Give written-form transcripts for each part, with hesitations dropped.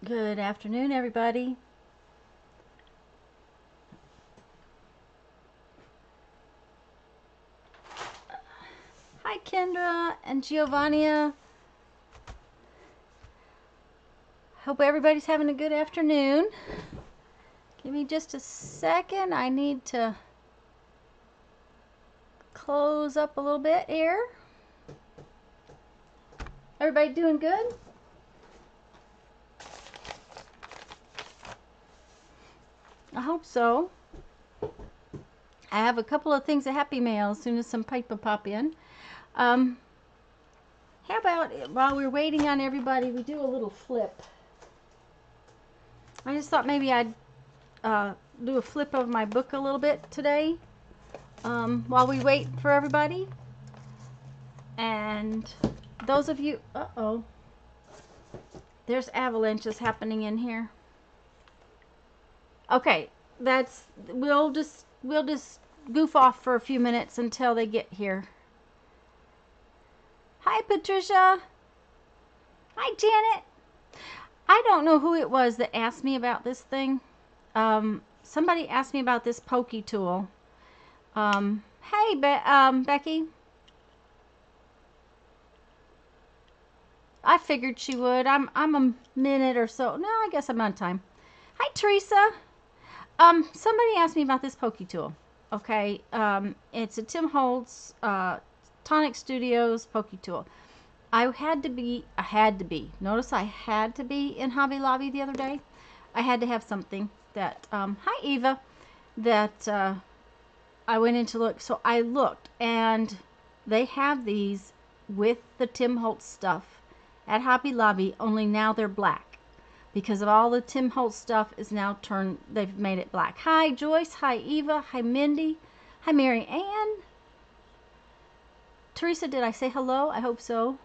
Good afternoon, everybody. Hi, Kendra and Giovannia. Hope everybody's having a good afternoon. Give me just a second. I need to close up a little bit here. Everybody doing good? I hope so. I have a couple of things of happy mail as soon as some people pop in. How about while we're waiting on everybody, we do a little flip. I just thought maybe I'd do a flip of my book a little bit today while we wait for everybody. And those of you, there's avalanches happening in here. Okay, we'll just goof off for a few minutes until they get here. Hi, Patricia. Hi, Janet. I don't know who it was that asked me about this thing. Somebody asked me about this pokey tool. Hey, Becky. I figured she would. I'm a minute or so. No, I guess I'm on time. Hi, Teresa. Somebody asked me about this pokey tool. Okay, it's a Tim Holtz Tonic Studios pokey tool. I had to be. Notice I had to be in Hobby Lobby the other day. I had to have something that. Hi, Eva. That I went in to look. So I looked, and they have these with the Tim Holtz stuff at Hobby Lobby. Only now they're black because of all the Tim Holtz stuff is now turned. They've made it black. Hi, Joyce. Hi, Eva. Hi, Mindy. Hi, Mary Ann. Teresa, did I say hello? I hope so.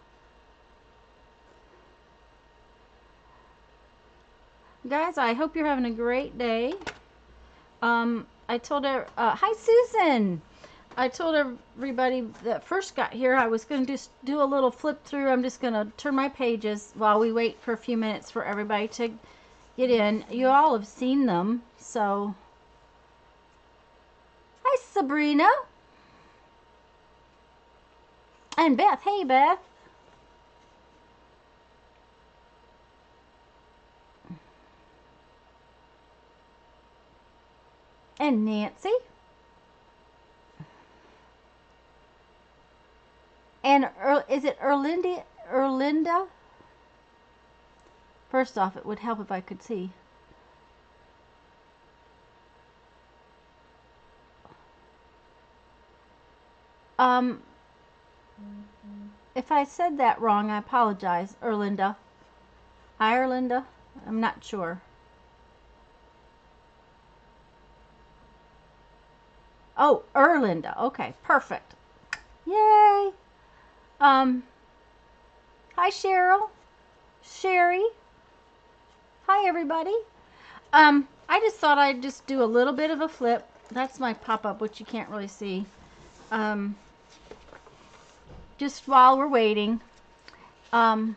Guys, I hope you're having a great day. I told her, hi Susan! I told everybody that first got here I was going to just do a little flip through. I'm just going to turn my pages while we wait for a few minutes for everybody to get in. You all have seen them, so. Hi Sabrina! And Beth. Hey Beth! And Nancy. And is it Erlinda? First off, it would help if I could see. If I said that wrong, I apologize, Erlinda. Hi, Erlinda. I'm not sure. Oh, Erlinda. Okay, perfect. Yay. Hi, Cheryl. Sherry. Hi, everybody. I just thought I'd just do a little bit of a flip. That's my pop-up, which you can't really see. Just while we're waiting. Yeah,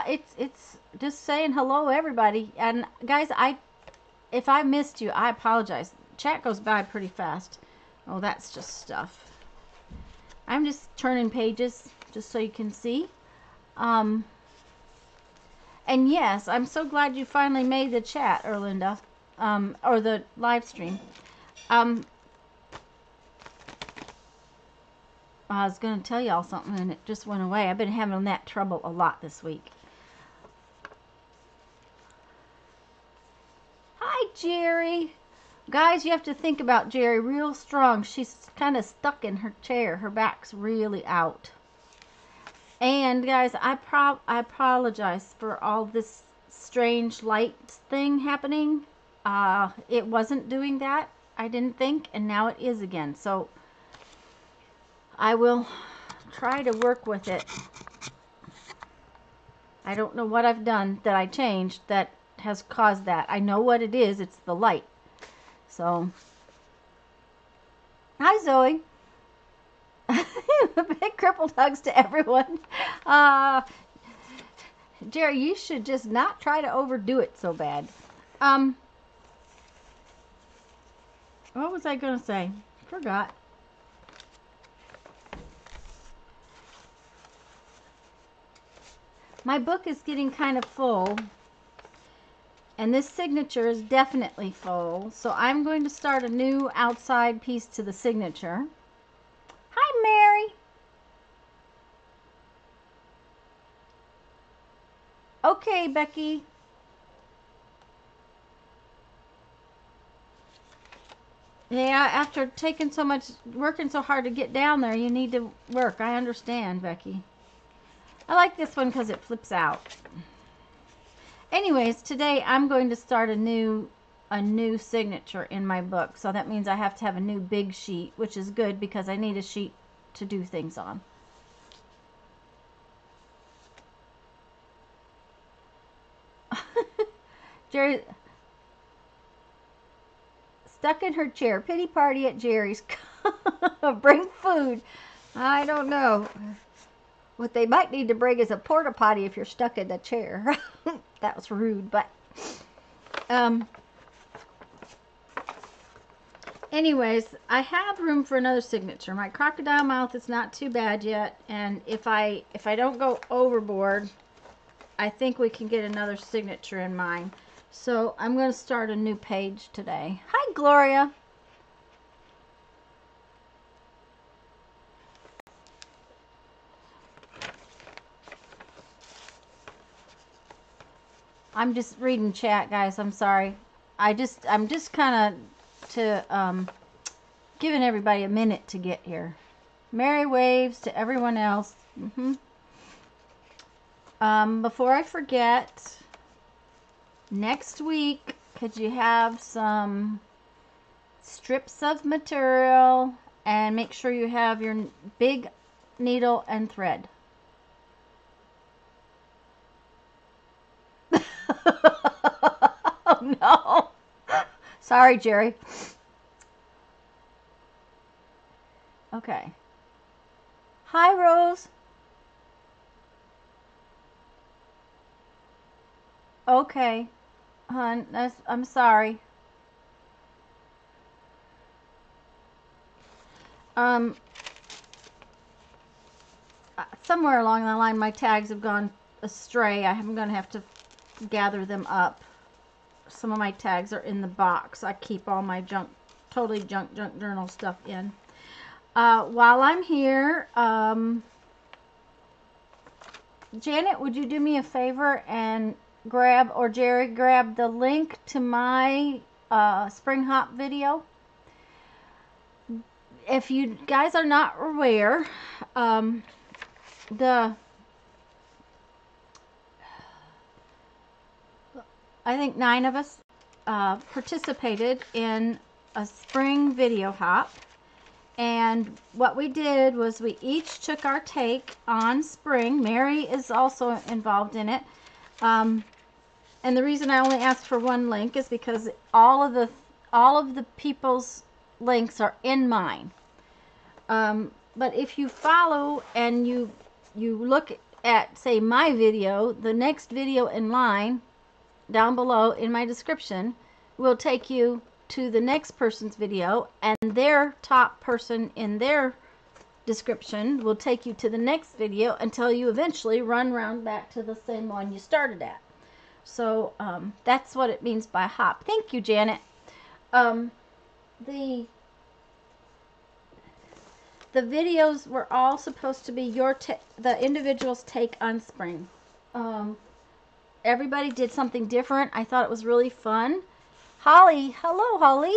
it's just saying hello, everybody. And guys, if I missed you, I apologize. Chat goes by pretty fast. Oh, that's just stuff. I'm just turning pages just so you can see. And yes, I'm so glad you finally made the chat, Erlinda, or the live stream. I was going to tell y'all something and it just went away. I've been having that trouble a lot this week. Hi, Jerry. Guys, you have to think about Jerry real strong. She's kind of stuck in her chair. Her back's really out. And guys, I apologize for all this strange light thing happening. It wasn't doing that, I didn't think, and now it is again. So I will try to work with it. I don't know what I've done that I changed that has caused that. I know what it is. It's the light. So, hi Zoe. Big crippled hugs to everyone. Jerry, you should just not try to overdo it so bad. What was I going to say? Forgot. My book is getting kind of full. And this signature is definitely full. So I'm going to start a new outside piece to the signature. Hi, Mary. Okay, Becky. Yeah, after taking so much, working so hard to get down there, you need to work. I understand, Becky. I like this one because it flips out. Anyways, today I'm going to start a new signature in my book. So that means I have to have a new big sheet, which is good because I need a sheet to do things on. Jerry stuck in her chair. Pity party at Jerry's. Bring food. I don't know. What they might need to bring is a porta potty if you're stuck in the chair. That was rude, but anyways, I have room for another signature. My crocodile mouth is not too bad yet, and if I don't go overboard, I think we can get another signature in mine. So I'm going to start a new page today. Hi, Gloria. I'm just reading chat, guys. I'm sorry. I'm just kind of giving everybody a minute to get here. Merry waves to everyone else. Before I forget, next week, could you have some strips of material and make sure you have your big needle and thread. Oh no. Sorry, Jerry. Okay. Hi, Rose. Okay. Hon, I'm sorry. Somewhere along the line my tags have gone astray. I'm going to have to gather them up. Some of my tags are in the box. I keep all my junk journal stuff in. While I'm here, Janet, would you do me a favor and grab, or Jerry, grab the link to my spring hop video? If you guys are not aware, I think 9 of us participated in a spring video hop. And what we did was we each took our take on spring. Mary is also involved in it. And the reason I only asked for one link is because all of the people's links are in mine. But if you follow and you look at, say, my video, the next video in line down below in my description will take you to the next person's video, and their top person in their description will take you to the next video until you eventually run round back to the same one you started at. So that's what it means by hop. Thank you, Janet. The videos were all supposed to be the individual's take on spring. Everybody did something different. I thought it was really fun. Holly, hello, Holly.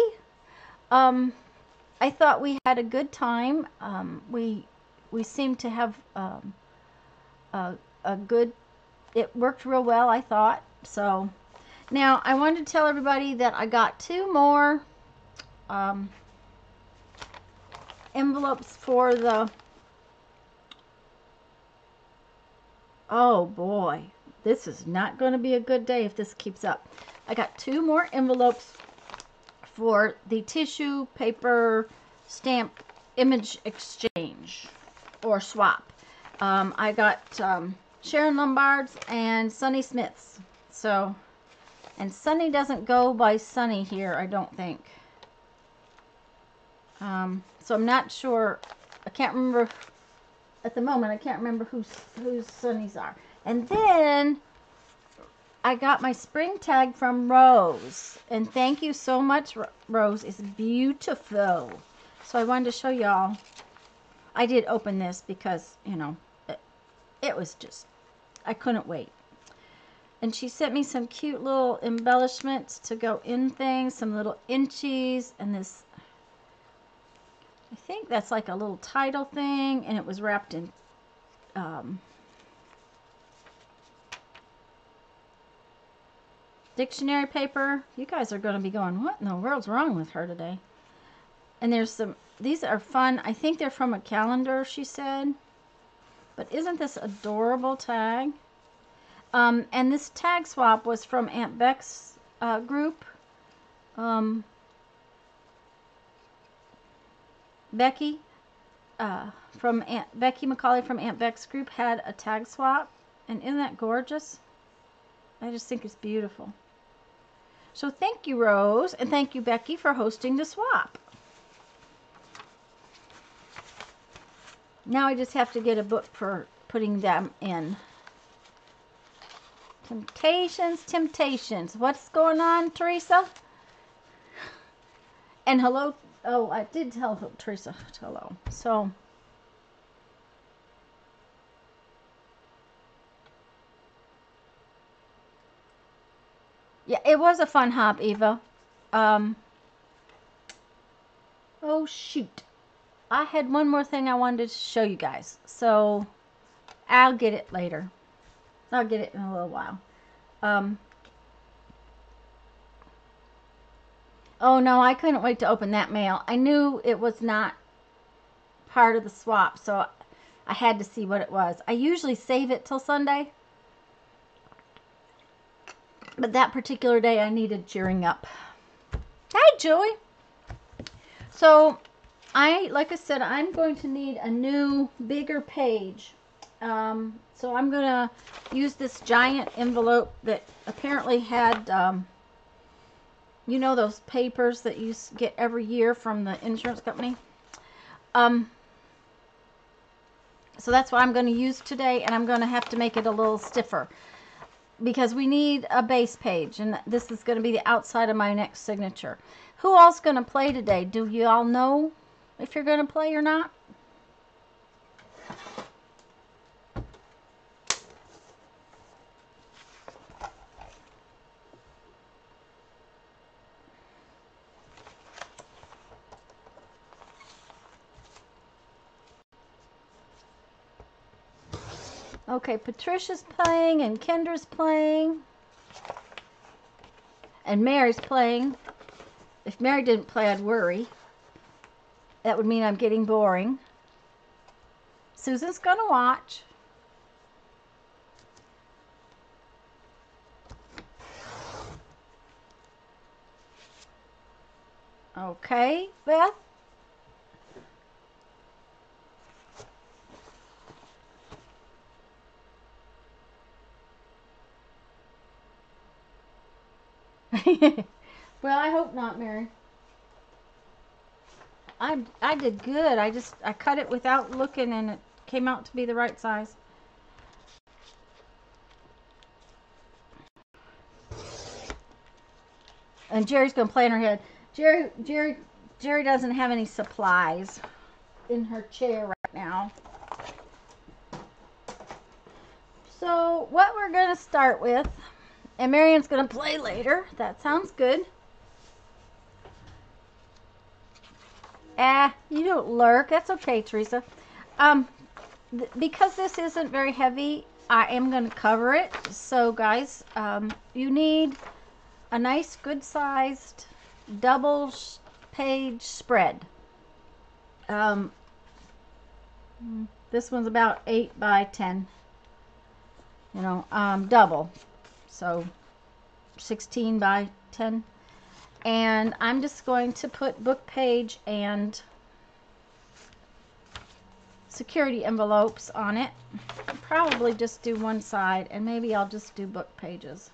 I thought we had a good time. We seemed to have a good. It worked real well, I thought. So now I wanted to tell everybody that I got 2 more envelopes for the. Oh boy. This is not going to be a good day if this keeps up. I got 2 more envelopes for the tissue paper stamp image exchange or swap. I got Sharon Lombard's and Sunny Smith's. So, and Sunny doesn't go by Sunny here, I don't think. So I'm not sure. I can't remember at the moment. I can't remember whose Sunny's are. And then I got my spring tag from Rose, and thank you so much, Rose. It's beautiful. So I wanted to show y'all. I did open this because, you know, it was just, I couldn't wait. And she sent me some cute little embellishments to go in things, some little inchies, and this, I think that's like a little title thing, and it was wrapped in dictionary paper. You guys are going to be going, what in the world's wrong with her today? And there's some, these are fun. I think they're from a calendar, she said. But isn't this adorable tag? And this tag swap was from Aunt Beck's group. Becky from Becky McCauley from Aunt Beck's group had a tag swap. And isn't that gorgeous? I just think it's beautiful. So thank you, Rose, and thank you, Becky, for hosting the swap. Now I just have to get a book for putting them in. Temptations, Temptations. What's going on, Teresa? And hello. Oh, I did tell Teresa hello. So, yeah, it was a fun hop, Eva. Oh, shoot. I had one more thing I wanted to show you guys. So, I'll get it later. I'll get it in a little while. Oh, no, I couldn't wait to open that mail. I knew it was not part of the swap, so I had to see what it was. I usually save it till Sunday. But that particular day, I needed cheering up. Hi, Joey. So, like I said, I'm going to need a new, bigger page. So I'm going to use this giant envelope that apparently had, you know, those papers that you get every year from the insurance company. So that's what I'm going to use today, and I'm going to have to make it a little stiffer because we need a base page, and this is going to be the outside of my next signature. Who else going to play today? Do you all know if you're going to play or not? Okay, Patricia's playing, and Kendra's playing, and Mary's playing. If Mary didn't play, I'd worry. That would mean I'm getting boring. Susan's gonna watch. Okay, Beth. Well, I hope not, Mary. I did good. I cut it without looking, and it came out to be the right size. And Jerry's gonna play in her head. Jerry doesn't have any supplies in her chair right now. So what we're gonna start with, and Marian's gonna play later. That sounds good. You don't lurk. That's okay, Teresa. Because this isn't very heavy, I am going to cover it. So, guys, you need a nice, good-sized double page spread. This one's about 8 by 10. You know, double. So, 16 by 10. And I'm just going to put book page and security envelopes on it. I'll probably just do one side, and maybe I'll just do book pages.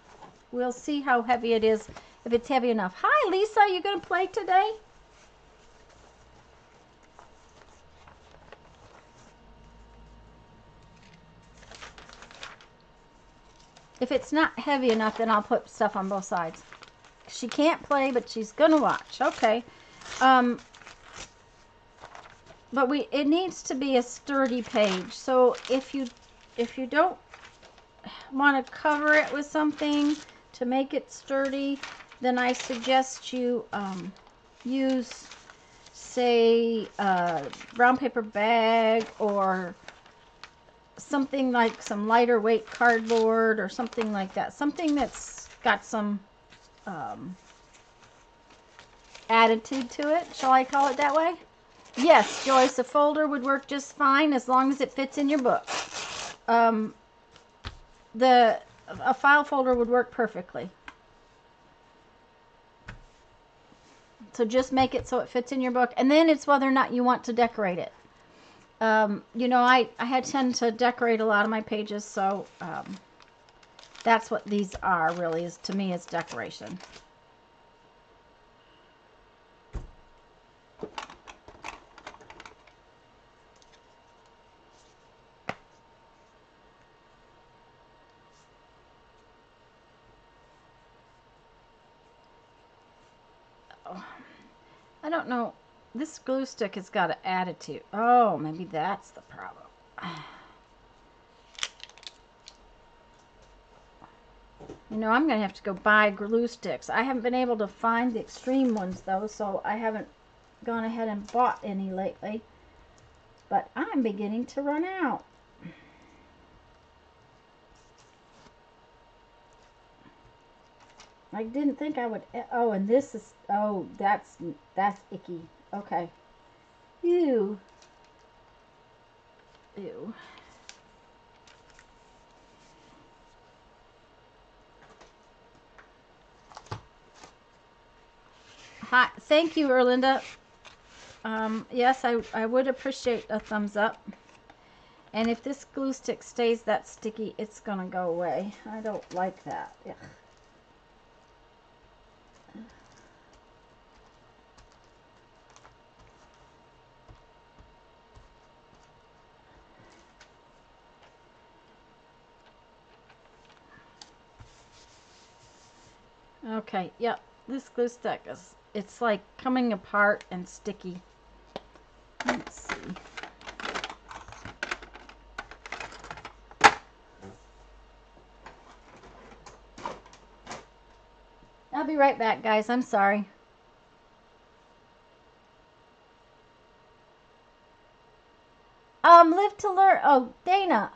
We'll see how heavy it is, if it's heavy enough. Hi, Lisa. You going to play today? If it's not heavy enough, then I'll put stuff on both sides. She can't play, but she's going to watch. Okay. But it needs to be a sturdy page. So if you don't want to cover it with something to make it sturdy, then I suggest you use, say, a brown paper bag or something like some lighter weight cardboard or something like that. Something that's got some attitude to it. Shall I call it that way? Yes, Joyce, a folder would work just fine as long as it fits in your book. A file folder would work perfectly. So just make it so it fits in your book, and then it's whether or not you want to decorate it. You know, I tend to decorate a lot of my pages, so that's what these are really, is to me, is decoration. I don't know. This glue stick has got an attitude. Oh, maybe that's the problem. You know, I'm going to have to go buy glue sticks. I haven't been able to find the extreme ones, though, so I haven't gone ahead and bought any lately. But I'm beginning to run out. I didn't think I would. Oh, and this is. Oh, that's icky. Okay. Ew. Ew. Hi. Thank you, Erlinda. Yes, I would appreciate a thumbs up. And if this glue stick stays that sticky, it's gonna go away. I don't like that. Ugh. Okay, yep, this glue stick it's like coming apart and sticky. Let's see. I'll be right back, guys. I'm sorry. Live to learn. Oh, Dana.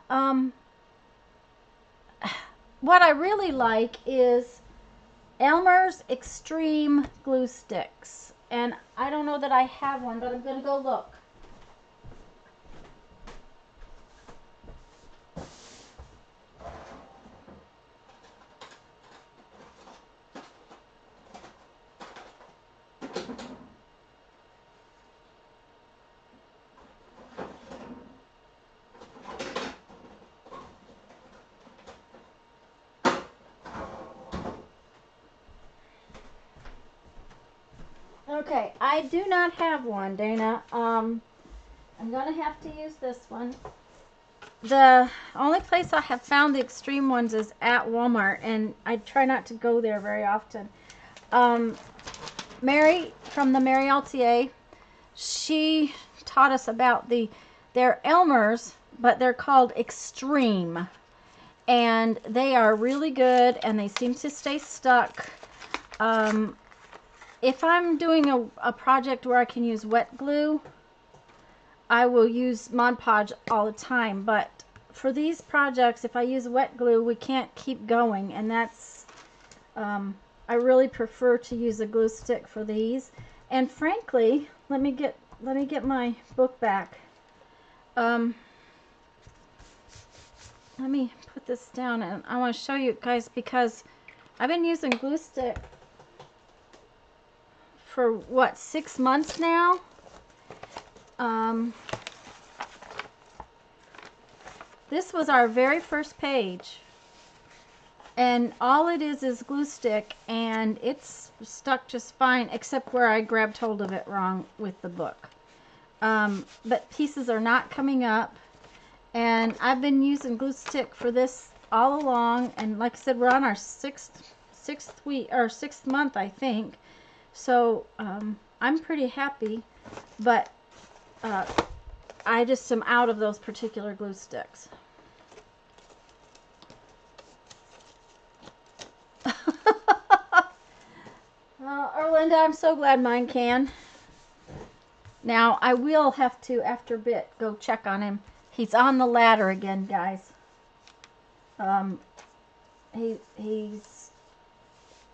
What I really like is Elmer's Extreme glue sticks, and I don't know that I have one, but I'm gonna go look. Okay, I do not have one, Dana. I'm gonna have to use this one. The only place I have found the extreme ones is at Walmart, and I try not to go there very often. Mary from the Mary LTA, she taught us about they're Elmer's, but they're called Extreme, and they are really good, and they seem to stay stuck. If I'm doing a project where I can use wet glue, I will use Mod Podge all the time, but for these projects, if I use wet glue, we can't keep going, and that's I really prefer to use a glue stick for these. And frankly, let me get my book back. Let me put this down, and I want to show you guys, because I've been using glue stick for what, 6 months now. This was our very first page. And all it is glue stick, and it's stuck just fine, except where I grabbed hold of it wrong with the book. But pieces are not coming up. And I've been using glue stick for this all along. And like I said, we're on our sixth week, or 6th month, I think. So I'm pretty happy. But I just am out of those particular glue sticks. Erlinda, I'm so glad mine can. Now, I will have to, after a bit, go check on him. He's on the ladder again, guys.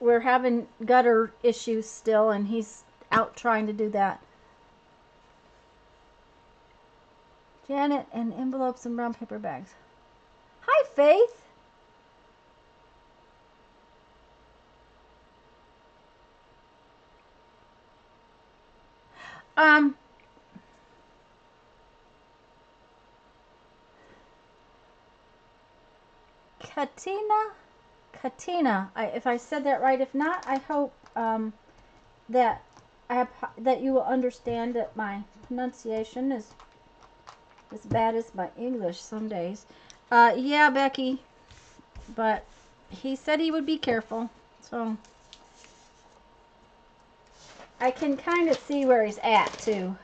We're having gutter issues still, and he's out trying to do that. Janet, and envelopes and brown paper bags. Hi, Faith. Katina. If I said that right, if not, I hope that you will understand that my pronunciation is as bad as my English some days. Yeah, Becky, but he said he would be careful, so I can kind of see where he's at too.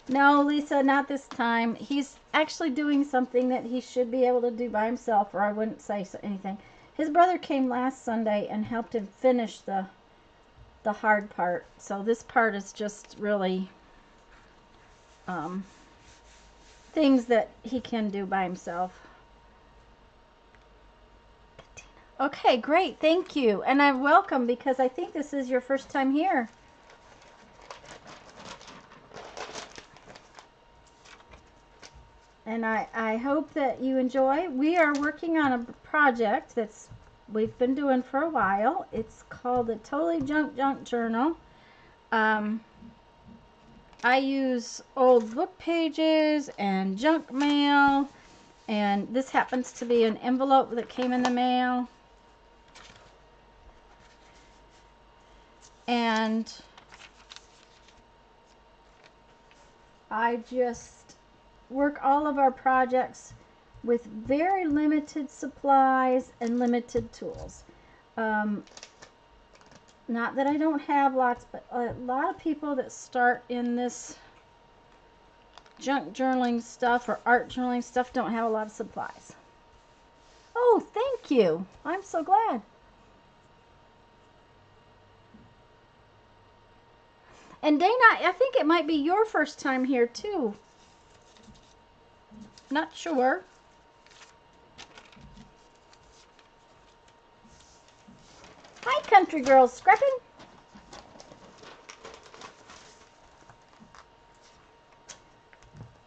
No, Lisa, not this time. He's actually doing something that he should be able to do by himself, or I wouldn't say anything. His brother came last Sunday and helped him finish the hard part. So this part is just really things that he can do by himself. Okay, great. Thank you. And I'm welcome, because I think this is your first time here. And I hope that you enjoy. We are working on a project that's we've been doing for a while. It's called the Totally Junk Journal. I use old book pages and junk mail, and this happens to be an envelope that came in the mail. And I just work all of our projects with very limited supplies and limited tools. Not that I don't have lots, but a lot of people that start in this junk journaling stuff or art journaling stuff don't have a lot of supplies. Oh, thank you. I'm so glad. And Dana, I think it might be your first time here too. Not sure. Hi, country girls scrapping.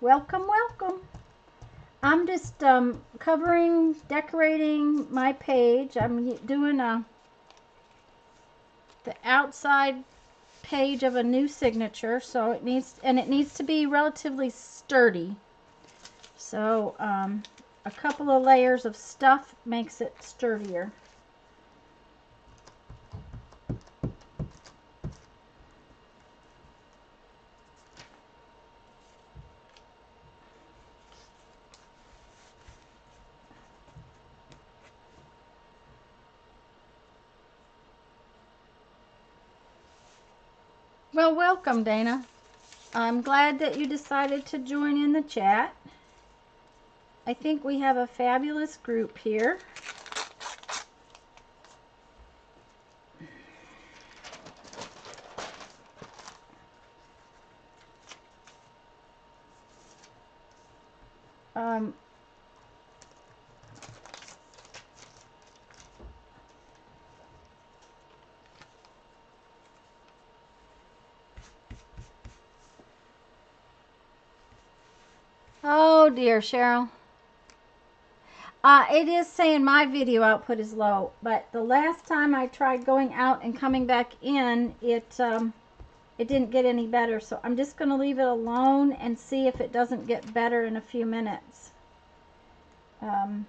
Welcome, welcome. I'm just covering, decorating my page. I'm doing the outside page of a new signature, so it needs to be relatively sturdy. So a couple of layers of stuff makes it sturdier. Well, welcome, Dana. I'm glad that you decided to join in the chat. I think we have a fabulous group here. Oh dear, Cheryl. It is saying my video output is low, but the last time I tried going out and coming back in, it didn't get any better. So I'm just going to leave it alone and see if it doesn't get better in a few minutes. Um,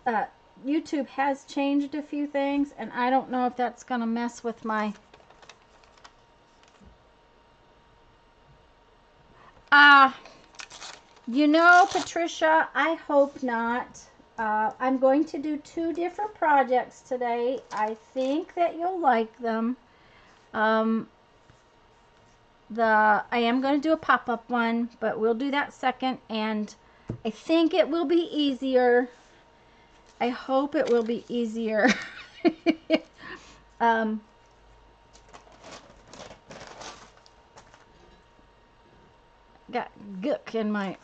uh, YouTube has changed a few things, and I don't know if that's going to mess with my... You know, Patricia, I hope not. I'm going to do 2 different projects today. I think that you'll like them. I am going to do a pop-up one, but we'll do that second, and I think it will be easier. I hope it will be easier. Got gook in my...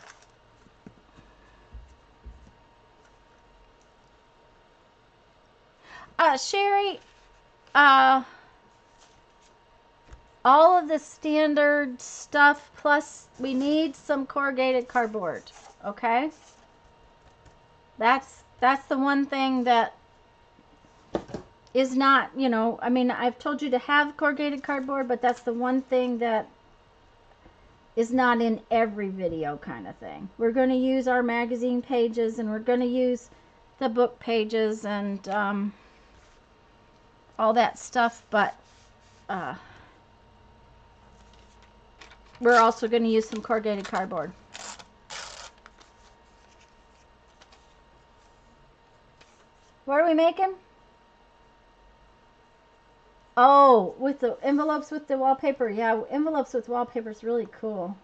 Sherry, all of the standard stuff, plus we need some corrugated cardboard, okay? That's the one thing that is not, you know, I mean, I've told you to have corrugated cardboard, but that's the one thing that is not in every video kind of thing. We're going to use our magazine pages, and we're going to use the book pages and all that stuff, but we're also going to use some corrugated cardboard. What are we making? Oh, with the envelopes with the wallpaper. Yeah, envelopes with wallpaper is really cool.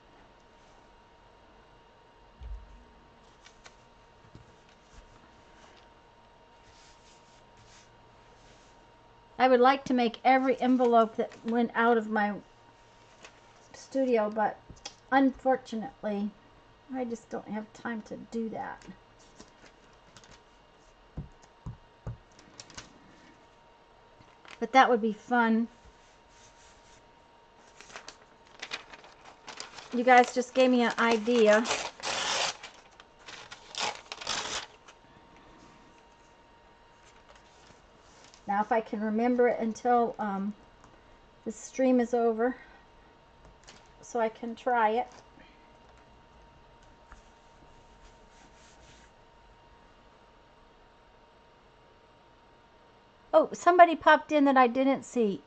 I would like to make every envelope that went out of my studio, but unfortunately, I just don't have time to do that. But that would be fun. You guys just gave me an idea. Now, if I can remember it until the stream is over, so I can try it. Oh, somebody popped in that I didn't see.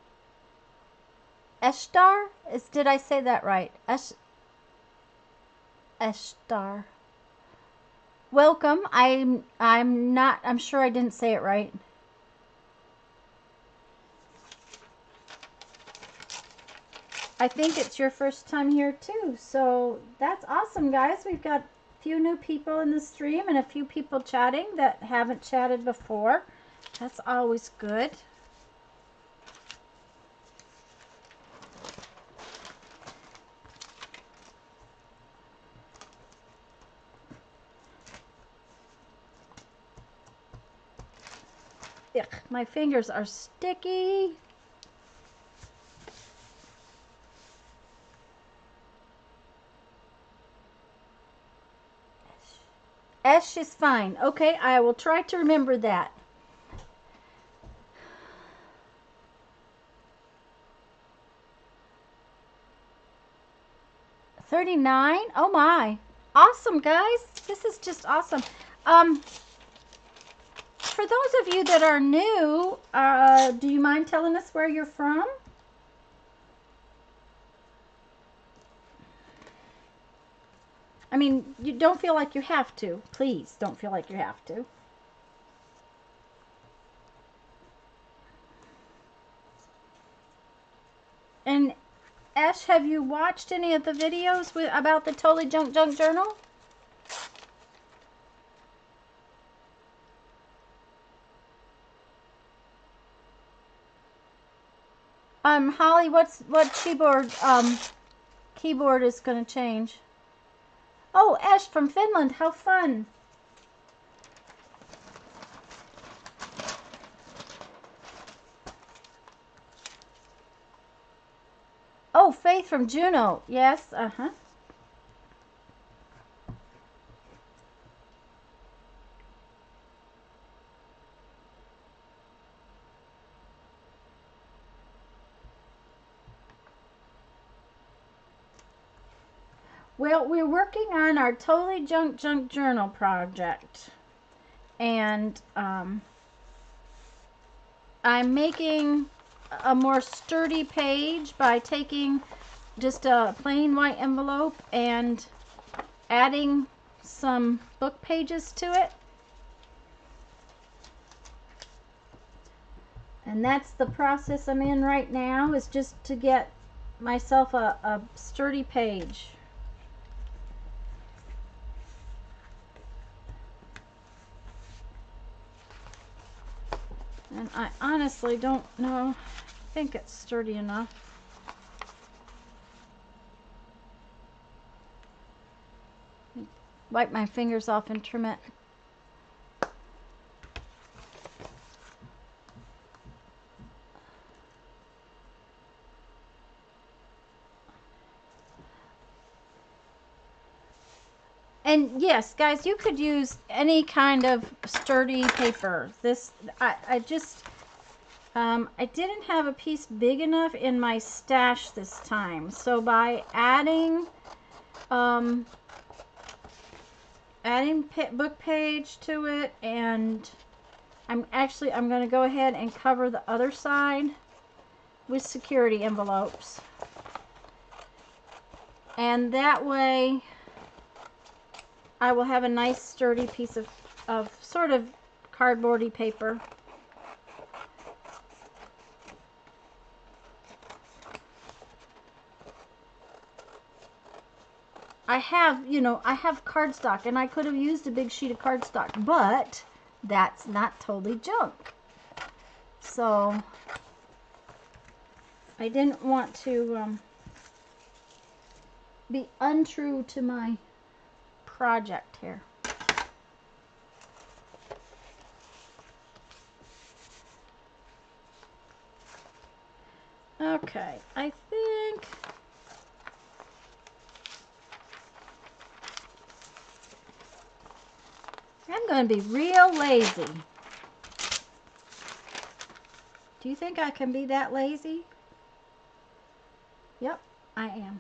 Eshtar? Did I say that right? Eshtar. Welcome. I'm sure I didn't say it right. I think it's your first time here too. So that's awesome, guys. We've got a few new people in the stream and a few people chatting that haven't chatted before. That's always good. Ugh, my fingers are sticky. Esh is fine. Okay, I will try to remember that. $39? Oh my. Awesome, guys. This is just awesome. For those of you that are new, do you mind telling us where you're from? I mean, you don't feel like you have to. Please don't feel like you have to. And Ash, have you watched any of the videos about the Totally Junk Journal? Holly, what keyboard is going to change? Oh, Ash from Finland, how fun. Oh, Faith from Juneau. Yes, uh-huh. Well, we're working on our Totally Junk Journal project. And I'm making a more sturdy page by taking just a plain white envelope and adding some book pages to it. And that's the process I'm in right now, is just to get myself a sturdy page. And I honestly don't know. I think it's sturdy enough. Wipe my fingers off and trim it. And yes, guys, you could use any kind of sturdy paper. This, I didn't have a piece big enough in my stash this time. So by adding book page to it, and I'm going to go ahead and cover the other side with security envelopes. And that way I will have a nice sturdy piece of sort of cardboardy paper. I have cardstock, and I could have used a big sheet of cardstock, but that's not totally junk. So I didn't want to be untrue to my project here. Okay, I think I'm going to be real lazy. Do you think I can be that lazy? Yep, I am.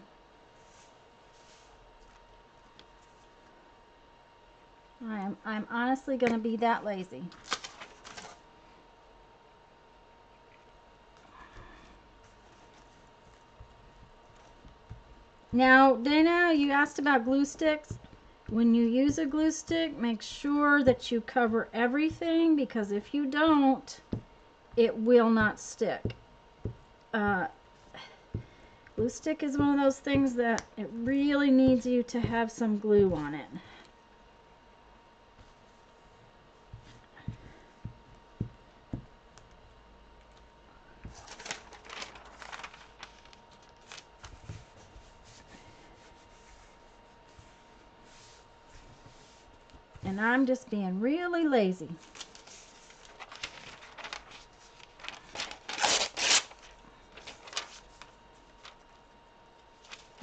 I'm honestly going to be that lazy. Now, Dana, you asked about glue sticks. When you use a glue stick, make sure that you cover everything, because if you don't, it will not stick. Glue stick is one of those things that it really needs you to have some glue on it. And I'm just being really lazy.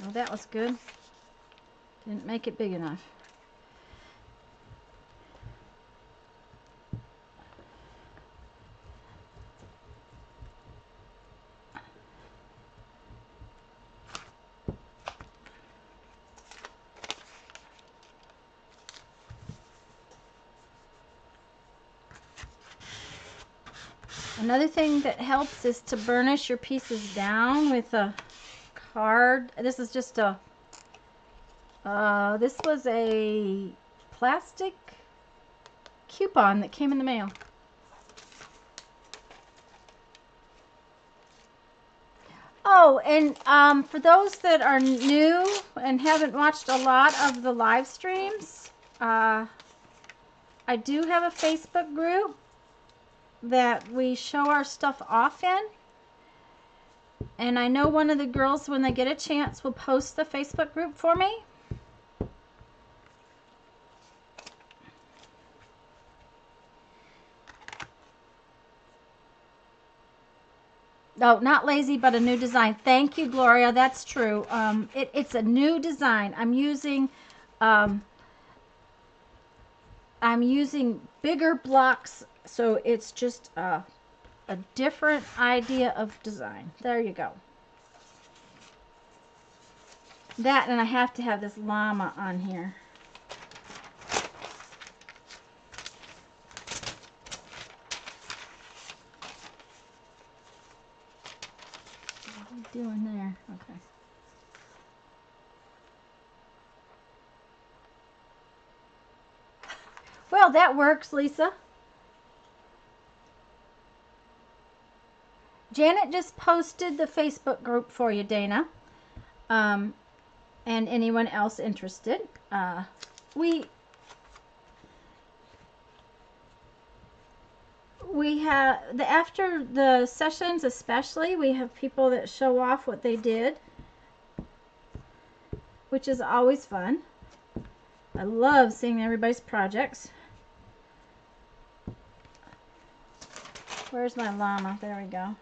Well, that was good. Didn't make it big enough. Another thing that helps is to burnish your pieces down with a card. This is just a, this was a plastic coupon that came in the mail. Oh, and for those that are new and haven't watched a lot of the live streams, I do have a Facebook group that we show our stuff off in. And I know one of the girls, when they get a chance, will post the Facebook group for me. Oh, not lazy, but a new design. Thank you, Gloria. That's true. It's a new design. I'm using bigger blocks, so it's just a different idea of design. There you go. That, and I have to have this llama on here. What are you doing there? Okay. Well, that works, Lisa. Janet just posted the Facebook group for you, Dana. And anyone else interested. We have after the sessions, especially, we have people that show off what they did, which is always fun. I love seeing everybody's projects. Where's my llama? There we go.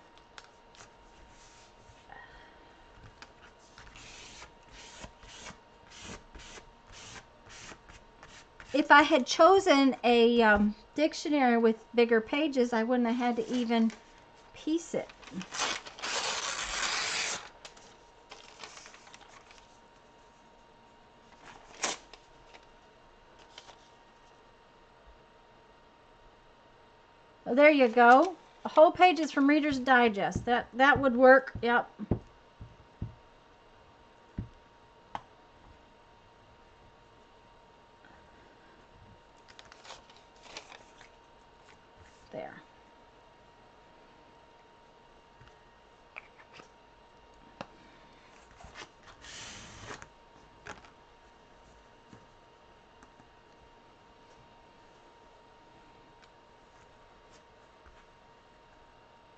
If I had chosen a dictionary with bigger pages, I wouldn't have had to even piece it. Oh, there you go. A whole page is from Reader's Digest. That would work. Yep. There.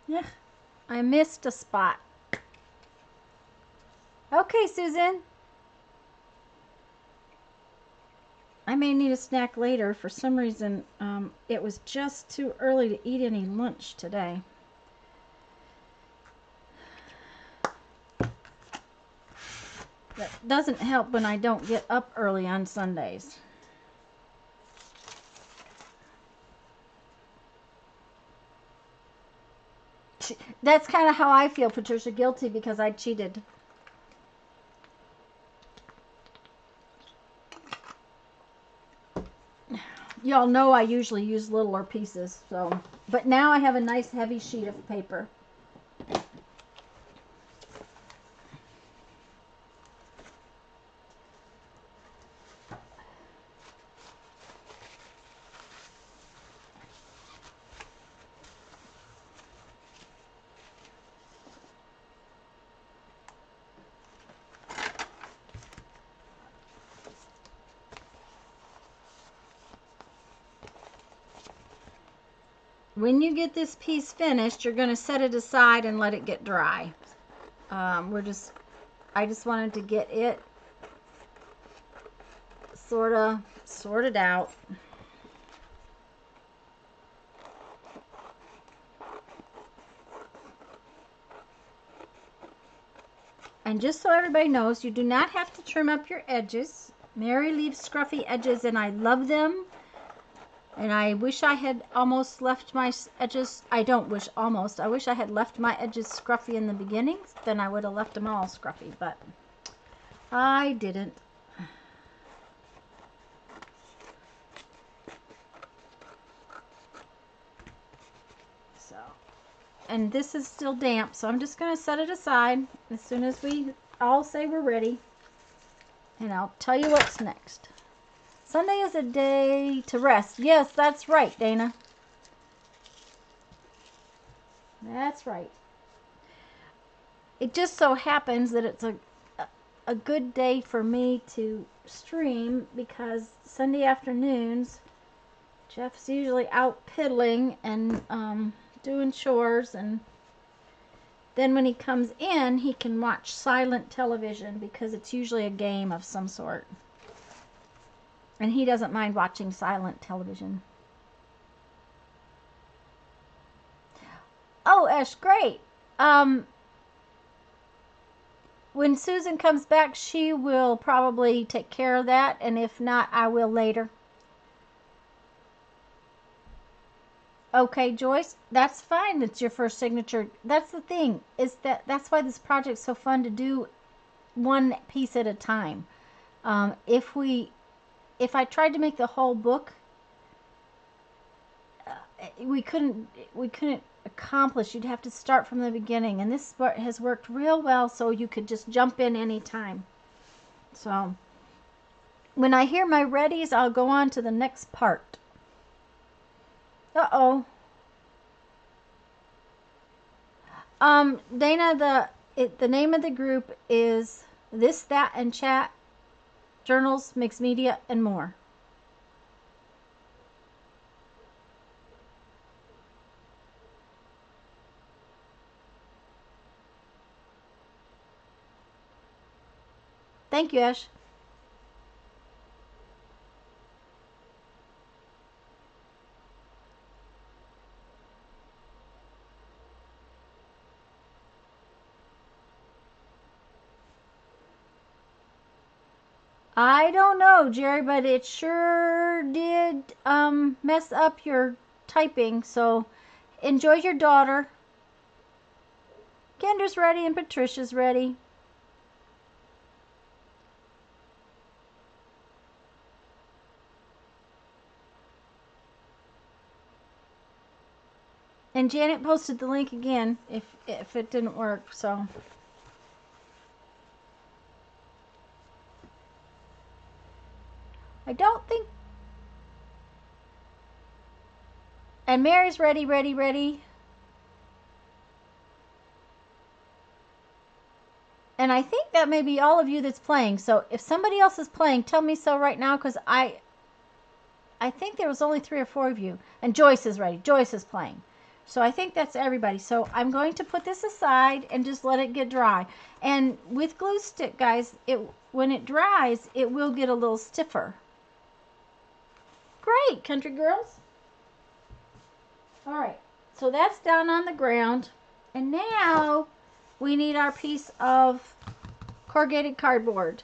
Yeah, I missed a spot. Okay, Susan. I may need a snack later. For some reason, it was just too early to eat any lunch today. That doesn't help when I don't get up early on Sundays. That's kind of how I feel, Patricia. Guilty because I cheated. Y'all know I usually use littler pieces, so. But now I have a nice heavy sheet of paper. When you get this piece finished, you're going to set it aside and let it get dry. I just wanted to get it sort of sorted out. And just so everybody knows, you do not have to trim up your edges. Mary leaves scruffy edges and I love them. And I wish I had almost left my edges. I don't wish almost. I wish I had left my edges scruffy in the beginning. Then I would have left them all scruffy. But I didn't. So, and this is still damp. So I'm just going to set it aside as soon as we all say we're ready. And I'll tell you what's next. Sunday is a day to rest. Yes, that's right, Dana. That's right. It just so happens that it's a good day for me to stream because Sunday afternoons, Jeff's usually out piddling and doing chores, and then when he comes in, he can watch silent television because it's usually a game of some sort. And he doesn't mind watching silent television. Oh, Ash, great. When Susan comes back, she will probably take care of that. And if not, I will later. Okay, Joyce, that's fine. It's your first signature. That's the thing, is that's why this project's so fun to do one piece at a time. If I tried to make the whole book, we couldn't accomplish. You'd have to start from the beginning, and this has worked real well, so you could just jump in anytime. So when I hear my readies, I'll go on to the next part. Uh-oh. Dana, the name of the group is This, That, and Chat, Journals, Mixed Media, and More. Thank you, Ash. I don't know, Jerry, but it sure did mess up your typing. So enjoy your daughter. Kendra's ready and Patricia's ready. And Janet posted the link again if it didn't work. So I don't think. And Mary's ready, ready, ready. And I think that may be all of you that's playing. So if somebody else is playing, tell me so right now, because I think there was only 3 or 4 of you. And Joyce is ready. Joyce is playing. So I think that's everybody. So I'm going to put this aside and just let it get dry. And with glue stick, guys, when it dries, it will get a little stiffer. Great, country girls. All right, so that's down on the ground. And now we need our piece of corrugated cardboard.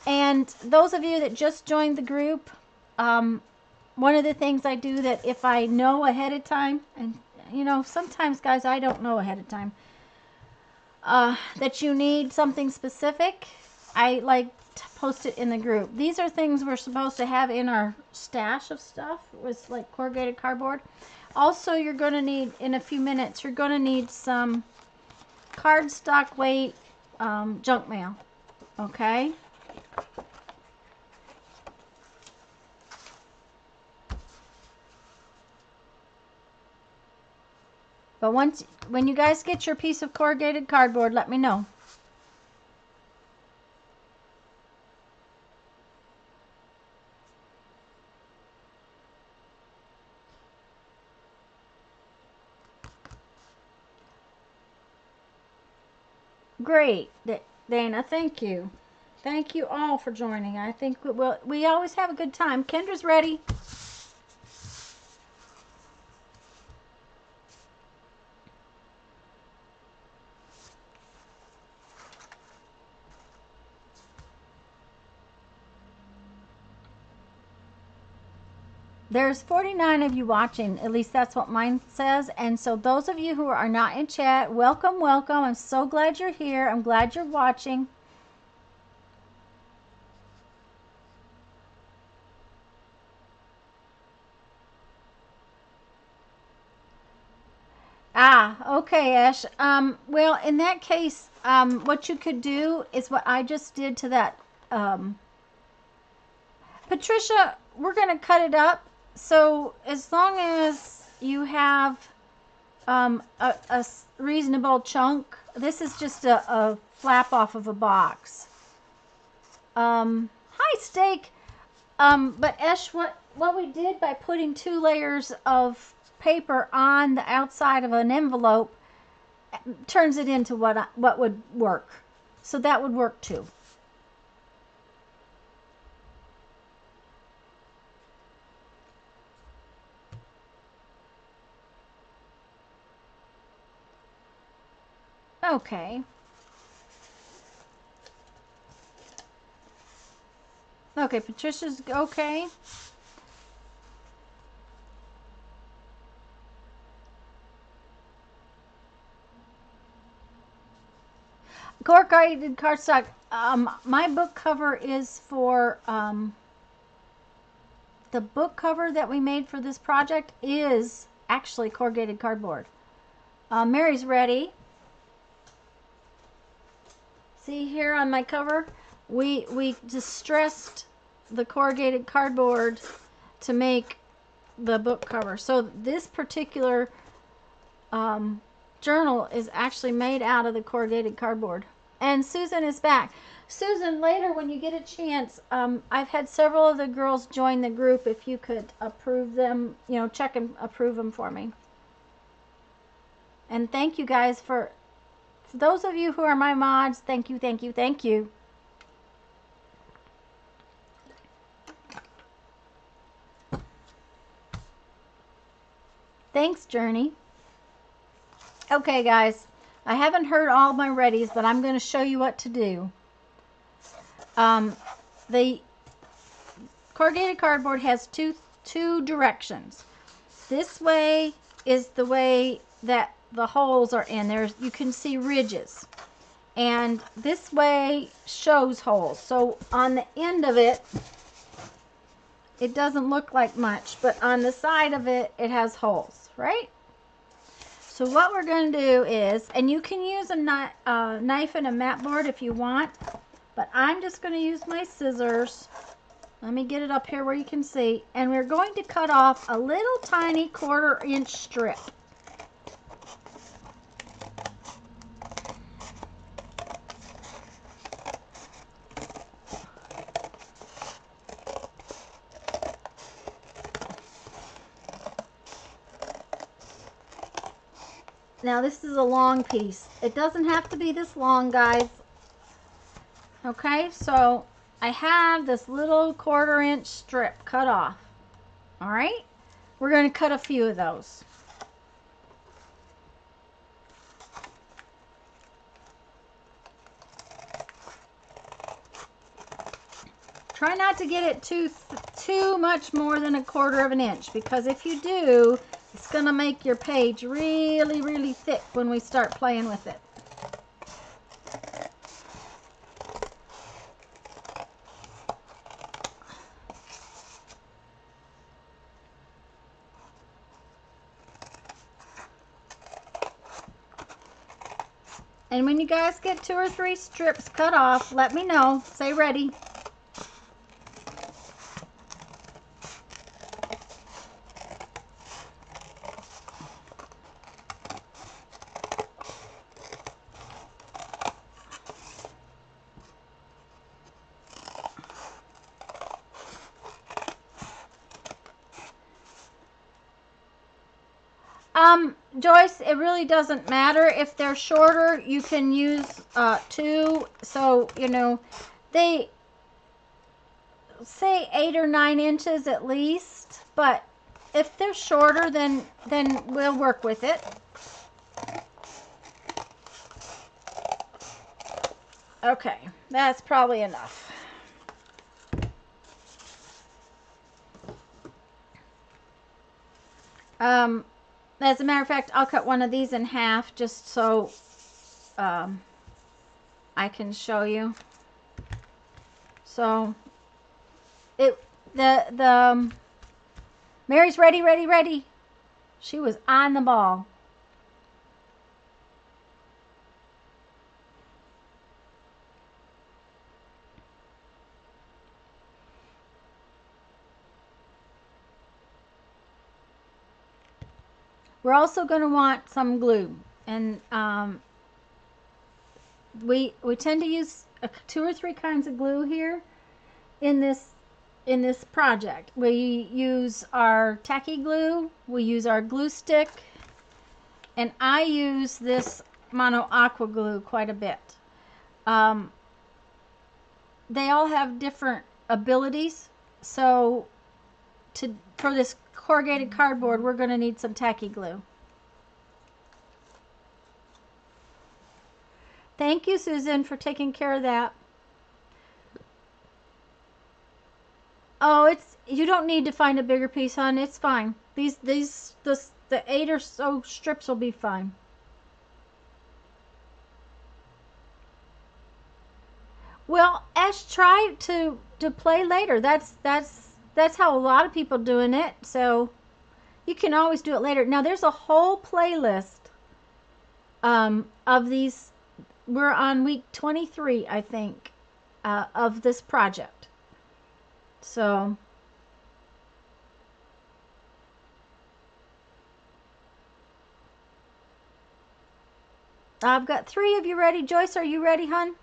And those of you that just joined the group, one of the things I do that if I know ahead of time, and you know, sometimes guys, I don't know ahead of time, that you need something specific, I like to post it in the group. These are things we're supposed to have in our stash of stuff with like corrugated cardboard. Also, you're going to need, in a few minutes, you're going to need some cardstock weight junk mail. Okay? But when you guys get your piece of corrugated cardboard, let me know. Great, Dana. Thank you. Thank you all for joining. I think we always have a good time. Kendra's ready. There's 49 of you watching, at least that's what mine says. And so those of you who are not in chat, welcome, welcome. I'm so glad you're here. I'm glad you're watching. Ah, okay, Ash. Well, in that case, what you could do is what I just did to that. Patricia, we're going to cut it up. So as long as you have a reasonable chunk, this is just a flap off of a box. Hi, Steak. But Ash, what we did by putting 2 layers of paper on the outside of an envelope turns it into what would work. So that would work too. Okay. Okay, Patricia's okay. corrugated cardstock. My book cover is for, the book cover that we made for this project is actually corrugated cardboard. Mary's ready. See here on my cover, we distressed the corrugated cardboard to make the book cover. So this particular journal is actually made out of the corrugated cardboard. And Susan is back. Susan, later when you get a chance, I've had several of the girls join the group. If you could approve them, you know, check and approve them for me. And thank you guys for those of you who are my mods. Thank you, thank you, thank you. Thanks, Journey. Okay, guys, I haven't heard all my readies, but I'm going to show you what to do. The corrugated cardboard has two directions. This way is the way that the holes are in. You can see ridges, and this way shows holes. So on the end of it, it doesn't look like much, but on the side of it, it has holes, right? So what we're going to do is, and you can use a knife and a mat board if you want, but I'm just going to use my scissors. Let me get it up here where you can see. And we're going to cut off a little tiny 1/4 inch strip. Now this is a long piece. It doesn't have to be this long, guys. Okay, so I have this little 1/4 inch strip cut off. All right, we're going to cut a few of those. Try not to get it too much more than 1/4 inch, because if you do, it's going to make your page really, really thick when we start playing with it. And when you guys get 2 or 3 strips cut off, let me know. Say ready. Joyce, it really doesn't matter. If they're shorter, you can use 2. So, you know, they say 8 or 9 inches at least. But if they're shorter, then we'll work with it. Okay, that's probably enough. As a matter of fact, I'll cut one of these in half just so I can show you. So Mary's ready. She was on the ball. We're also going to want some glue, and we tend to use 2 or 3 kinds of glue here in this project. We use our tacky glue, we use our glue stick, and I use this mono aqua glue quite a bit. They all have different abilities, so for this corrugated cardboard, we're going to need some tacky glue. Thank you, Susan, for taking care of that. Oh, you don't need to find a bigger piece, hon. It's fine. The 8 or so strips will be fine. Well, Ash, try to play later. That's how a lot of people doing it. So you can always do it later. Now there's a whole playlist of these. We're on week 23, I think, of this project. So I've got 3 of you ready. Joyce, are you ready, hon?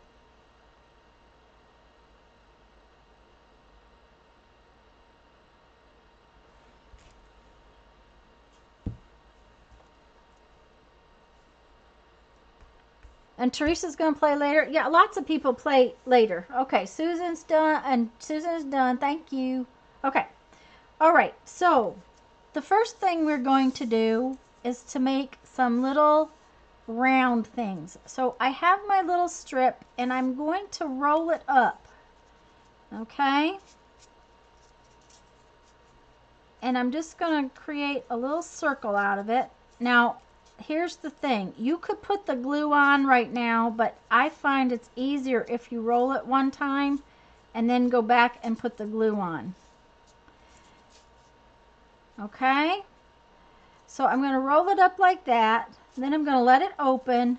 And Teresa's going to play later. Yeah, lots of people play later. Okay, Susan's done, and Susan's done. Thank you. Okay. All right. So the first thing we're going to do is to make some little round things. So I have my little strip, and I'm going to roll it up. Okay. And I'm just going to create a little circle out of it. Now, here's the thing. You could put the glue on right now, but I find it's easier if you roll it one time and then go back and put the glue on. Okay? So I'm going to roll it up like that. Then I'm going to let it open.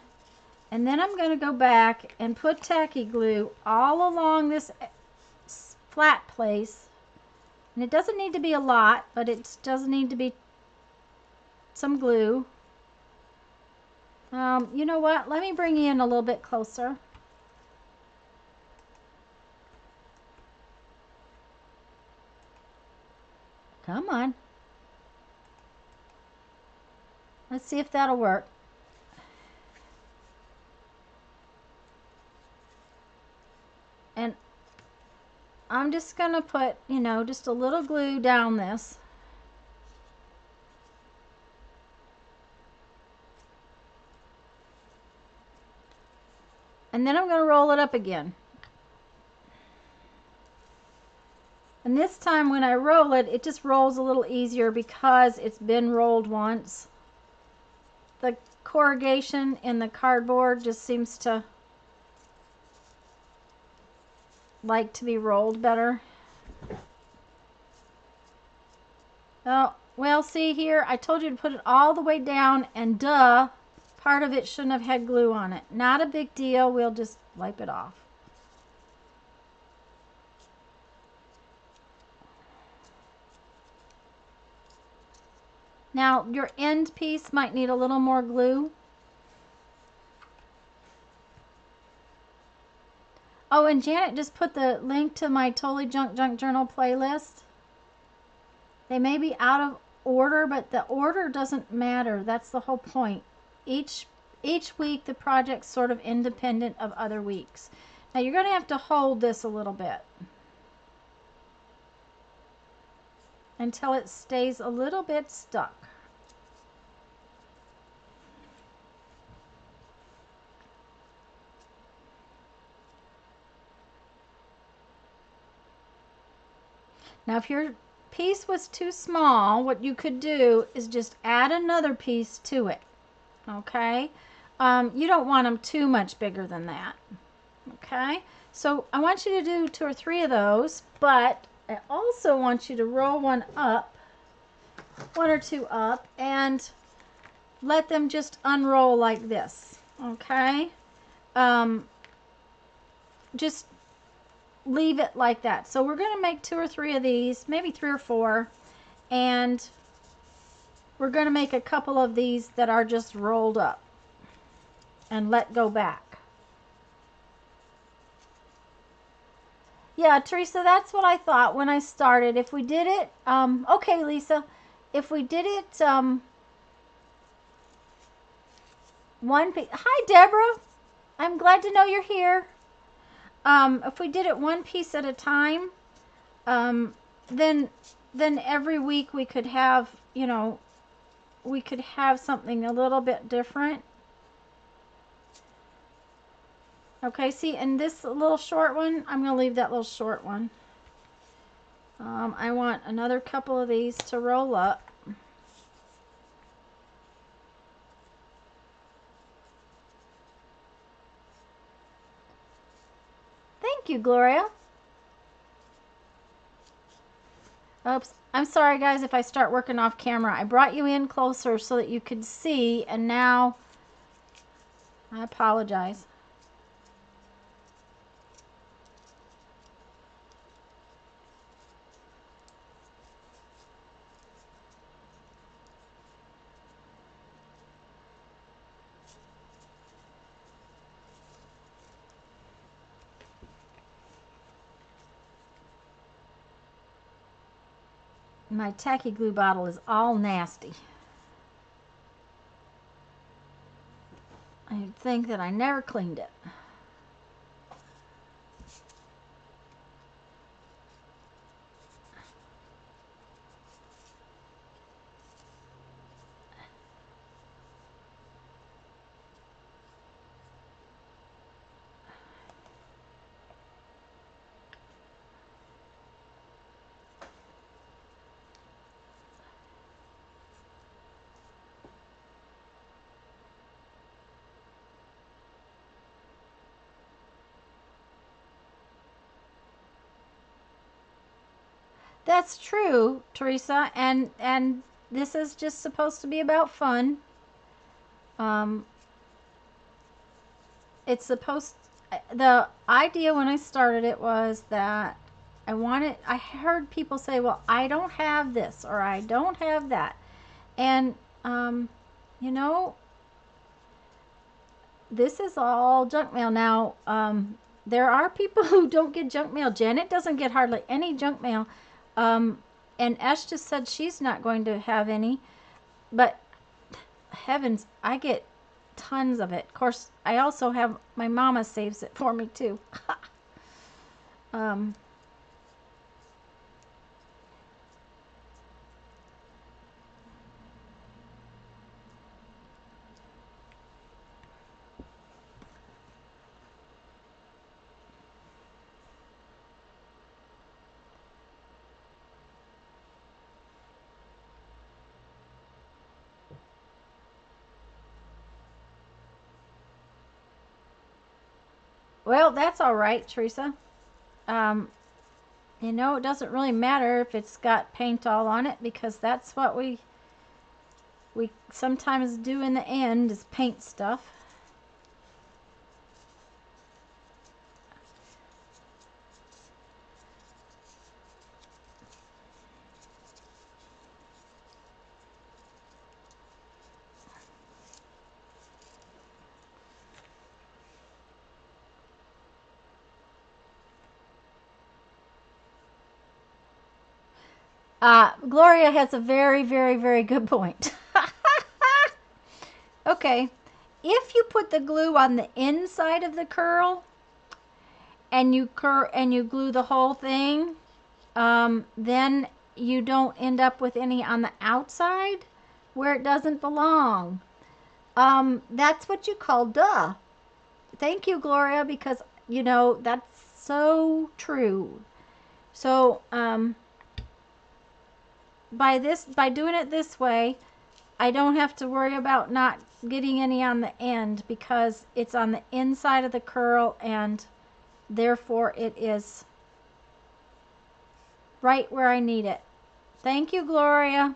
And then I'm going to go back and put tacky glue all along this flat place. And it doesn't need to be a lot, but it does need to be some glue. You know what? Let me bring you in a little bit closer. Come on. Let's see if that'll work. And I'm just going to put, you know, just a little glue down this. And then I'm going to roll it up again. And this time when I roll it, it just rolls a little easier because it's been rolled once. The corrugation in the cardboard just seems to like to be rolled better. Oh, well, see here, I told you to put it all the way down, and duh, part of it shouldn't have had glue on it. Not a big deal. We'll just wipe it off. Now, your end piece might need a little more glue. Oh, and Janet just put the link to my Totally Junk Journal playlist. They may be out of order, but the order doesn't matter. That's the whole point. Each week, the project's sort of independent of other weeks. Now, you're going to have to hold this a little bit until it stays a little bit stuck. Now, if your piece was too small, what you could do is just add another piece to it. Okay? You don't want them too much bigger than that. Okay? So I want you to do 2 or 3 of those, but I also want you to roll one up, 1 or 2 up, and let them just unroll like this. Okay? Just leave it like that. So we're going to make 2 or 3 of these, maybe 3 or 4, and we're going to make a couple of these that are just rolled up and let go back. Yeah, Teresa, that's what I thought when I started. If we did it, okay, Lisa, if we did it, one piece. Hi, Deborah. I'm glad to know you're here. If we did it one piece at a time, then every week we could have, you know, we could have something a little bit different. Okay, see, and this little short one, I'm going to leave that little short one. I want another couple of these to roll up. Thank you, Gloria. Oops. I'm sorry, guys, if I start working off camera. I brought you in closer so that you could see, and now I apologize. My tacky glue bottle is all nasty. I'd think that I never cleaned it. That's true, Teresa, and this is just supposed to be about fun. It's supposed the idea when I started it was that I heard people say, well, I don't have this or I don't have that. And you know, this is all junk mail. Now, there are people who don't get junk mail. Janet doesn't get hardly any junk mail. And Esh just said she's not going to have any. But heavens, I get tons of it. Of course, I also have, my mama saves it for me too. Well, that's all right, Teresa. You know, it doesn't really matter if it's got paint all on it because that's what we sometimes do in the end is paint stuff. Gloria has a very, very, very good point. Okay, if you put the glue on the inside of the curl and you glue the whole thing, then you don't end up with any on the outside where it doesn't belong. That's what you call duh. Thank you, Gloria, because you know that's so true. So by doing it this way, I don't have to worry about not getting any on the end because it's on the inside of the curl and therefore it is right where I need it. Thank you, Gloria.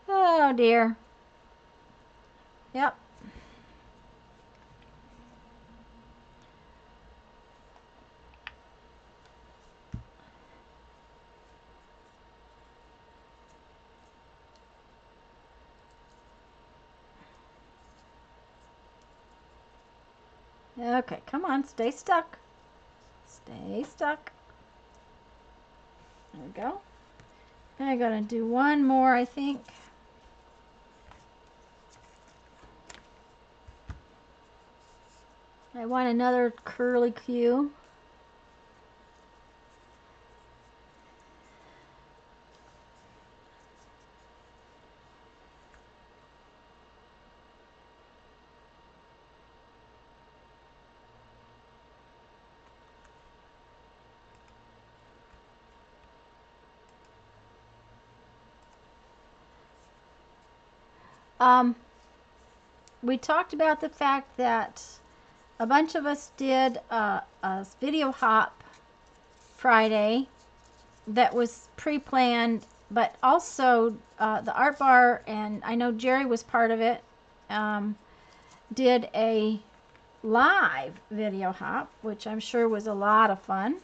Oh dear. Yep. Okay, come on, stay stuck. Stay stuck. There we go. I'm gonna do one more, I think. I want another curly Q. We talked about the fact that a bunch of us did a video hop Friday that was pre-planned, but also the art bar, and I know Jerry was part of it, did a live video hop, which I'm sure was a lot of fun.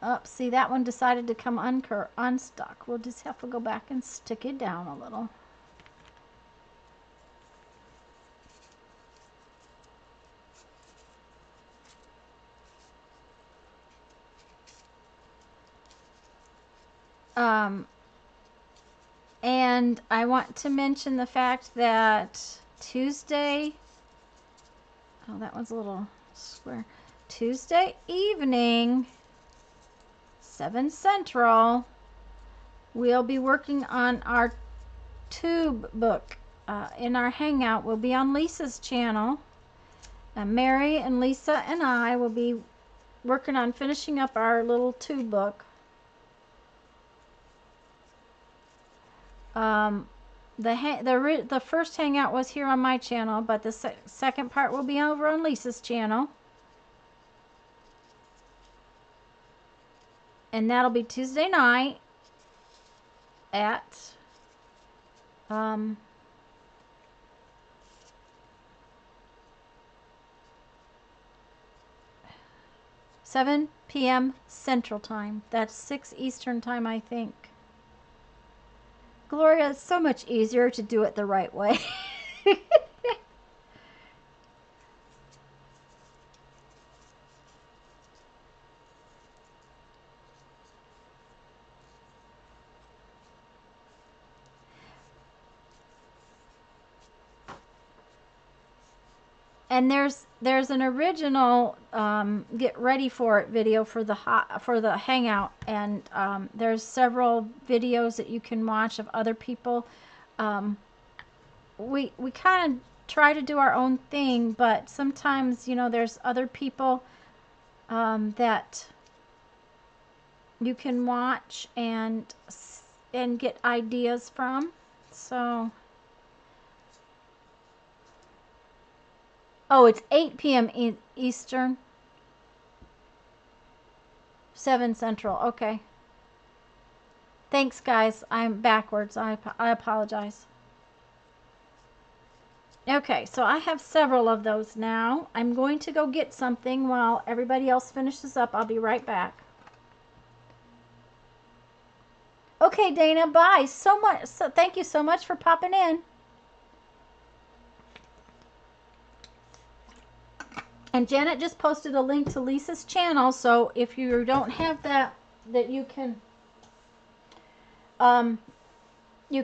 Oh, see, that one decided to come unstuck. We'll just have to go back and stick it down a little. And I want to mention the fact that Tuesday, oh, that one's a little square. Tuesday evening, 7 Central, we'll be working on our tube book. In our hangout, we'll be on Lisa's channel. Mary and Lisa and I will be working on finishing up our little tube book. The first hangout was here on my channel, but the second part will be over on Lisa's channel. And that'll be Tuesday night at 7 p.m. Central Time. That's 6 Eastern Time, I think. Gloria, it's so much easier to do it the right way. And there's an original get ready for it video for the hangout, and there's several videos that you can watch of other people. We kind of try to do our own thing, but sometimes, you know, there's other people that you can watch and get ideas from. So oh, it's 8 p.m. Eastern, 7 Central. Okay. Thanks, guys. I'm backwards. I apologize. Okay, so I have several of those now. I'm going to go get something while everybody else finishes up. I'll be right back. Okay, Dana, bye. Thank you so much for popping in. And Janet just posted a link to Lisa's channel, so if you don't have that you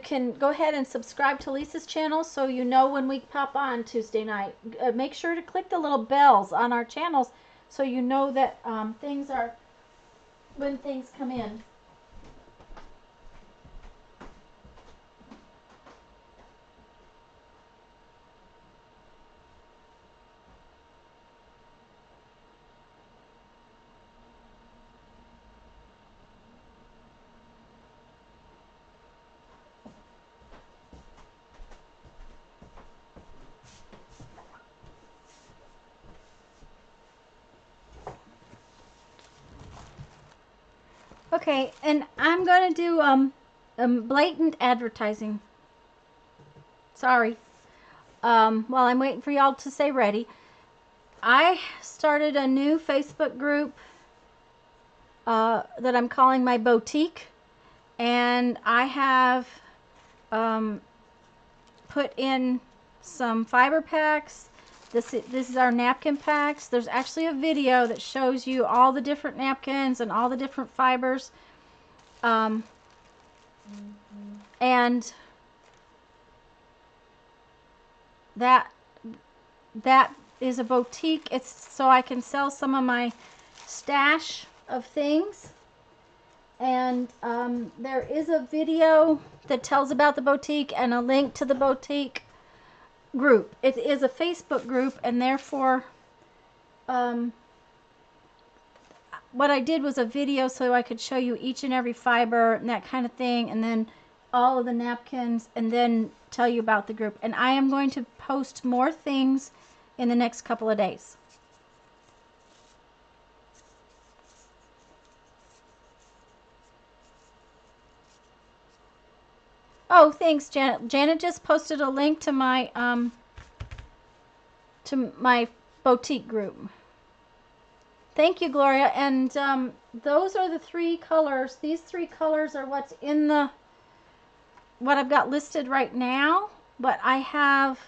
can go ahead and subscribe to Lisa's channel so you know when we pop on Tuesday night. Make sure to click the little bells on our channels so you know that when things come in. Okay, and I'm going to do blatant advertising. Sorry. While I'm waiting for y'all to say ready, I started a new Facebook group that I'm calling my boutique, and I have put in some fiber packs. This is our napkin packs. There's actually a video that shows you all the different napkins and all the different fibers. And that is a boutique. It's so I can sell some of my stash of things. And there is a video that tells about the boutique and a link to the boutique group. It is a Facebook group, and therefore what I did was a video so I could show you each and every fiber and that kind of thing, and then all of the napkins and then tell you about the group. And I am going to post more things in the next couple of days. Oh, thanks, Janet. Janet just posted a link to my boutique group. Thank you, Gloria. And those are the 3 colors. These 3 colors are what's in what I've got listed right now. But I have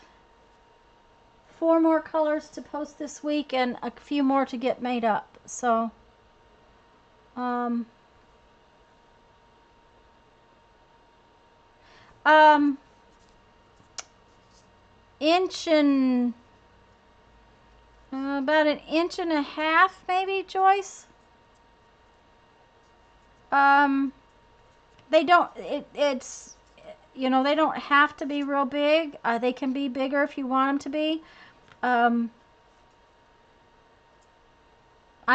4 more colors to post this week and a few more to get made up. So, inch and about an inch and a half, maybe, Joyce. They don't. It's you know, they don't have to be real big. They can be bigger if you want them to be. I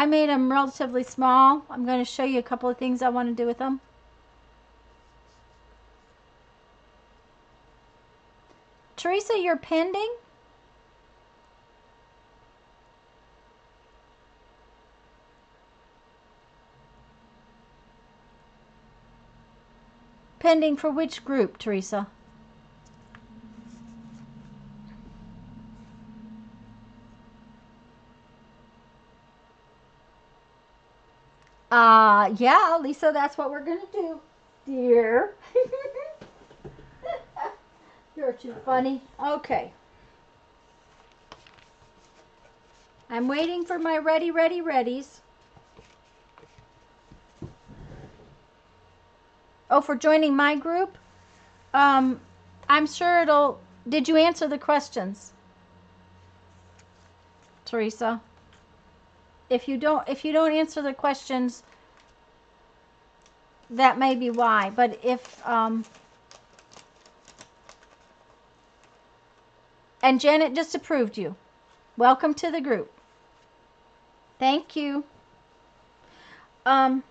made them relatively small. I'm going to show you a couple of things I want to do with them. Teresa, you're pending? Pending for which group, Teresa? Yeah, Lisa, that's what we're going to do, dear. You're too funny. Okay. I'm waiting for my readies. Oh, for joining my group? I'm sure it'll... Did you answer the questions, Teresa? If you don't answer the questions, that may be why. But if and Janet just approved you. Welcome to the group. Thank you. When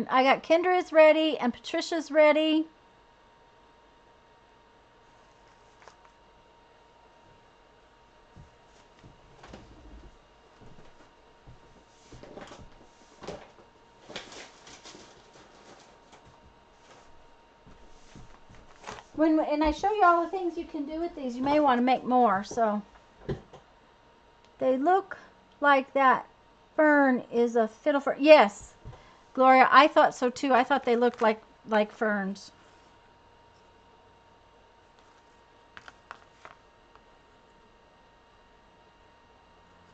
I got Kendra's ready and Patricia's ready. And I show you all the things you can do with these, you may want to make more. So they look like that fern is a fiddle fern. Yes, Gloria, I thought so too. I thought they looked like ferns.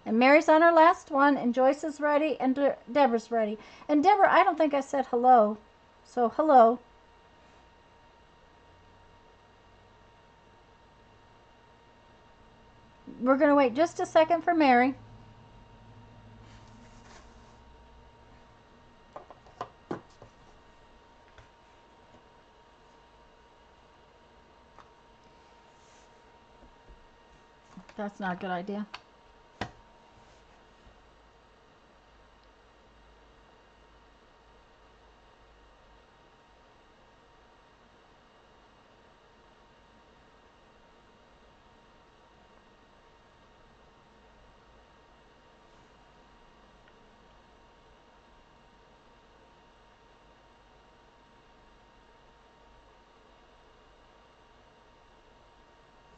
And Mary's on her last one, and Joyce is ready, and Deborah's ready. And Deborah, I don't think I said hello. So hello. We're going to wait just a second for Mary. That's not a good idea.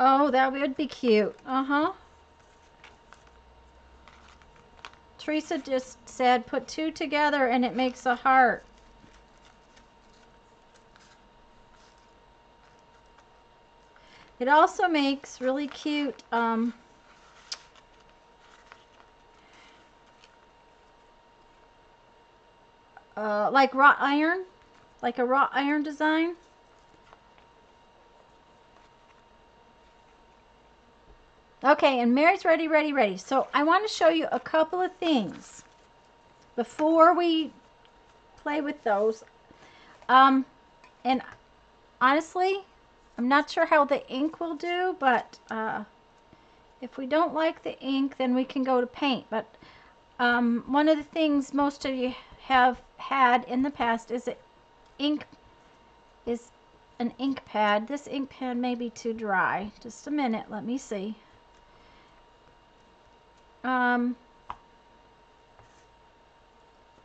Oh, that would be cute. Uh-huh. Teresa just said put 2 together and it makes a heart. It also makes really cute like wrought iron, like a wrought iron design. Okay, and Mary's ready. So I want to show you a couple of things before we play with those. And honestly, I'm not sure how the ink will do, but if we don't like the ink, then we can go to paint. But one of the things most of you have had in the past is an ink pad. This ink pad may be too dry. Just a minute, let me see.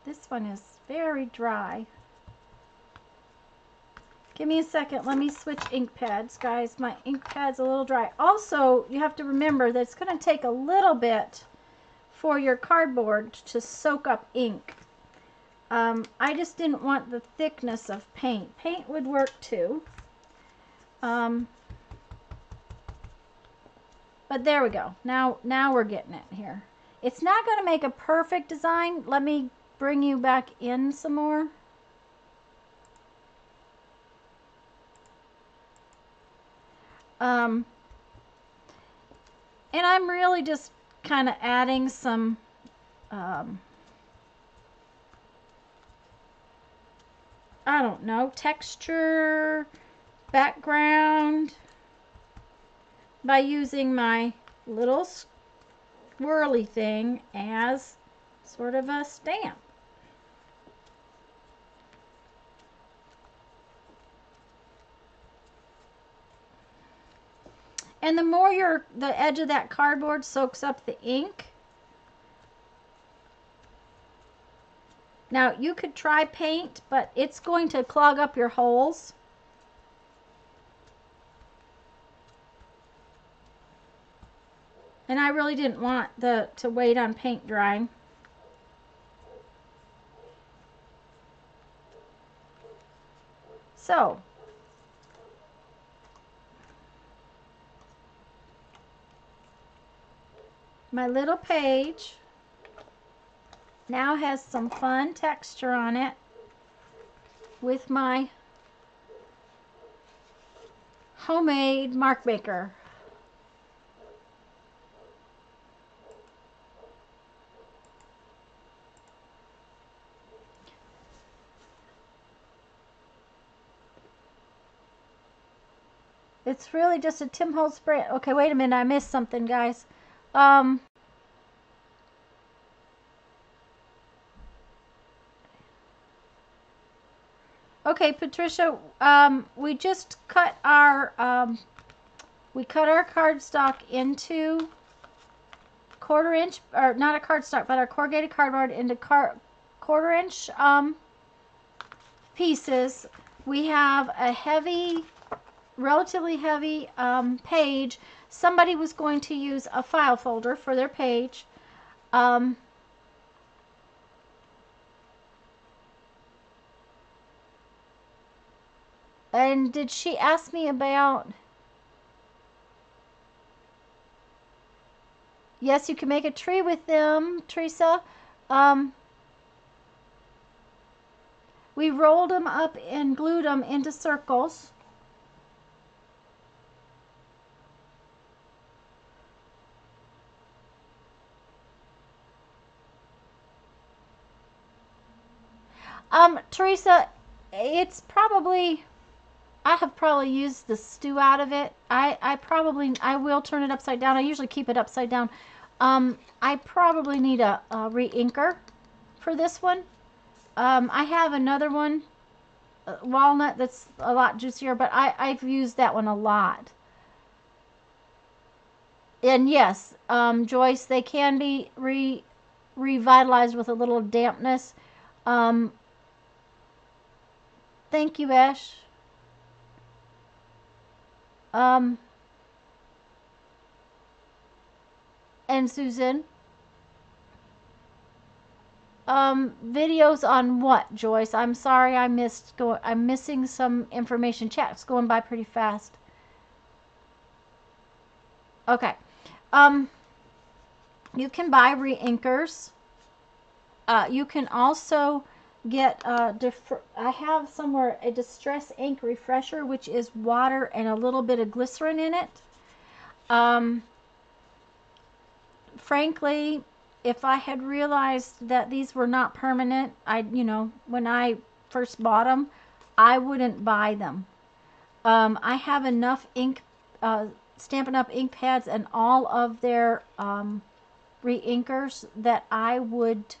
This one is very dry. Give me a second. Let me switch ink pads, guys. My ink pad's a little dry. Also, you have to remember that it's going to take a little bit for your cardboard to soak up ink. I just didn't want the thickness of paint. Paint would work too. But there we go. Now we're getting it here. It's not going to make a perfect design. Let me bring you back in some more. And I'm really just kind of adding some I don't know, texture, background by using my little swirly thing as sort of a stamp. And the more the edge of that cardboard soaks up the ink. Now you could try paint, but it's going to clog up your holes. And I really didn't want to wait on paint drying. So, my little page now has some fun texture on it with my homemade mark maker. It's really just a Tim Holtz brand. Okay, wait a minute. I missed something, guys. Okay, Patricia, we just cut our cardstock into 1/4 inch, or not a cardstock, but our corrugated cardboard into 1/4 inch pieces. We have a relatively heavy page. Somebody was going to use a file folder for their page. And did she ask me about... Yes, you can make a tree with them, Teresa. We rolled them up and glued them into circles. Teresa, it's probably... I have probably used the stew out of it. I will turn it upside down. I usually keep it upside down. I probably need a re-inker for this one. I have another one, walnut, that's a lot juicier, but I've used that one a lot. And yes, Joyce, they can be revitalized with a little dampness. Thank you, Ash. And Susan. Videos on what, Joyce? I'm sorry, I'm missing some information. Chat's going by pretty fast. Okay. You can buy re-inkers. You can also get I have somewhere a Distress Ink Refresher, which is water and a little bit of glycerin in it. Frankly, if I had realized that these were not permanent, when I first bought them, I wouldn't buy them. I have enough ink, Stampin' Up! Ink pads and all of their re-inkers that I would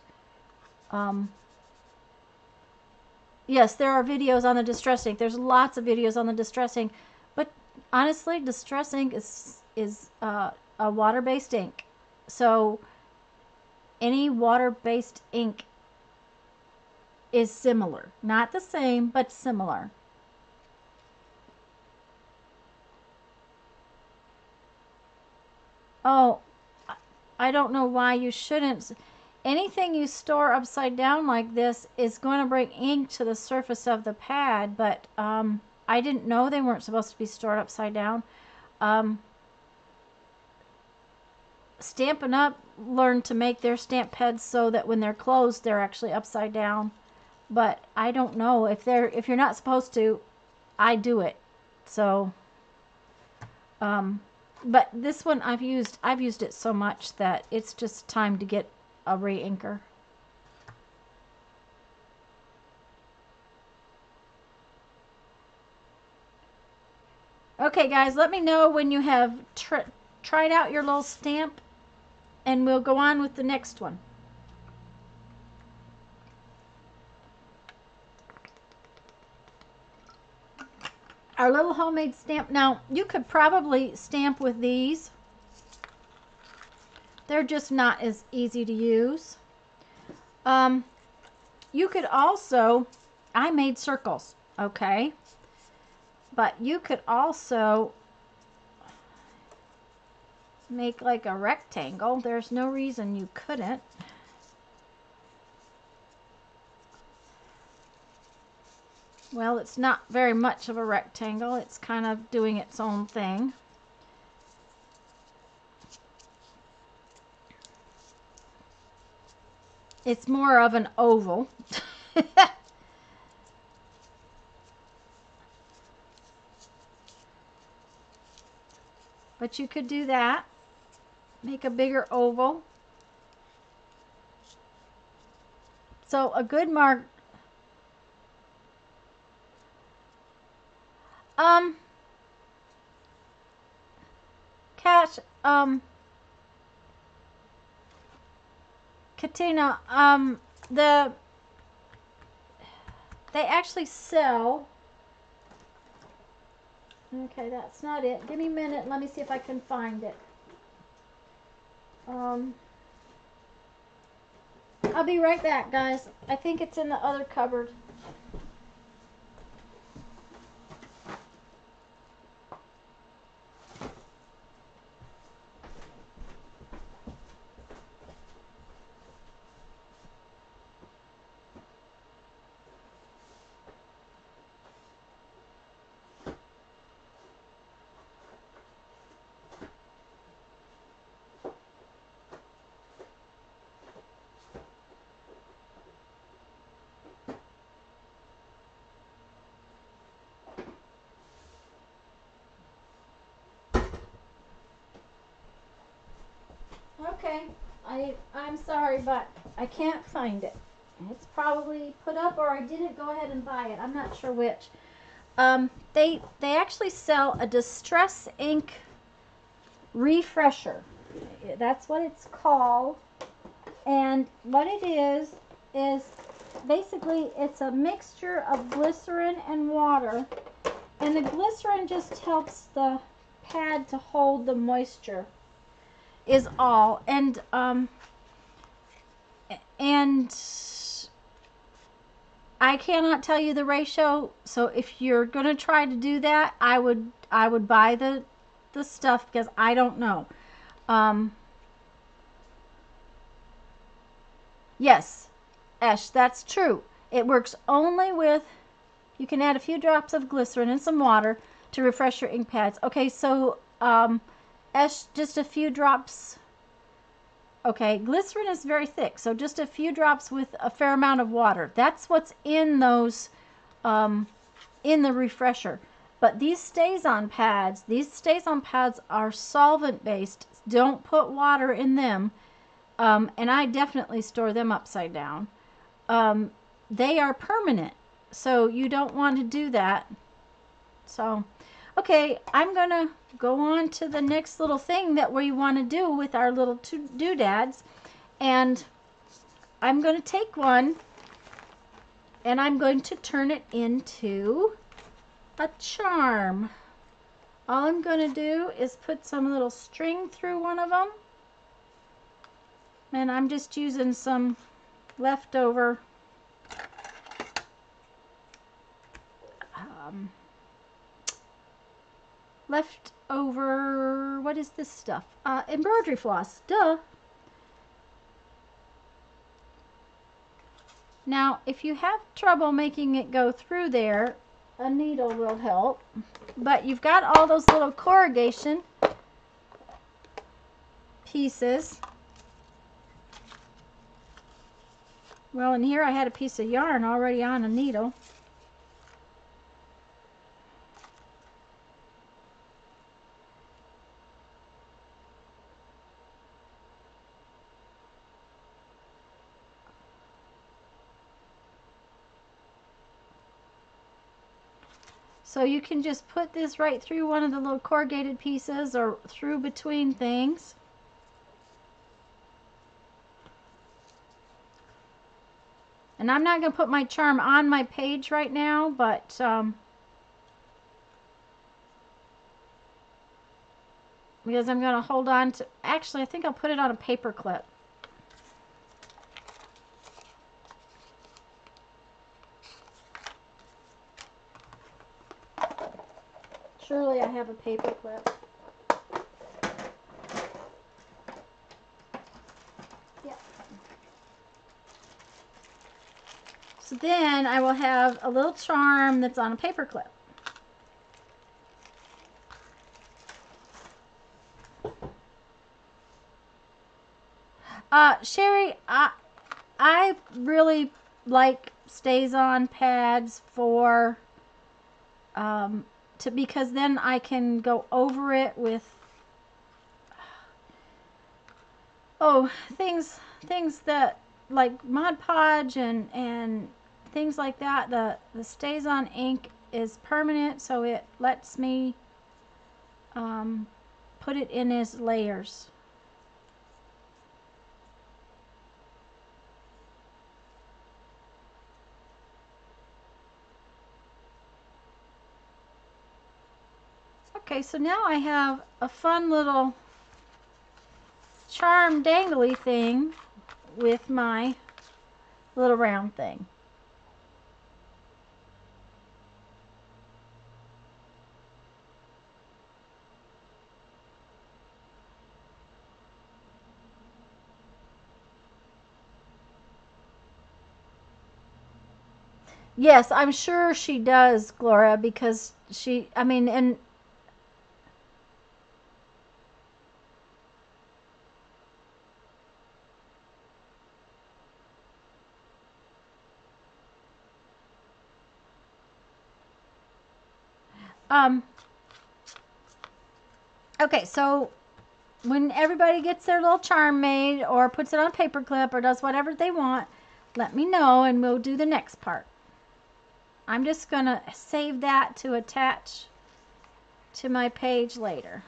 Yes, there are videos on the distress ink. There's lots of videos on the distress ink, but honestly, distress ink is a water-based ink. So any water-based ink is similar. Not the same, but similar. Oh, I don't know why you shouldn't. Anything you store upside down like this is going to bring ink to the surface of the pad, but I didn't know they weren't supposed to be stored upside down. Stampin' Up! Learned to make their stamp pads so that when they're closed, they're actually upside down. But I don't know if you're not supposed to. I do it. So, but this one I've used it so much that it's just time to get a re-inker. Okay, guys, let me know when you have tried out your little stamp, and we'll go on with the next one. Our little homemade stamp. Now, you could probably stamp with these. They're just not as easy to use. You could also, I made circles, okay? But you could also make like a rectangle. There's no reason you couldn't. Well, it's not very much of a rectangle. It's kind of doing its own thing. It's more of an oval. But you could do that. Make a bigger oval. So a good mark. Cash, Katina, they actually sell. Okay, that's not it. Give me a minute. Let me see if I can find it. I'll be right back, guys. I think it's in the other cupboard. Okay, I'm sorry, but I can't find it. It's probably put up, or I didn't go ahead and buy it. I'm not sure which. They actually sell a distress ink refresher. That's what it's called. And what it is basically it's a mixture of glycerin and water. And the glycerin just helps the pad to hold the moisture is all. And I cannot tell you the ratio, so if you're gonna try to do that, I would buy the stuff because I don't know. Yes, Esh, that's true. It works only with, you can add a few drops of glycerin and some water to refresh your ink pads. Okay, so Esh, just a few drops. Okay, glycerin is very thick, so just a few drops with a fair amount of water. That's what's in those, in the refresher. But these StazOn pads are solvent based. Don't put water in them. And I definitely store them upside down. They are permanent, so you don't want to do that. So, okay, I'm going to go on to the next little thing that we want to do with our little doodads. And I'm going to take one And I'm going to turn it into a charm. All I'm going to do is put some little string through one of them. And I'm just using some leftover what is this stuff? Embroidery floss, duh. Now, if you have trouble making it go through there, a needle will help. But you've got all those little corrugation pieces. Well, in here I had a piece of yarn already on a needle. So you can just put this right through one of the little corrugated pieces or through between things. And I'm not going to put my charm on my page right now, but because I'm going to hold on to, actually I think I'll put it on a paper clip. Surely I have a paper clip. Yep. So then I will have a little charm that's on a paper clip. Sherry, I really like stays-on pads for because then I can go over it with things that like Mod Podge and things like that. The stays-on ink is permanent, so it lets me put it in as layers. Okay, so now I have a fun little charm dangly thing with my little round thing. Yes, I'm sure she does, Gloria, because she, I mean, and okay, so when everybody gets their little charm made or puts it on a paper clip or does whatever they want, let me know and we'll do the next part. I'm just going to save that to attach to my page later.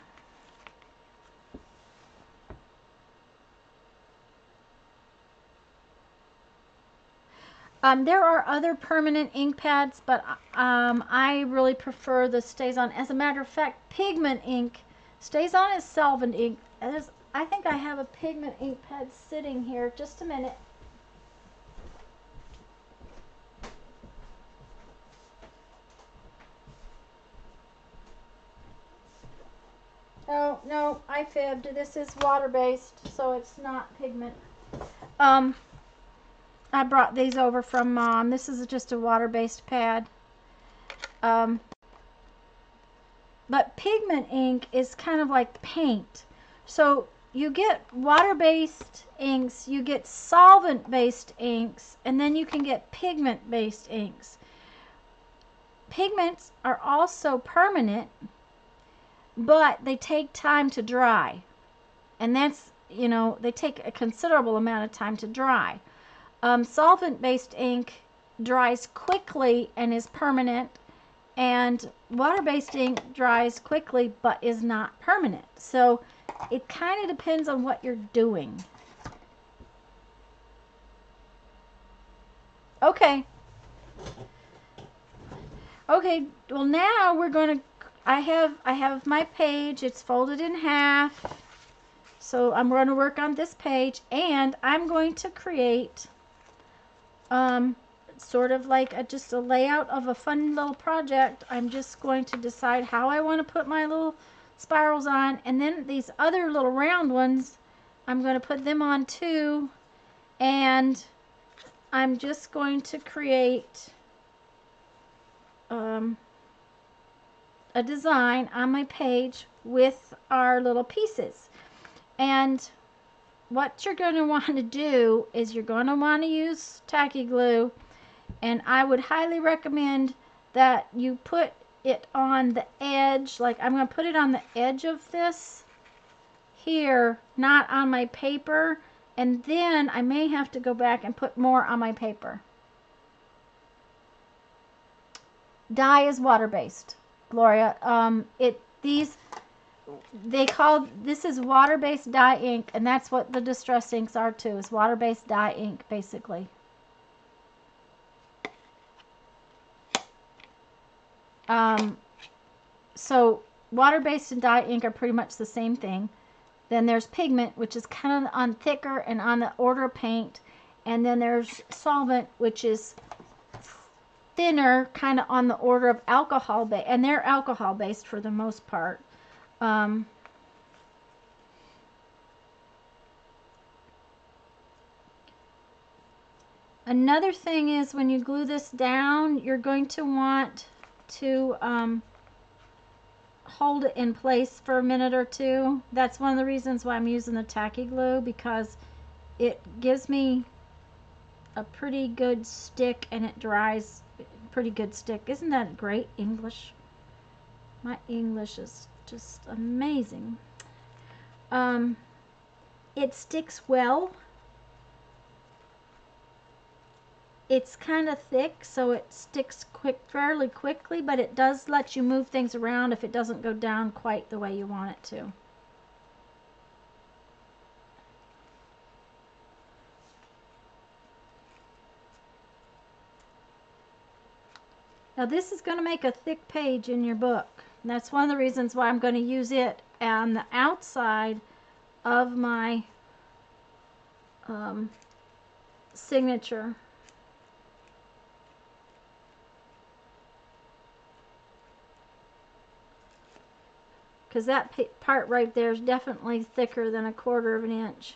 There are other permanent ink pads, but I really prefer the Stays-On. As a matter of fact, pigment ink, Stays-On is solvent ink. I think I have a pigment ink pad sitting here. Just a minute. Oh, no, I fibbed. This is water-based, so it's not pigment. I brought these over from Mom. This is just a water-based pad. But pigment ink is kind of like paint. So you get water-based inks, you get solvent-based inks, and then you can get pigment-based inks. Pigments are also permanent, but they take time to dry. And that's, you know, they take a considerable amount of time to dry. Solvent-based ink dries quickly and is permanent, and water-based ink dries quickly but is not permanent. So it kind of depends on what you're doing. Okay, Okay, well now we're going to, I have my page. It's folded in half. So I'm going to work on this page, and I'm going to create sort of like just a layout of a fun little project. I'm just going to decide how I want to put my little spirals on, and then these other little round ones, I'm going to put them on too, and I'm just going to create a design on my page with our little pieces. And what you're going to want to do is you're going to want to use tacky glue, and I would highly recommend that you put it on the edge. Like I'm going to put it on the edge of this here, not on my paper, and then I may have to go back and put more on my paper. Dye is water-based, Gloria. This is water-based dye ink, and that's what the distress inks are too, is water-based dye ink, basically. So water-based and dye ink are pretty much the same thing. Then there's pigment, which is kind of on thicker and on the order of paint. And then there's solvent, which is thinner, kind of on the order of alcohol based, and they're alcohol based for the most part. Another thing is when you glue this down, you're going to want to hold it in place for a minute or two. That's one of the reasons why I'm using the tacky glue, because it gives me a pretty good stick and it dries pretty good stick. Isn't that great English? My English is just amazing. It sticks well. It's kind of thick, so it sticks fairly quickly, but it does let you move things around if it doesn't go down quite the way you want it to. Now this is going to make a thick page in your book. And that's one of the reasons why I'm going to use it on the outside of my signature. Because that part right there is definitely thicker than 1/4 of an inch.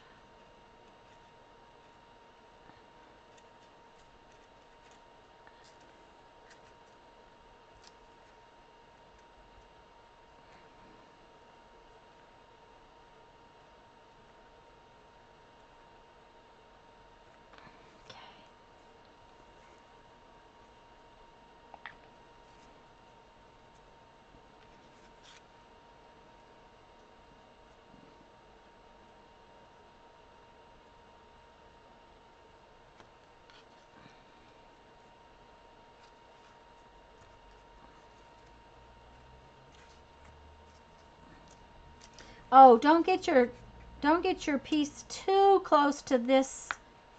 Oh, don't get your piece too close to this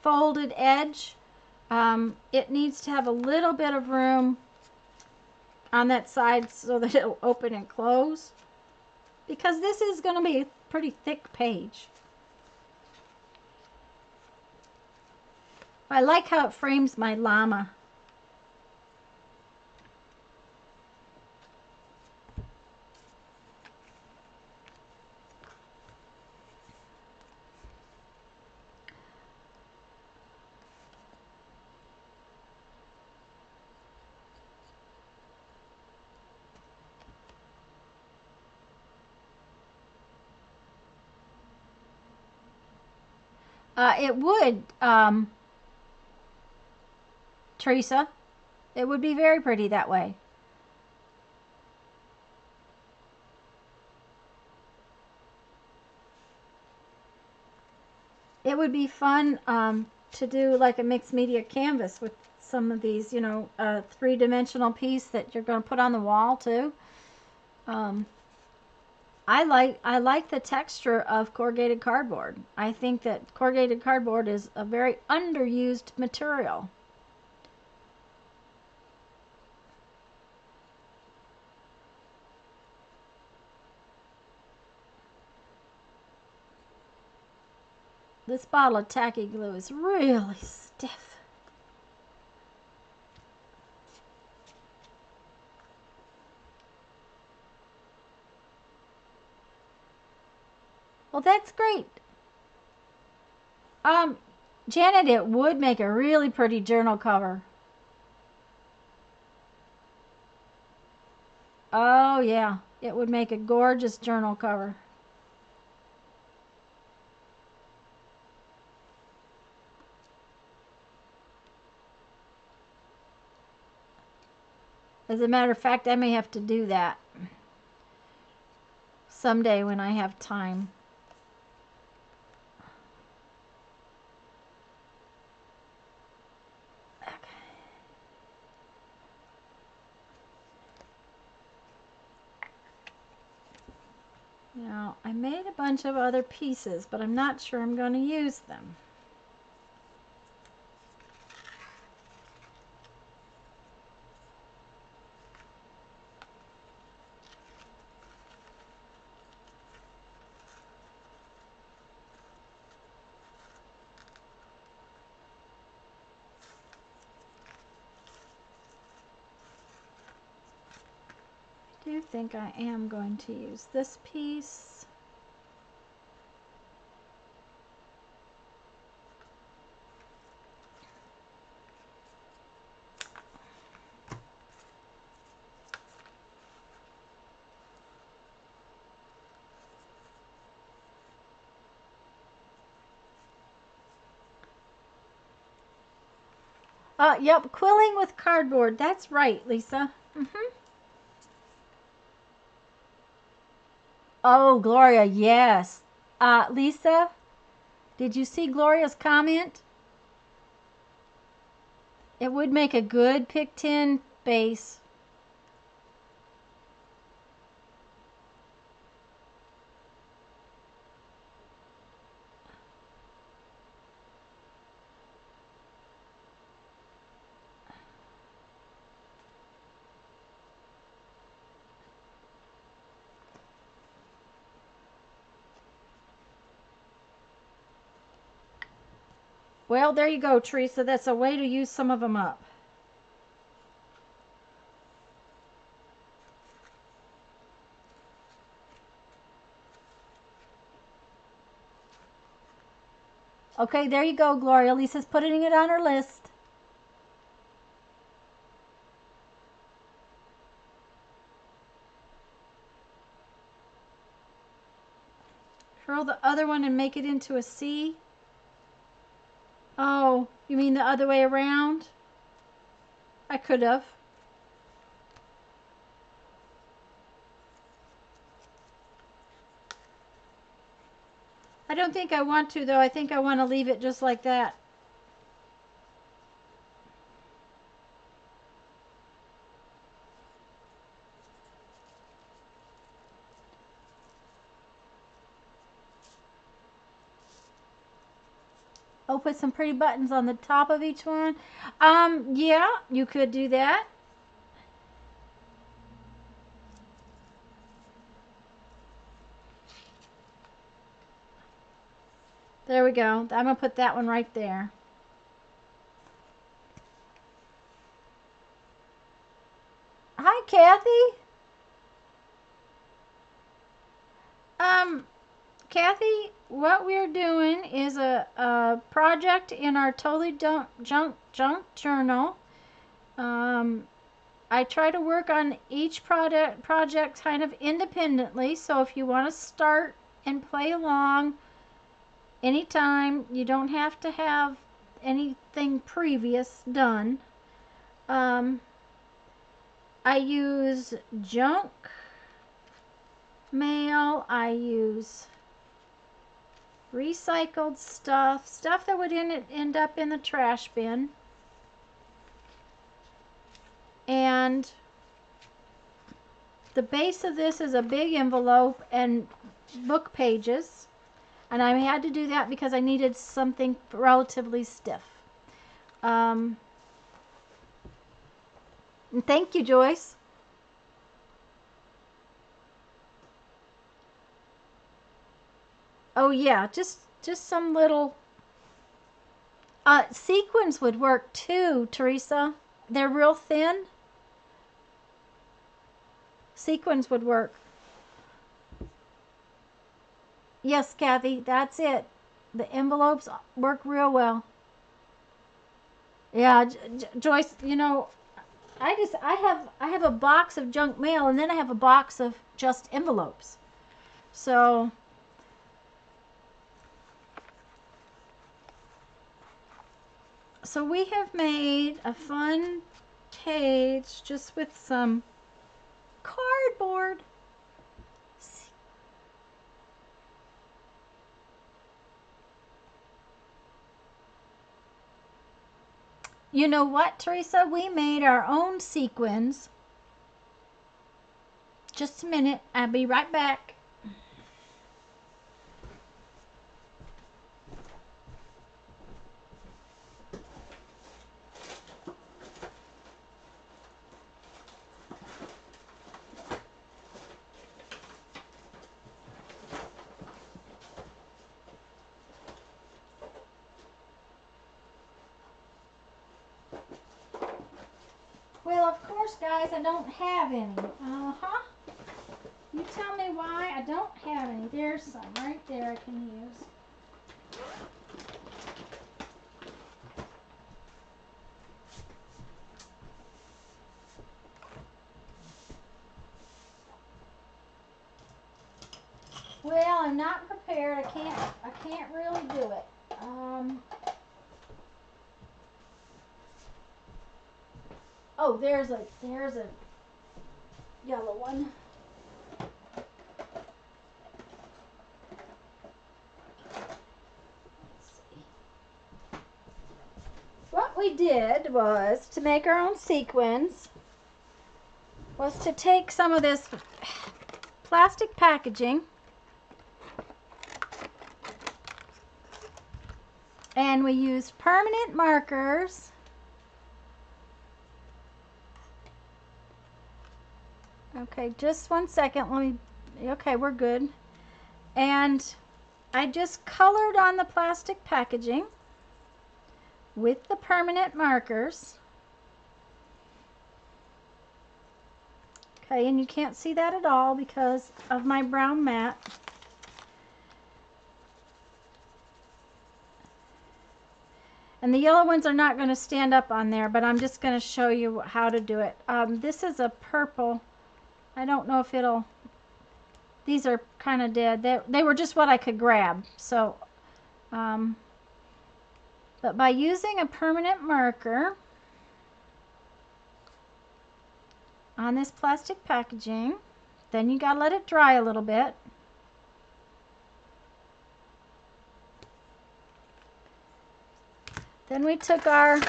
folded edge. It needs to have a little bit of room on that side so that it'll open and close, because this is going to be a pretty thick page. I like how it frames my llama. It would, Teresa. It would be very pretty that way. It would be fun to do like a mixed media canvas with some of these, you know, three-dimensional piece that you're going to put on the wall too. I like the texture of corrugated cardboard. I think that corrugated cardboard is a very underused material. This bottle of tacky glue is really stiff. Well, that's great. Janet, it would make a really pretty journal cover. Oh, yeah. It would make a gorgeous journal cover. As a matter of fact, I may have to do that someday when I have time. Now, I made a bunch of other pieces, but I'm not sure I'm going to use them. I do think I am going to use this piece. Yep, quilling with cardboard. That's right, Lisa. Oh, Gloria, yes. Lisa, did you see Gloria's comment? It would make a good pick tin base. Well, there you go, Teresa. That's a way to use some of them up. Okay, there you go, Gloria. Lisa's putting it on her list. Curl the other one and make it into a C. Oh, you mean the other way around? I could have. I don't think I want to, though. I think I want to leave it just like that. Oh, put some pretty buttons on the top of each one. Yeah, you could do that. There we go. I'm going to put that one right there. Hi, Kathy. Kathy, what we're doing is a project in our Totally Junk journal. I try to work on each project kind of independently, so if you want to start and play along anytime, you don't have to have anything previous done. I use junk mail, I use recycled stuff that would end up in the trash bin, and the base of this is a big envelope and book pages, and I had to do that because I needed something relatively stiff. And thank you, Joyce. Oh yeah, just Just some little sequins would work too, Teresa. They're real thin. Sequins would work. Yes, Kathy, that's it. The envelopes work real well. Yeah, Joyce, you know, I have a box of junk mail, and then I have a box of just envelopes. So we have made a fun page just with some cardboard. You know what, Teresa? We made our own sequins. Just a minute. I'll be right back. Well, of course, guys, I don't have any. Uh-huh. You tell me why I don't have any. There's some right there I can use. Well, I'm not prepared. I can't really do it. Oh, there's a yellow one. What we did was to make our own sequins was to take some of this plastic packaging and we used permanent markers Okay, just 1 second. Okay, we're good. And I just colored on the plastic packaging with the permanent markers. Okay, and you can't see that at all because of my brown mat. And the yellow ones are not going to stand up on there, but I'm just going to show you how to do it. This is a purple. I don't know if it'll... These are kind of dead. They were just what I could grab. So, but by using a permanent marker on this plastic packaging, then you got to let it dry a little bit. Then we took our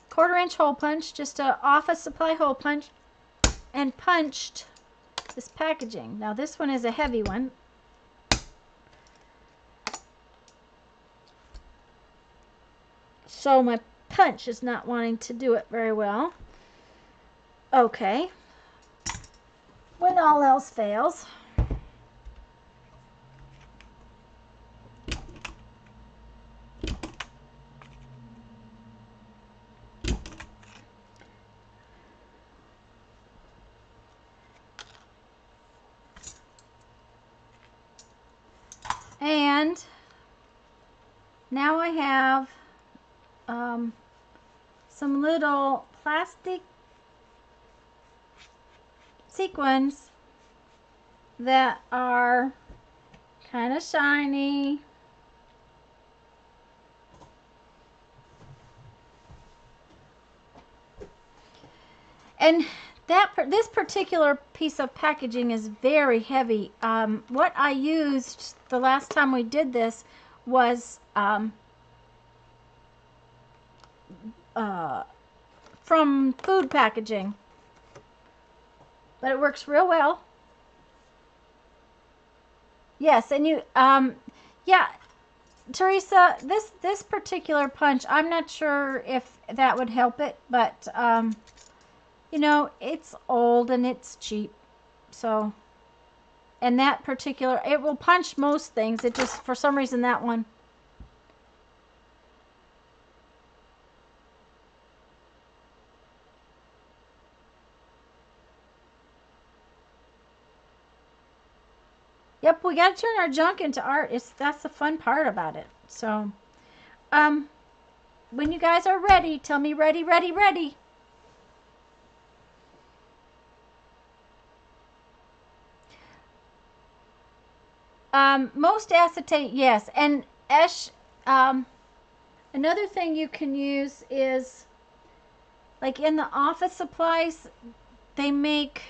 quarter-inch hole punch, just a office supply hole punch, and punched this packaging. Now this one is a heavy one. So my punch is not wanting to do it very well. Okay. When all else fails, and now I have some little plastic sequins that are kind of shiny. And this particular piece of packaging is very heavy. What I used the last time we did this was from food packaging. But it works real well. Yes, and you, yeah, Teresa, this particular punch, I'm not sure if that would help it, but You know, it's old and it's cheap. So, and that particular, it will punch most things. It just, for some reason, that one. Yep, we got to turn our junk into art. That's the fun part about it. So, when you guys are ready, tell me ready, ready, ready. Most acetate, yes. And another thing you can use is, like in the office supplies, they make,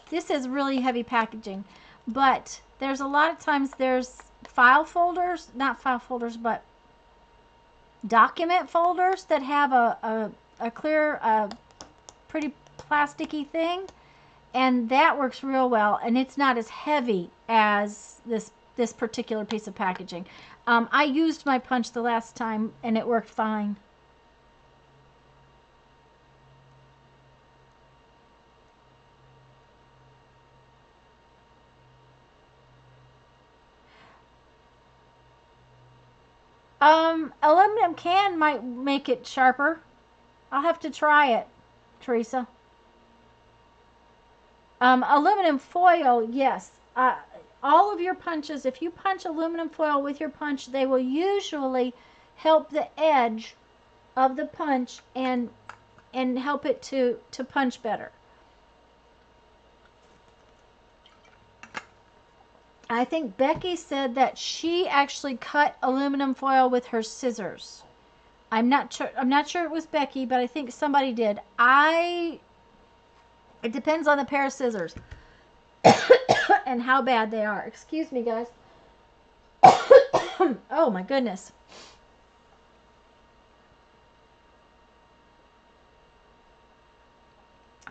this is really heavy packaging, but there's a lot of times there's file folders, not file folders, but document folders that have a clear, pretty plasticky thing, and that works real well, and it's not as heavy as this particular piece of packaging. I used my punch the last time and it worked fine. Aluminum can might make it sharper. I'll have to try it, Teresa. Aluminum foil, yes. All of your punches, if you punch aluminum foil with your punch, they will usually help the edge of the punch and help it to punch better. I think Becky said that she actually cut aluminum foil with her scissors. I'm not sure it was Becky, but I think somebody did. It depends on the pair of scissors and how bad they are. Excuse me, guys. Oh my goodness.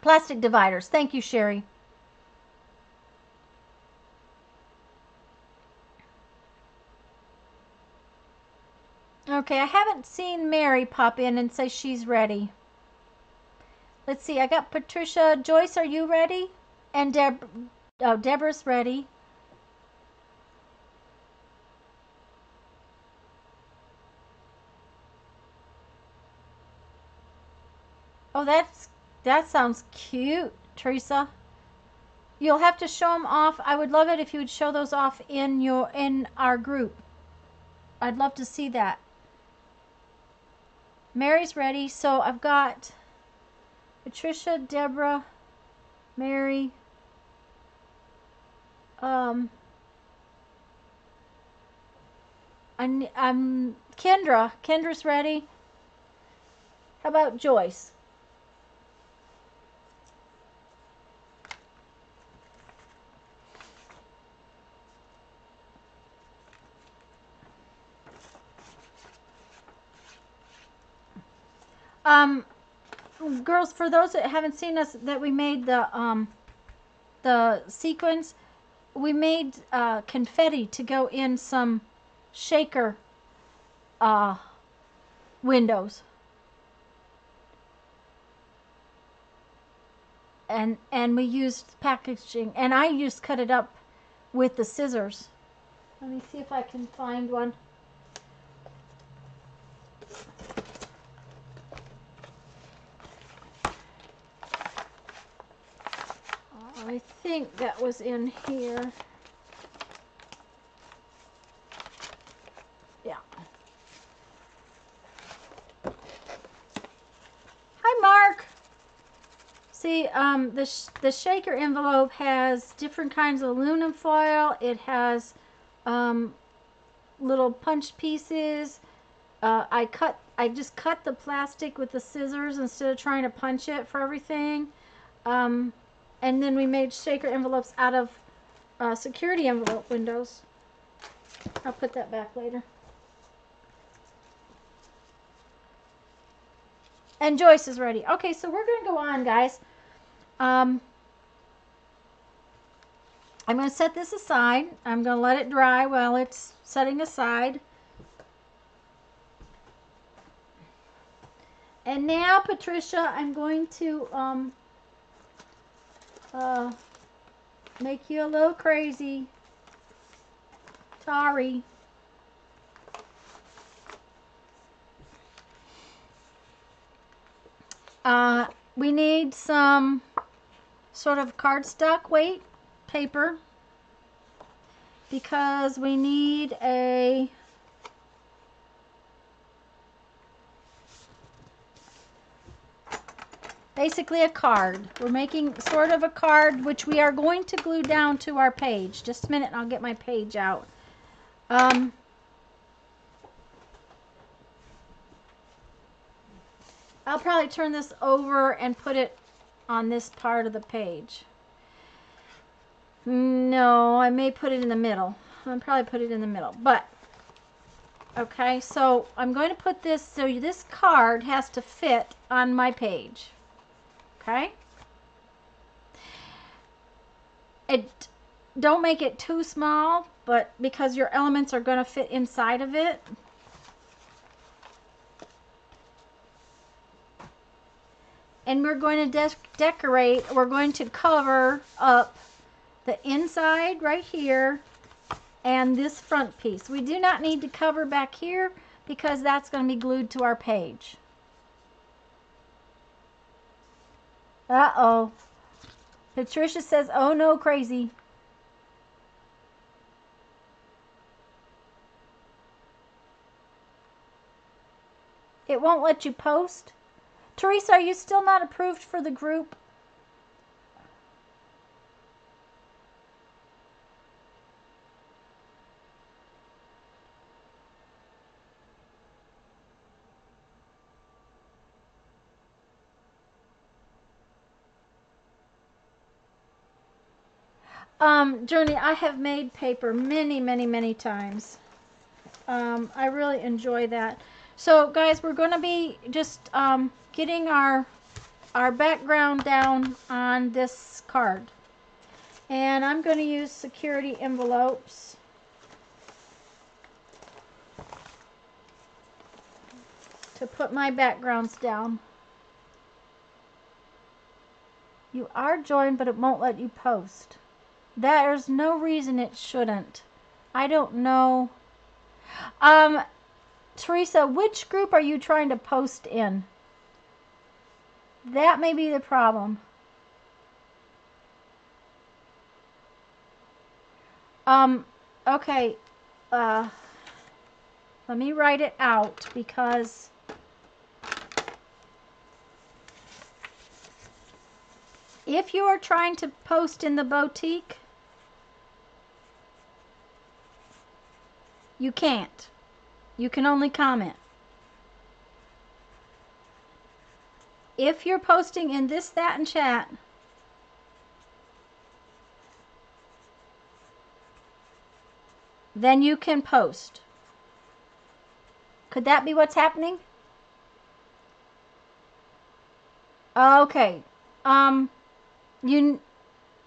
Plastic dividers. Thank you, Sherry. Okay, I haven't seen Mary pop in and say she's ready. Let's see, I got Patricia. Joyce, are you ready? And Deborah's ready. Oh, that sounds cute, Teresa. You'll have to show them off. I would love it if you would show those off in our group. I'd love to see that. Mary's ready, so I've got Patricia, Deborah, Mary, I'm Kendra. Kendra's ready. How about Joyce? Girls, for those that haven't seen us, that we made the sequins, we made confetti to go in some shaker windows, and we used packaging, and I used cut it up with the scissors. Let me see if I can find one. I think that was in here. Yeah. Hi, Mark. See, the shaker envelope has different kinds of aluminum foil. It has little punch pieces. I just cut the plastic with the scissors instead of trying to punch it for everything. And then we made shaker envelopes out of security envelope windows. I'll put that back later. And Joyce is ready. Okay, so we're going to go on, guys. I'm going to set this aside. I'm going to let it dry while it's setting aside. And now, Patricia, I'm going to make you a little crazy. Sorry. We need some sort of cardstock weight paper because we need basically a card. We're making sort of a card which we are going to glue down to our page. Just a minute and I'll get my page out. I'll probably turn this over and put it on this part of the page. No, I may put it in the middle. I'll probably put it in the middle. But, okay, so I'm going to put this, so this card has to fit on my page. Okay? Don't make it too small, but because your elements are going to fit inside of it. And we're going to decorate, we're going to cover up the inside right here and this front piece. We do not need to cover back here because that's going to be glued to our page. Uh-oh. Patricia says, oh no, crazy. It won't let you post? Teresa, are you still not approved for the group? Journey, I have made paper many, many, many times. I really enjoy that. So, guys, we're going to be just getting our background down on this card. And I'm going to use security envelopes. To put my backgrounds down. You are joined, but it won't let you post. There's no reason it shouldn't. I don't know. Teresa, which group are you trying to post in? That may be the problem. Okay. Let me write it out because if you are trying to post in the boutique, you can't. You can only comment. If you're posting in this, that, and chat, then you can post. Could that be what's happening? Okay.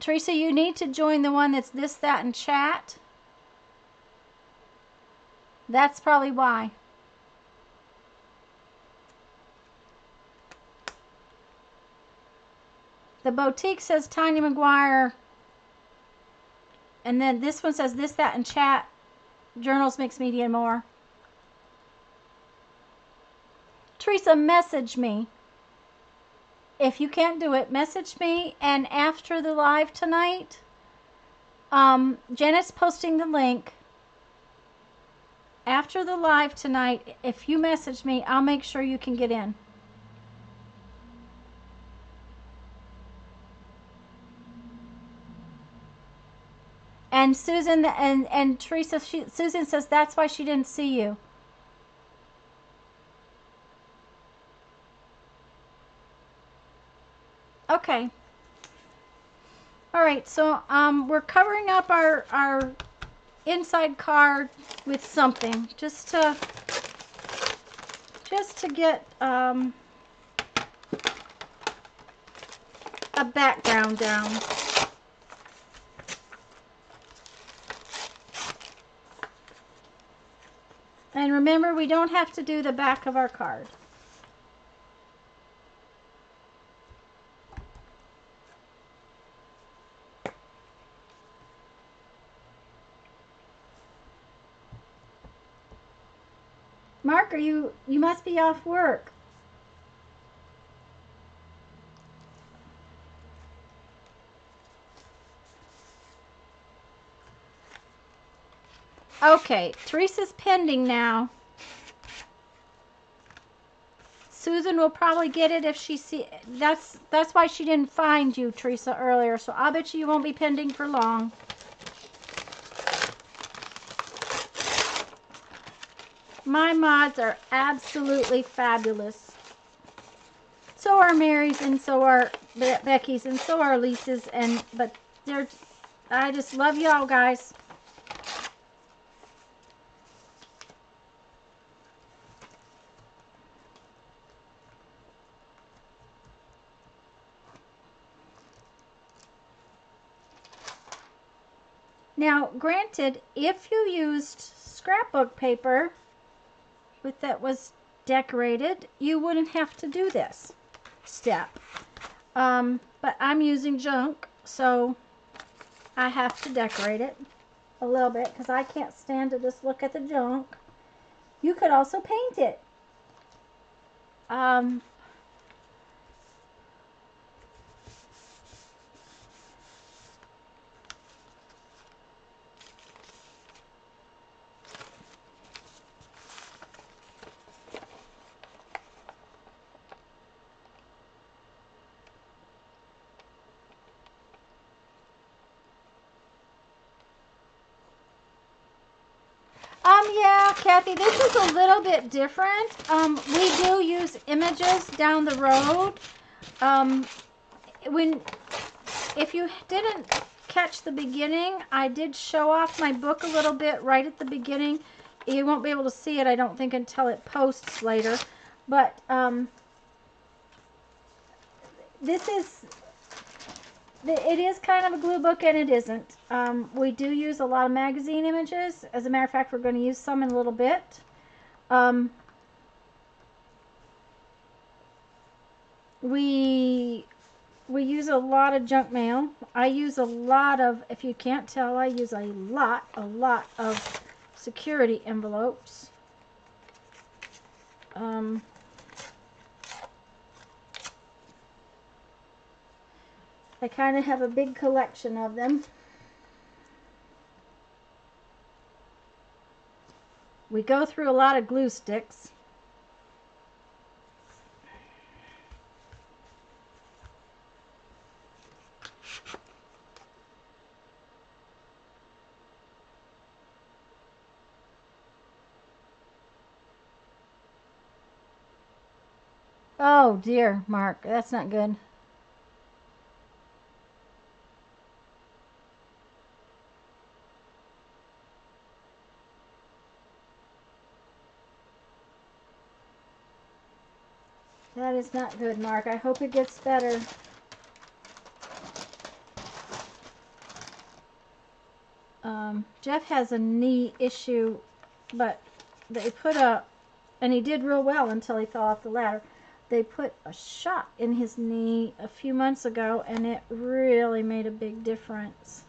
Teresa, you need to join the one that's this, that, and chat. That's probably why. The boutique says Tanya McGuire. And then this one says this, that, and chat. Journals, Mixed Media, and more. Teresa, message me. If you can't do it, message me. And after the live tonight, Janet's posting the link. After the live tonight, if you message me, I'll make sure you can get in. And Susan and Teresa, Susan says that's why she didn't see you. Okay. All right, so we're covering up our inside card with something just to get a background down. And remember, we don't have to do the back of our card. Mark, you must be off work. Okay, Teresa's pending now. Susan will probably get it if she see. That's why she didn't find you, Teresa, earlier. So I'll bet you won't be pending for long. My mods are absolutely fabulous. So are Mary's, and so are Becky's, and so are Lisa's. But I just love y'all, guys. Now, granted, if you used scrapbook paper that was decorated, you wouldn't have to do this step. But I'm using junk, so I have to decorate it a little bit because I can't stand to just look at the junk. You could also paint it. Yeah, Kathy, this is a little bit different. We do use images down the road. If you didn't catch the beginning, I did show off my book a little bit right at the beginning. You won't be able to see it, I don't think, until it posts later. But it is kind of a glue book, and it isn't. We do use a lot of magazine images. As a matter of fact, we're going to use some in a little bit. We use a lot of junk mail. I use a lot of, if you can't tell, I use a lot of security envelopes. I kind of have a big collection of them. We go through a lot of glue sticks. Oh dear, Mark, that's not good. That is not good, Mark. I hope it gets better. Jeff has a knee issue, but they put and he did real well until he fell off the ladder. They put a shot in his knee a few months ago, and it really made a big difference.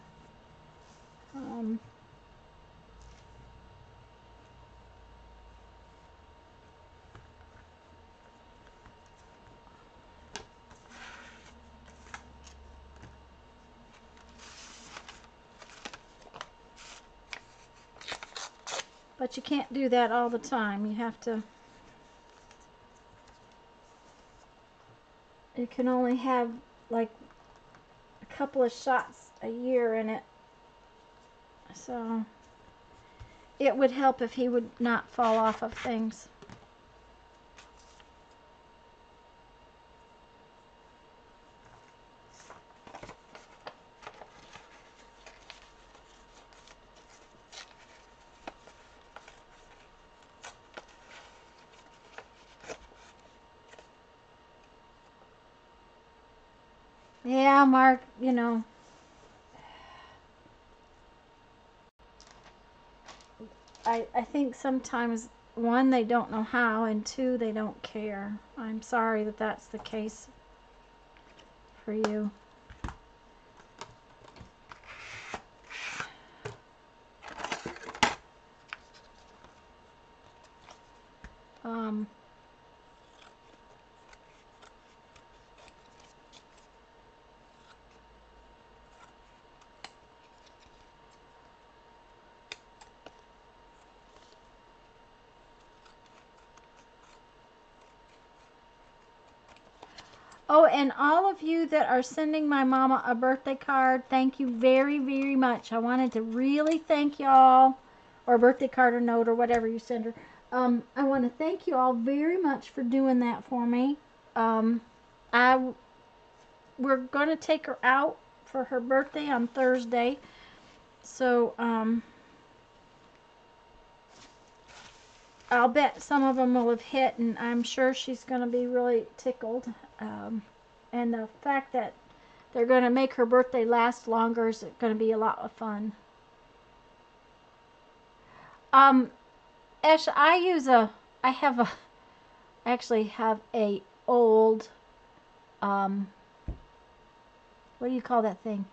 But you can't do that all the time. You have to. You can only have like a couple of shots a year in it. So it would help if he would not fall off of things. Yeah, Mark, you know. I think sometimes, one, they don't know how, and two, they don't care. I'm sorry that that's the case for you. Oh, and all of you that are sending my mama a birthday card, thank you very, very much. I wanted to really thank y'all, or a birthday card or note or whatever you send her. I want to thank you all very much for doing that for me. We're going to take her out for her birthday on Thursday. So, I'll bet some of them will have hit, and I'm sure she's going to be really tickled. And the fact that they're going to make her birthday last longer is going to be a lot of fun. Ash, I actually have a old, what do you call that thing?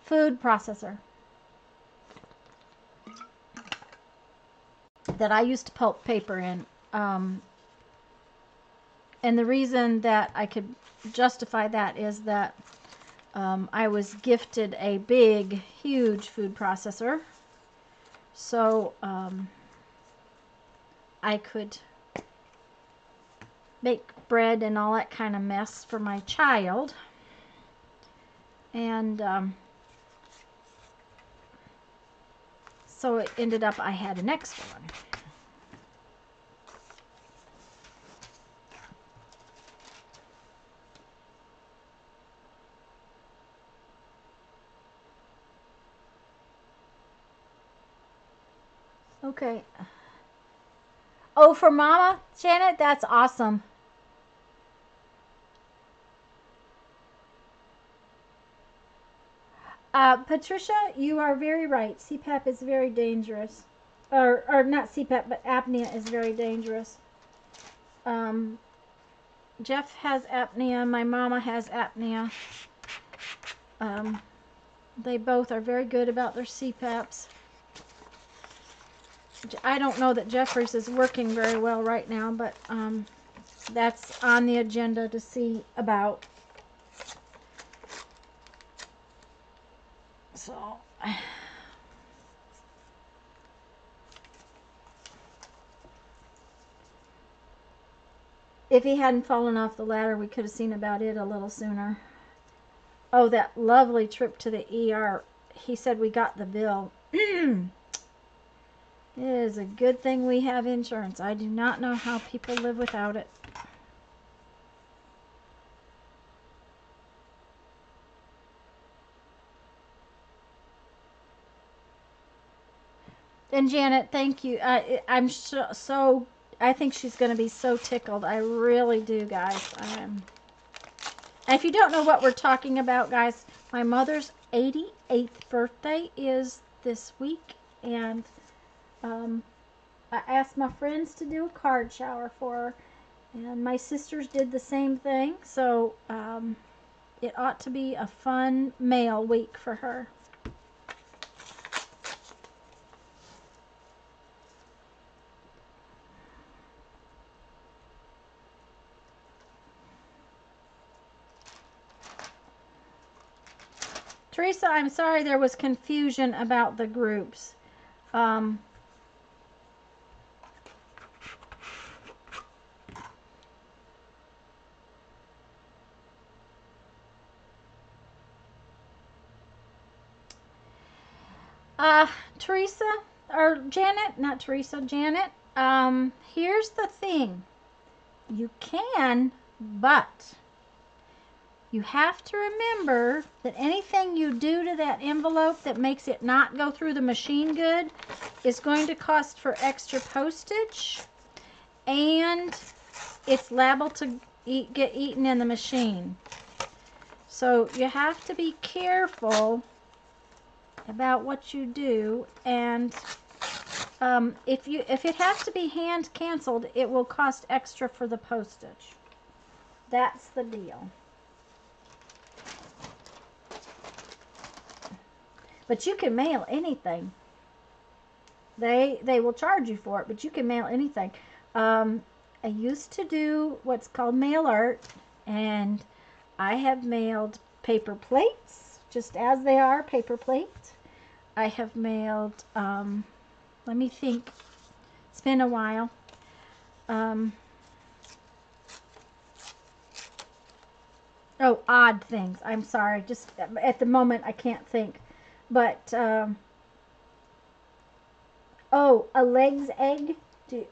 Food processor that I used to pulp paper in. And the reason that I could justify that is that I was gifted a big, huge food processor. So I could make bread and all that kind of mess for my child. And so it ended up I had an extra one. Okay. Oh, for Mama, Janet? That's awesome. Patricia, you are very right. CPAP is very dangerous. Or not CPAP, but apnea is very dangerous. Jeff has apnea. My mama has apnea. They both are very good about their CPAPs. I don't know that Jeffrey's is working very well right now, but that's on the agenda to see about. So, if he hadn't fallen off the ladder, we could have seen about it a little sooner. Oh, that lovely trip to the ER. He said we got the bill. It is a good thing we have insurance. I do not know how people live without it. And Janet, thank you. I'm so I think she's going to be so tickled. I really do, guys. And if you don't know what we're talking about, guys, my mother's 88th birthday is this week, and I asked my friends to do a card shower for her, and my sisters did the same thing, so it ought to be a fun mail week for her. Teresa, I'm sorry there was confusion about the groups. Teresa, or Janet, not Teresa, Janet, here's the thing. You can, but you have to remember that anything you do to that envelope that makes it not go through the machine good is going to cost for extra postage, and it's liable to get eaten in the machine. So you have to be careful about what you do, and if it has to be hand canceled, it will cost extra for the postage. That's the deal. But you can mail anything. They will charge you for it, but you can mail anything. I used to do what's called mail art, and I have mailed paper plates, just as they are, paper plates. I have mailed, let me think, it's been a while. Oh, odd things. I'm sorry. Just at the moment, I can't think. But, oh, a leg's egg? Do,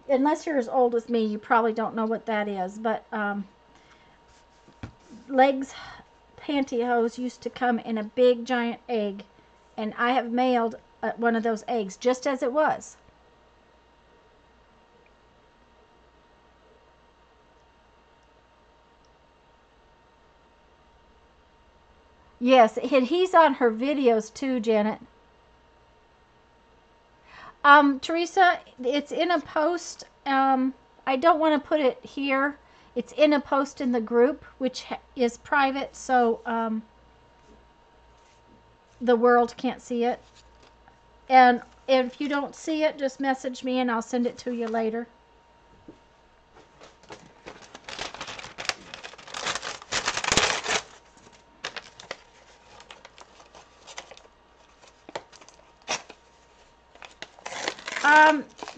unless you're as old as me, you probably don't know what that is. But legs pantyhose used to come in a big giant egg, and I have mailed one of those eggs just as it was. Yes, he's on her videos too, Janet. Teresa, it's in a post. I don't want to put it here. It's in a post in the group, which is private, so the world can't see it. And if you don't see it, just message me and I'll send it to you later.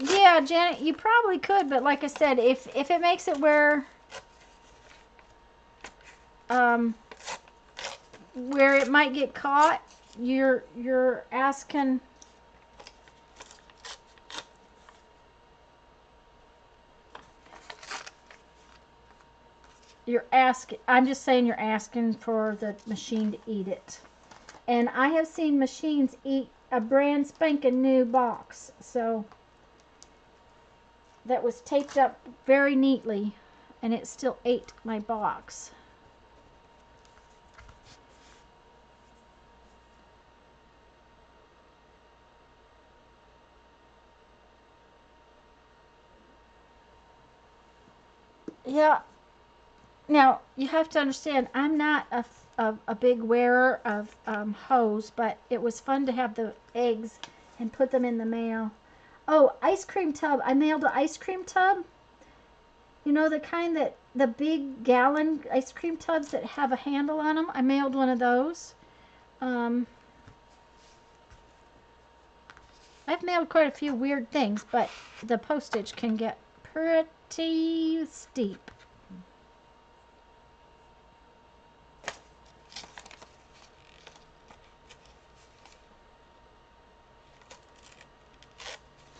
Yeah, Janet, you probably could, but like I said, if it makes it where it might get caught, you're asking. I'm just saying you're asking for the machine to eat it. And I have seen machines eat a brand spanking new box. So that was taped up very neatly, and it still ate my box. Yeah. Now, you have to understand, I'm not a big wearer of hose, but it was fun to have the eggs and put them in the mail. Oh, ice cream tub. I mailed an ice cream tub. You know, the kind that, the big gallon ice cream tubs that have a handle on them? I mailed one of those. I've mailed quite a few weird things, but the postage can get pretty steep.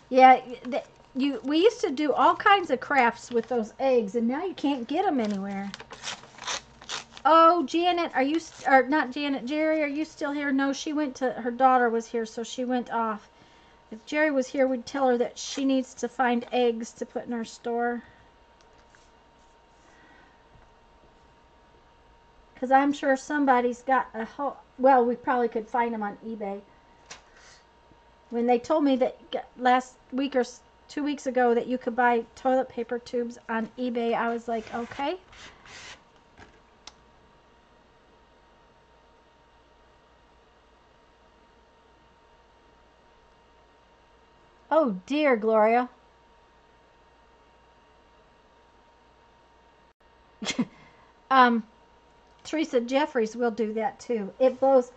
Yeah, we used to do all kinds of crafts with those eggs, and now you can't get them anywhere. Oh, Janet, are you, or not Janet, Jerry, are you still here? No, she went to, her daughter was here, so she went off. If Jerry was here, we'd tell her that she needs to find eggs to put in her store. Because I'm sure somebody's got a whole, well, we probably could find them on eBay. When they told me that last week or 2 weeks ago that you could buy toilet paper tubes on eBay, I was like, okay. Oh dear, Gloria. um, Teresa Jeffries will do that too. It blows.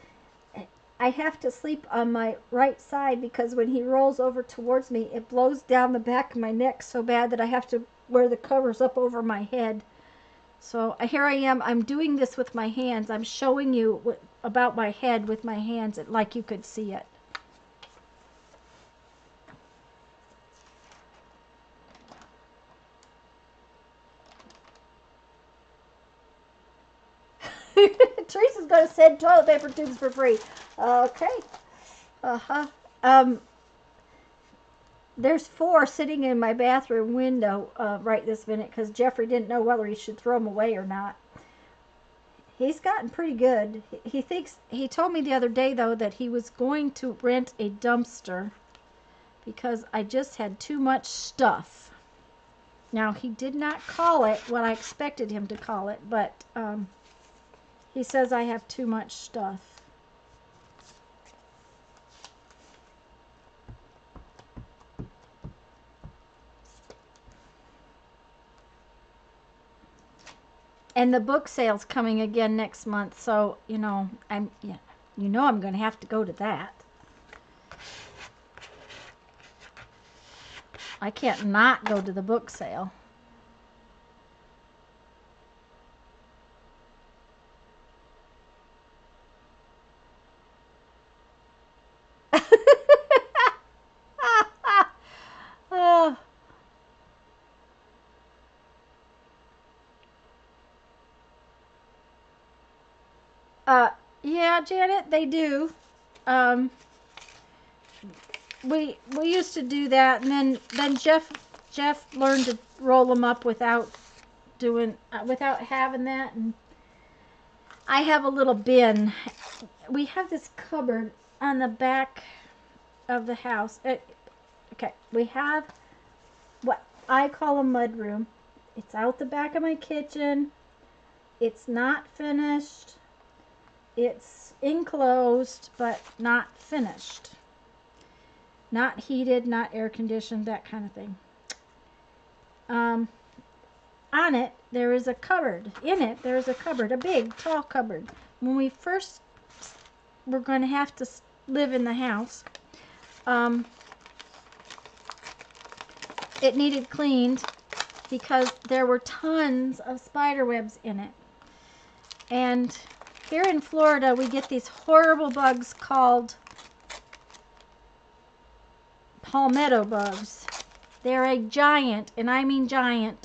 I have to sleep on my right side because when he rolls over towards me, it blows down the back of my neck so bad that I have to wear the covers up over my head. So here I am. I'm doing this with my hands. I'm showing you about my head with my hands like you could see it. Teresa's going to send toilet paper tubes for free. Okay. Uh-huh. There's 4 sitting in my bathroom window right this minute because Jeffrey didn't know whether he should throw them away or not. He's gotten pretty good. He told me the other day, though, that he was going to rent a dumpster because I just had too much stuff. Now, he did not call it what I expected him to call it, but he says I have too much stuff. And the book sale's coming again next month, so I'm going to have to go to that. I can't not go to the book sale. Uh, yeah, Janet, they do. Um, we used to do that, and then Jeff learned to roll them up without without having that, and I have a little bin. We have this cupboard on the back of the house. Okay, we have what I call a mud room. It's out the back of my kitchen. It's not finished. It's enclosed, but not finished. Not heated, not air conditioned, that kind of thing. On it, there is a cupboard. In it, there is a cupboard, a big, tall cupboard. When we first were going to have to live in the house, it needed cleaned because there were tons of spider webs in it. And here in Florida, we get these horrible bugs called palmetto bugs. They're a giant, and I mean giant,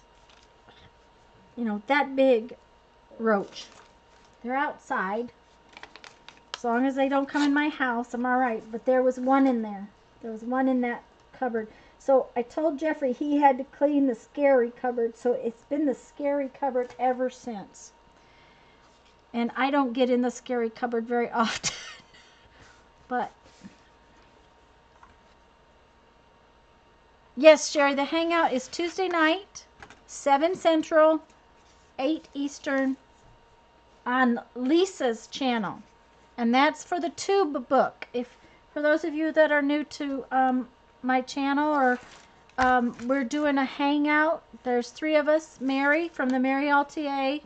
that big roach. They're outside. As long as they don't come in my house, I'm all right. But there was one in there. There was one in that cupboard. So I told Jeffrey he had to clean the scary cupboard. So it's been the scary cupboard ever since. And I don't get in the scary cupboard very often. But yes, Sherry, the hangout is Tuesday night, 7 Central, 8 Eastern, on Lisa's channel. And that's for the Tube book. For those of you that are new to my channel, or we're doing a hangout. There's 3 of us. Mary from the Mary LTA,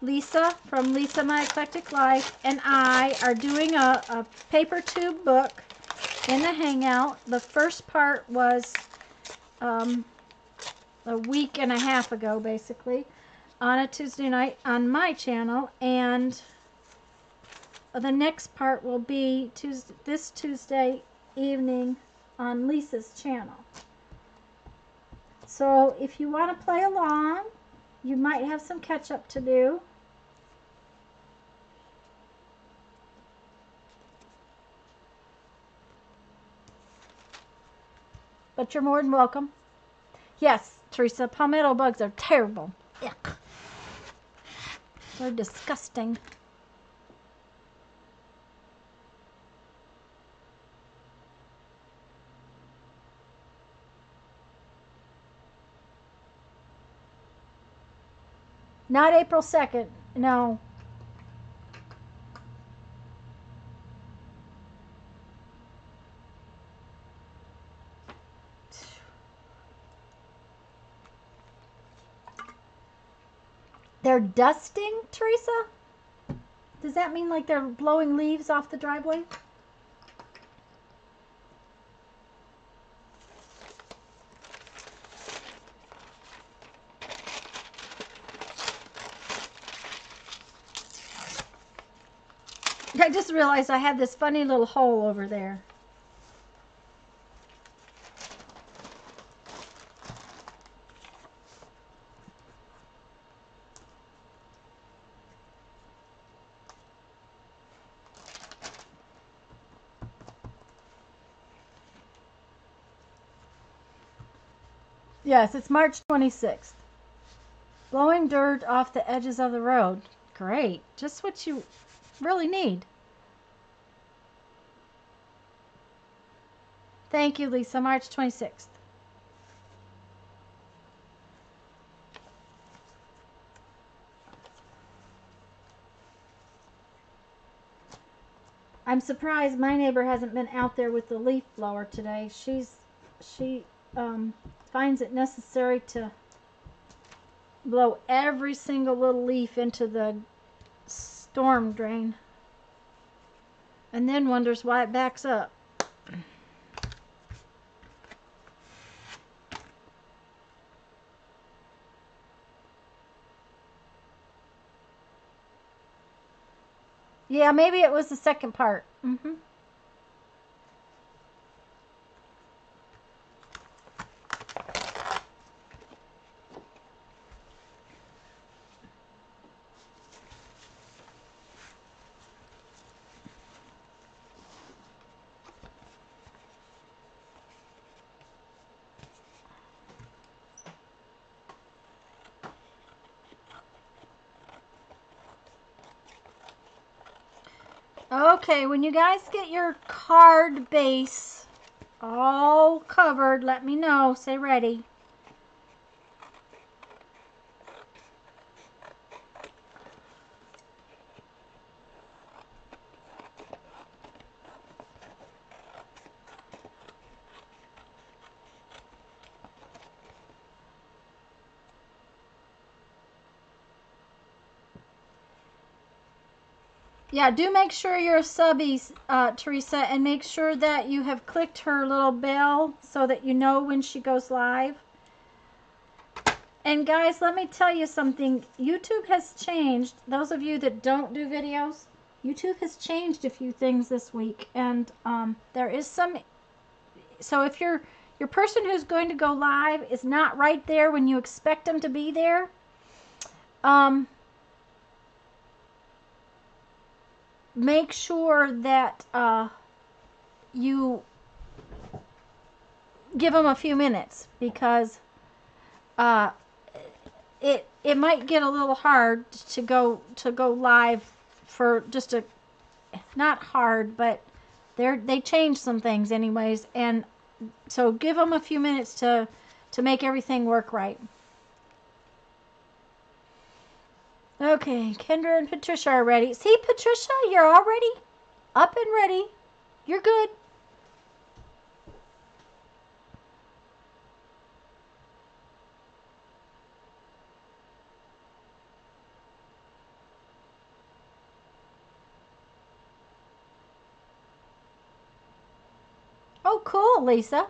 Lisa from Lisa My Eclectic Life, and I are doing a paper tube book in the hangout. The first part was a week and a half ago, basically, on a Tuesday night on my channel, and the next part will be this Tuesday evening on Lisa's channel. So if you want to play along, you might have some catch up to do. But you're more than welcome. Yes, Teresa, palmetto bugs are terrible. Yuck. They're disgusting. Not April 2nd, no. They're dusting, Teresa? Does that mean like they're blowing leaves off the driveway? I just realized I had this funny little hole over there. Yes, it's March 26th. Blowing dirt off the edges of the road. Great. Just what you really need. Thank you, Lisa. March 26th. I'm surprised my neighbor hasn't been out there with the leaf blower today. She finds it necessary to blow every single little leaf into the storm drain, and then wonders why it backs up. Yeah, maybe it was the second part. Okay, when you guys get your card base all covered, let me know. Say ready. Yeah, do make sure you're a subby, Teresa, and make sure that you have clicked her little bell so that you know when she goes live. And guys, let me tell you something. YouTube has changed. Those of you that don't do videos, YouTube has changed a few things this week. And there is some... So if your person who's going to go live is not right there when you expect them to be there, make sure that you give them a few minutes, because it might get a little hard to go live for just a, not hard, but they changed some things anyways, and so give them a few minutes to make everything work right. Okay, Kendra and Patricia are ready. See, Patricia, you're already up and ready. You're good. Oh, cool, Lisa.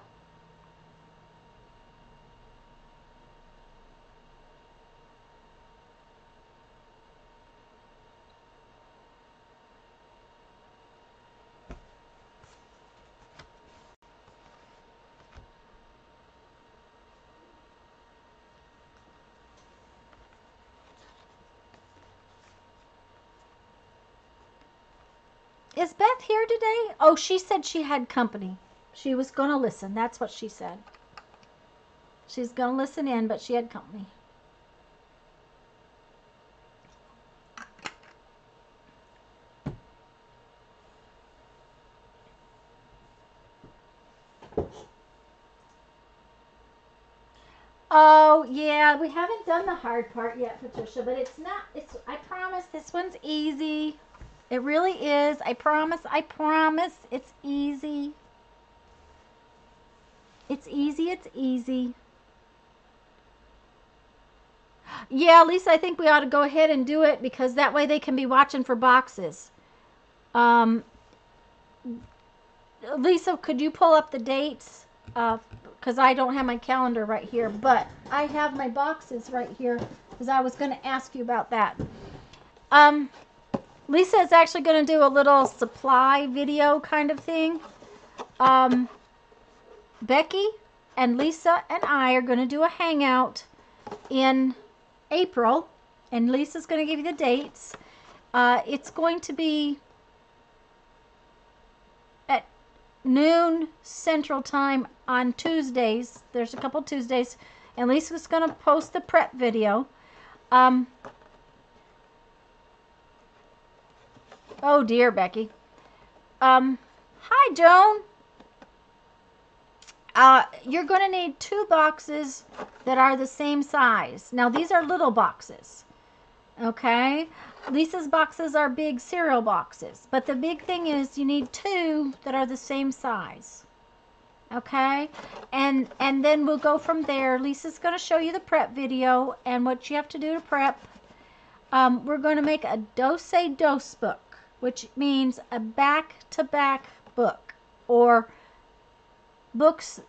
Is Beth here today? Oh, she said she had company. She was going to listen. That's what she said. She's going to listen in, but she had company. Oh, yeah, we haven't done the hard part yet, Patricia, but I promise this one's easy. It really is. I promise, it's easy. It's easy, it's easy. Yeah, Lisa, I think we ought to go ahead and do it, because that way they can be watching for boxes. Lisa, could you pull up the dates? Because I don't have my calendar right here, but I have my boxes right here, because I was going to ask you about that. Lisa is actually going to do a little supply video kind of thing. Becky and Lisa and I are going to do a hangout in April, and Lisa's going to give you the dates. It's going to be at noon Central Time on Tuesdays. There's a couple Tuesdays, and Lisa's going to post the prep video. Oh dear, Becky. Hi, Joan. You're going to need 2 boxes that are the same size. Now, these are little boxes. Okay? Lisa's boxes are big cereal boxes. But the big thing is you need 2 that are the same size. Okay? And then we'll go from there. Lisa's going to show you the prep video and what you have to do to prep. We're going to make a dose book, which means a back-to-back book, or books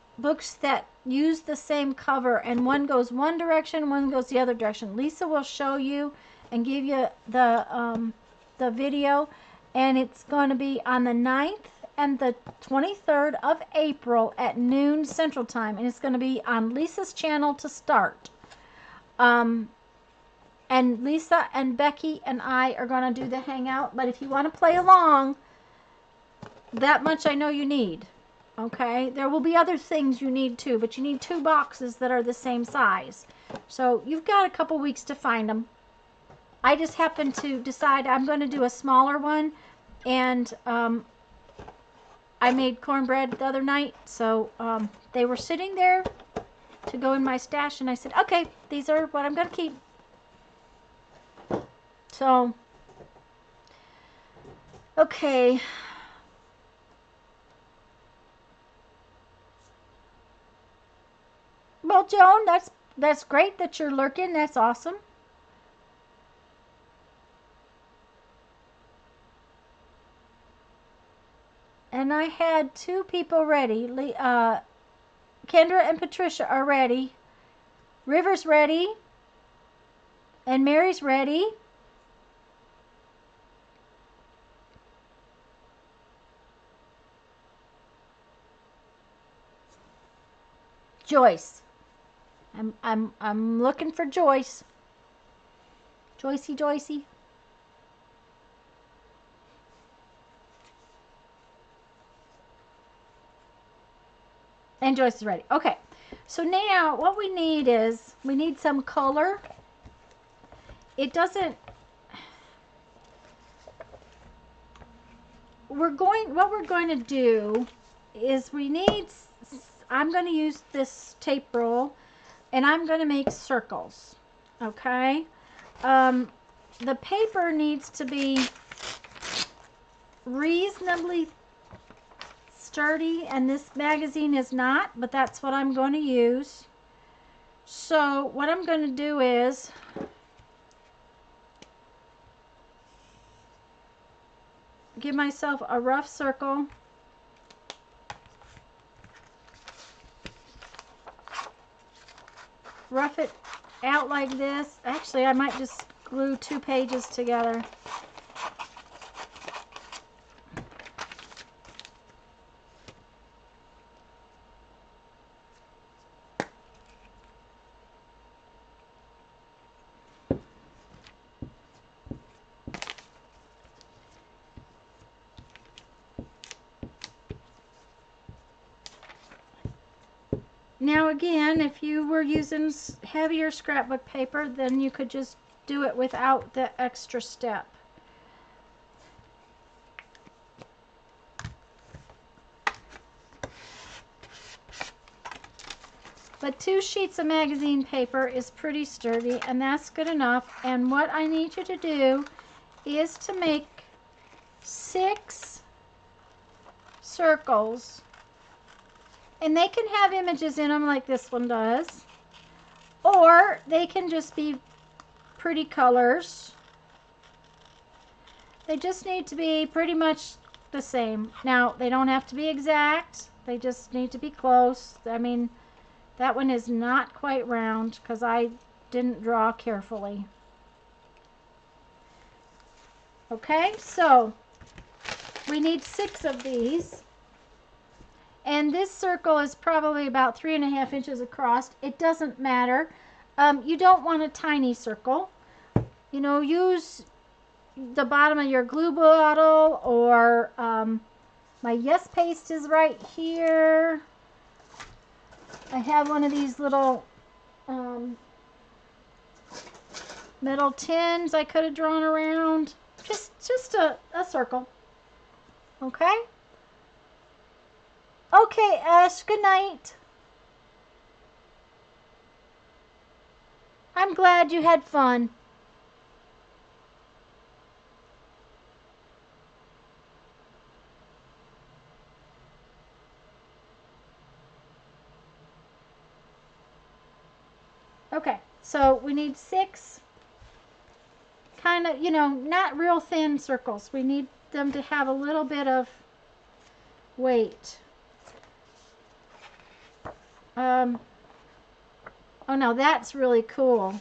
that use the same cover, and one goes one direction, one goes the other direction. Lisa will show you and give you the video, and it's going to be on the 9th and the 23rd of April at noon Central Time, and it's going to be on Lisa's channel to start. And Lisa and Becky and I are going to do the hangout, but if you want to play along, that much I know you need. Okay, there will be other things you need too, but you need 2 boxes that are the same size. So you've got a couple weeks to find them. I just happened to decide I'm going to do a smaller one, And I made cornbread the other night, so they were sitting there to go in my stash, and I said, okay, these are what I'm going to keep. So, okay. Well, Joan, that's great that you're lurking. That's awesome. And I had 2 people ready. Kendra and Patricia are ready. River's ready. And Mary's ready. Joyce. I'm looking for Joyce. Joycey. And Joyce is ready. Okay. So now what we need is we need some color. It doesn't what we're going to do is I'm going to use this tape roll, and I'm going to make circles. Okay. The paper needs to be reasonably sturdy, and this magazine is not, but that's what I'm going to use. So what I'm going to do is give myself a rough circle. Rough it out like this. Actually, I might just glue 2 pages together. Now again, if you were using heavier scrapbook paper, then you could just do it without the extra step. But 2 sheets of magazine paper is pretty sturdy, and that's good enough. And what I need you to do is to make 6 circles. And they can have images in them like this one does. Or they can just be pretty colors. They just need to be pretty much the same. Now, they don't have to be exact. They just need to be close. I mean, that one is not quite round because I didn't draw carefully. Okay, so we need 6 of these. And this circle is probably about 3.5 inches across. It doesn't matter. You don't want a tiny circle. You know, use the bottom of your glue bottle, or my Yes Paste is right here. I have one of these little metal tins I could have drawn around. Just a circle. Okay? Okay, Ash, good night. I'm glad you had fun. Okay, so we need 6 kind of, you know, not real thin circles. We need them to have a little bit of weight. Oh, now that's really cool.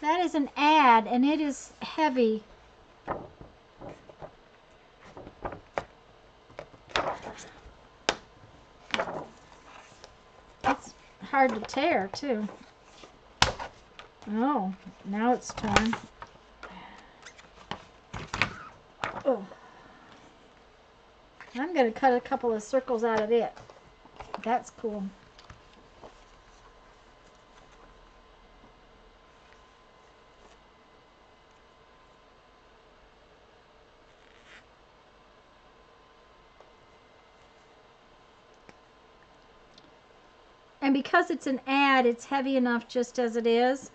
That is an ad, and it is heavy. It's hard to tear, too. Oh, now it's torn. Oh. I'm going to cut a couple of circles out of it. That's cool. And because it's an ad, it's heavy enough just as it is.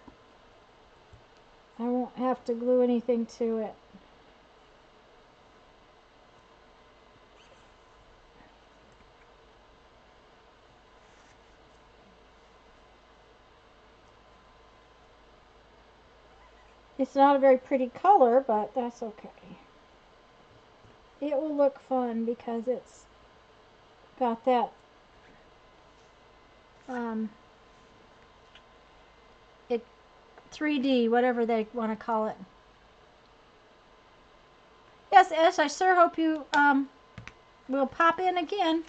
I won't have to glue anything to it. It's not a very pretty color, but that's okay. It will look fun because it's got that it 3D, whatever they want to call it. Yes, Ash, I sure hope you will pop in again.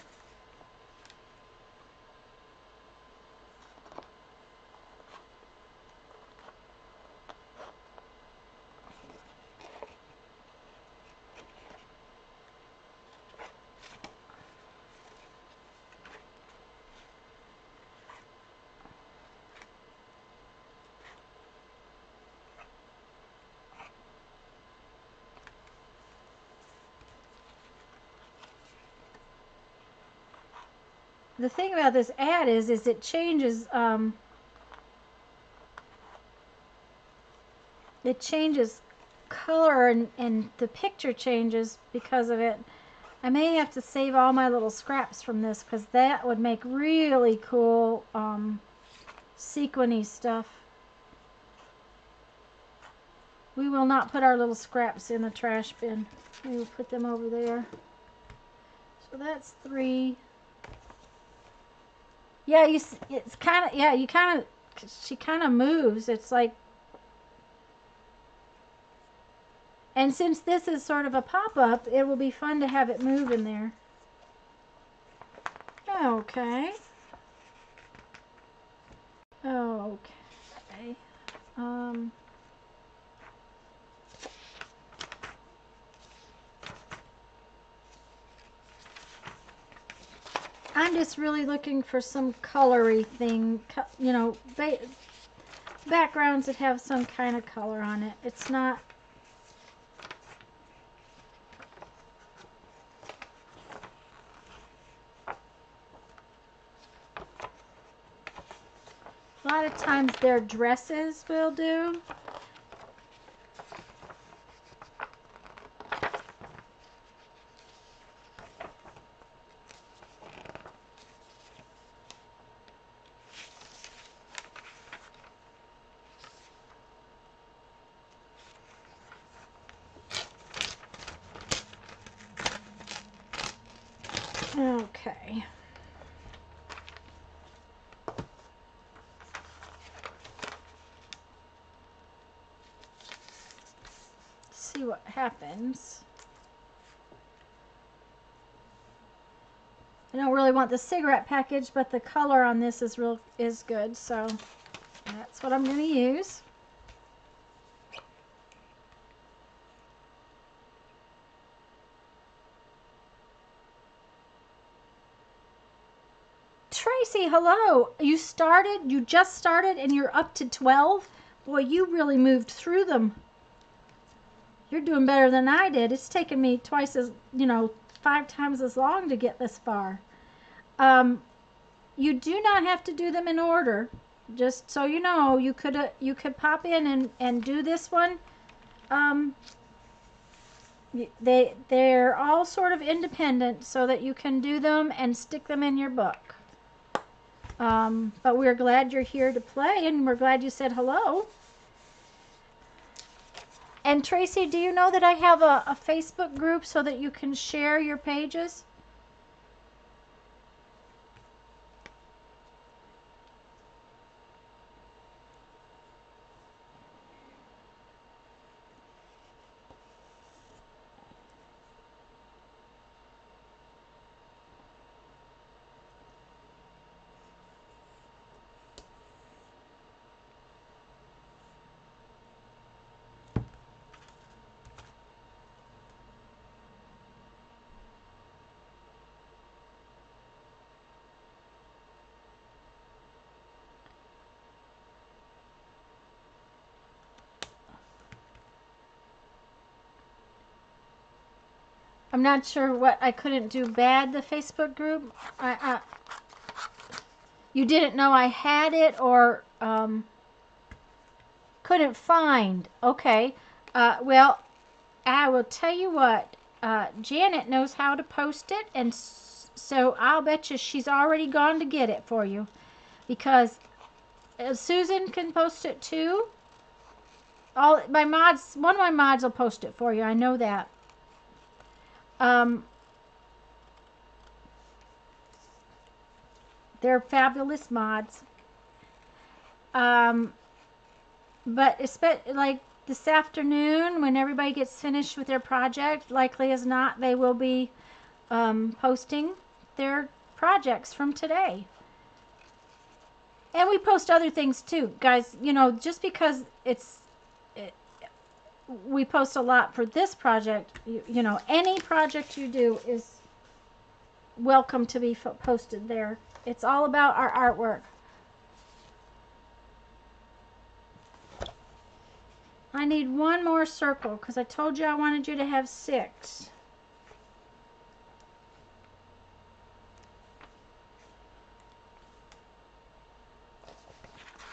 The thing about this ad is it changes color, and the picture changes because of it. I may have to save all my little scraps from this because that would make really cool sequiny stuff. We will not put our little scraps in the trash bin. We will put them over there. So that's 3. Yeah, it's kind of, yeah, she kind of moves. It's like, and since this is sort of a pop-up, it will be fun to have it move in there. Okay. Okay. I'm just really looking for some colory thing, you know, backgrounds that have some kind of color on it. It's not... A lot of times their dresses will do. Okay. See what happens. I don't really want the cigarette package, but the color on this is good, so that's what I'm going to use. Tracy, hello. You just started, and you're up to 12? Boy, you really moved through them. You're doing better than I did. It's taken me twice as, 5 times as long to get this far. You do not have to do them in order. Just so you know, you could pop in and do this one. They're all sort of independent so that you can do them and stick them in your book. But we're glad you're here to play, and we're glad you said hello. And Tracy, do you know that I have a Facebook group so that you can share your pages? I'm not sure what I couldn't do bad, the Facebook group. You didn't know I had it, or couldn't find. Okay. Well, I will tell you what. Janet knows how to post it, and so I'll bet you she's already gone to get it for you, because Susan can post it too. All my mods, one of my mods will post it for you. I know that. They're fabulous mods. But like this afternoon, when everybody gets finished with their project, likely as not, they will be posting their projects from today. And we post other things too, guys. You know, just because we post a lot for this project, you know, any project you do is welcome to be posted there. It's all about our artwork. I need one more circle because I told you I wanted you to have 6.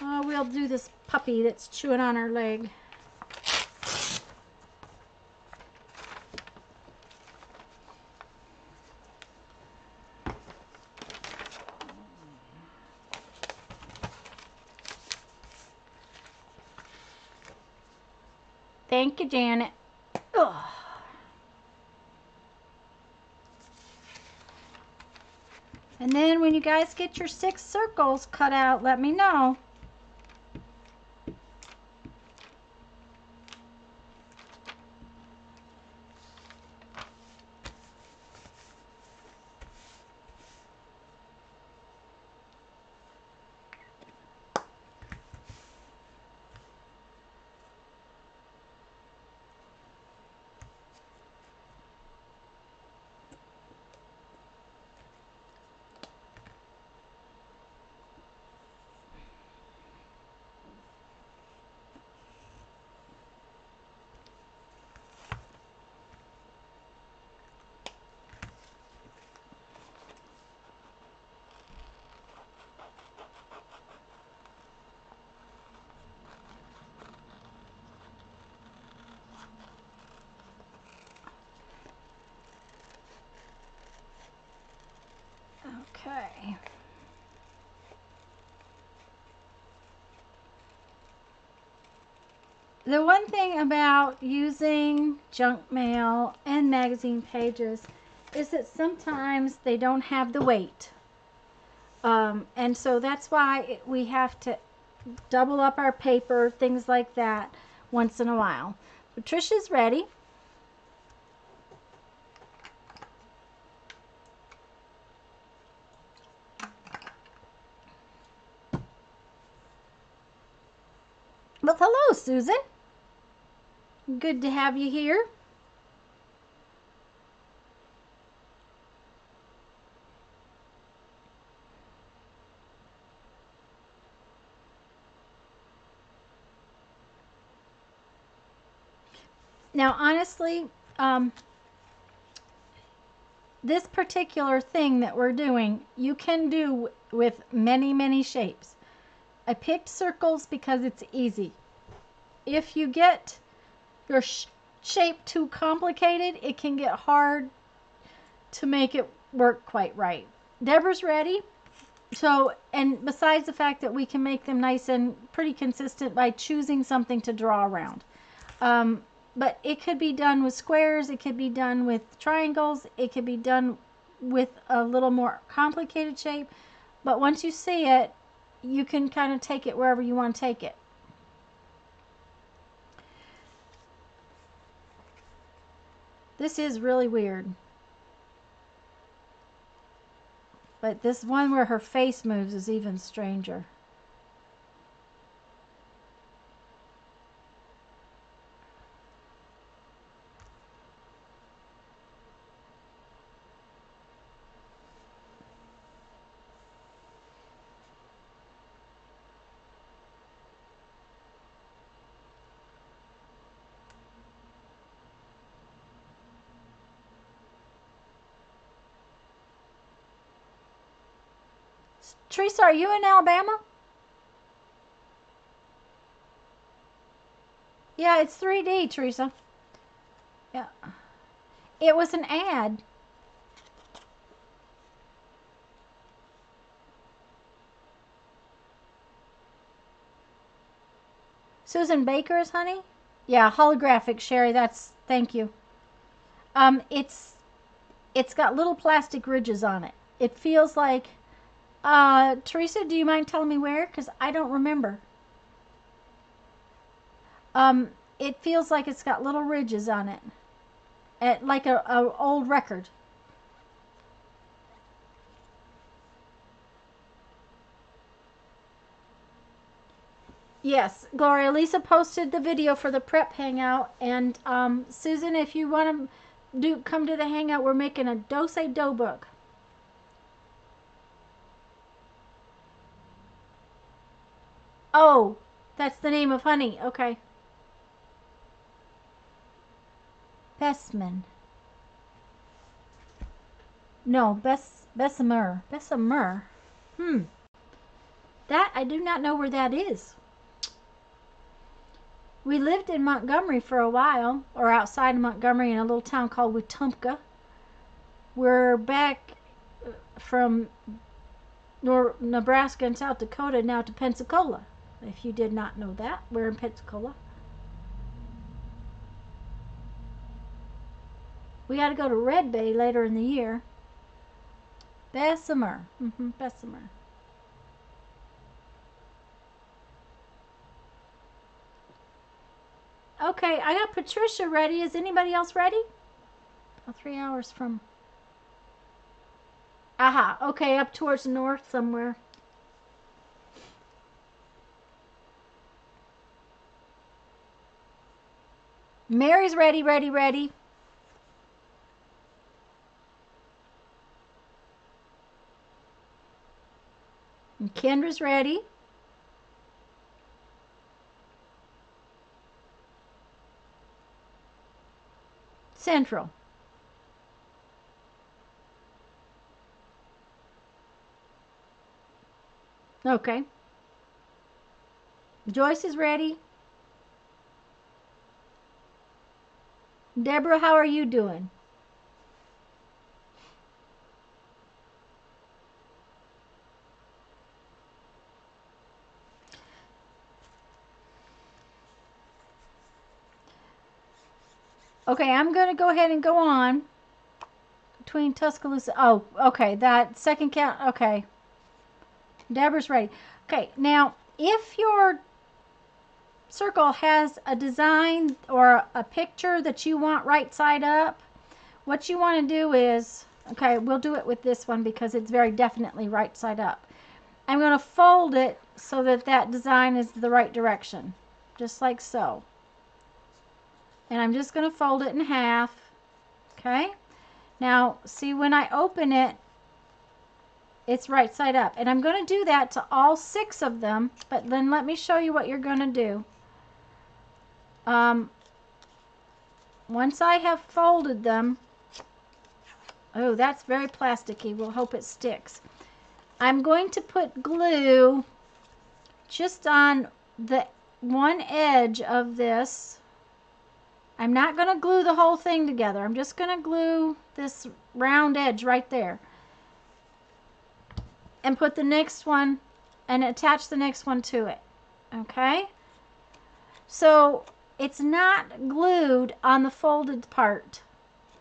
Oh, we'll do this puppy that's chewing on her leg. Thank you, Janet. Ugh. And then when you guys get your 6 circles cut out, let me know. Okay. The one thing about using junk mail and magazine pages is that sometimes they don't have the weight. And so that's why we have to double up our paper, things like that, once in a while. Patricia's ready. Well, hello, Susan. Good to have you here. Now, honestly, this particular thing that we're doing, you can do with many, many shapes. I picked circles because it's easy. If you get your shape too complicated, it can get hard to make it work quite right. Deborah's ready. So, and besides the fact that we can make them nice and pretty consistent by choosing something to draw around. But it could be done with squares, it could be done with triangles, it could be done with a little more complicated shape. But once you see it, you can kind of take it wherever you want to take it. This is really weird. But this one where her face moves is even stranger. Teresa, are you in Alabama? Yeah, it's 3D, Teresa. Yeah. It was an ad. Susan Baker's, honey? Yeah, holographic, Sherry. Thank you. It's got little plastic ridges on it. It feels like, Teresa, do you mind telling me where? Because I don't remember. It feels like it's got little ridges on it. Like a old record. Yes, Gloria. Lisa posted the video for the prep hangout, and Susan, if you want to come to the hangout, we're making a do book. Oh, that's the name of honey. Okay. Bessemer. No, Bessemer. Bessemer. That I do not know where that is. We lived in Montgomery for a while, or outside of Montgomery in a little town called Wetumpka. We're back from Nebraska and South Dakota now to Pensacola. If you did not know that, we're in Pensacola. We got to go to Red Bay later in the year. Bessemer. Bessemer. Okay, I got Patricia ready. Is anybody else ready? 3 hours from... Aha, okay, up towards the north somewhere. Mary's ready. And Kendra's ready. Central. Okay. Joyce is ready. Deborah, how are you doing? Okay, I'm going to go ahead and go on. Between Tuscaloosa. Oh, okay. That second count. Okay. Deborah's ready. Okay, now, if your circle has a design or a picture that you want right side up, what you want to do is, okay, we'll do it with this one because it's very definitely right side up. I'm going to fold it so that that design is the right direction, just like so. And I'm just going to fold it in half. Okay, now see, when I open it, it's right side up, and I'm going to do that to all 6 of them, but then let me show you what you're going to do. Once I have folded them, oh, that's very plasticky. We'll hope it sticks. I'm going to put glue just on the one edge of this. I'm not going to glue the whole thing together. I'm just going to glue this round edge right there. And put the next one and attach the next one to it. Okay? So it's not glued on the folded part.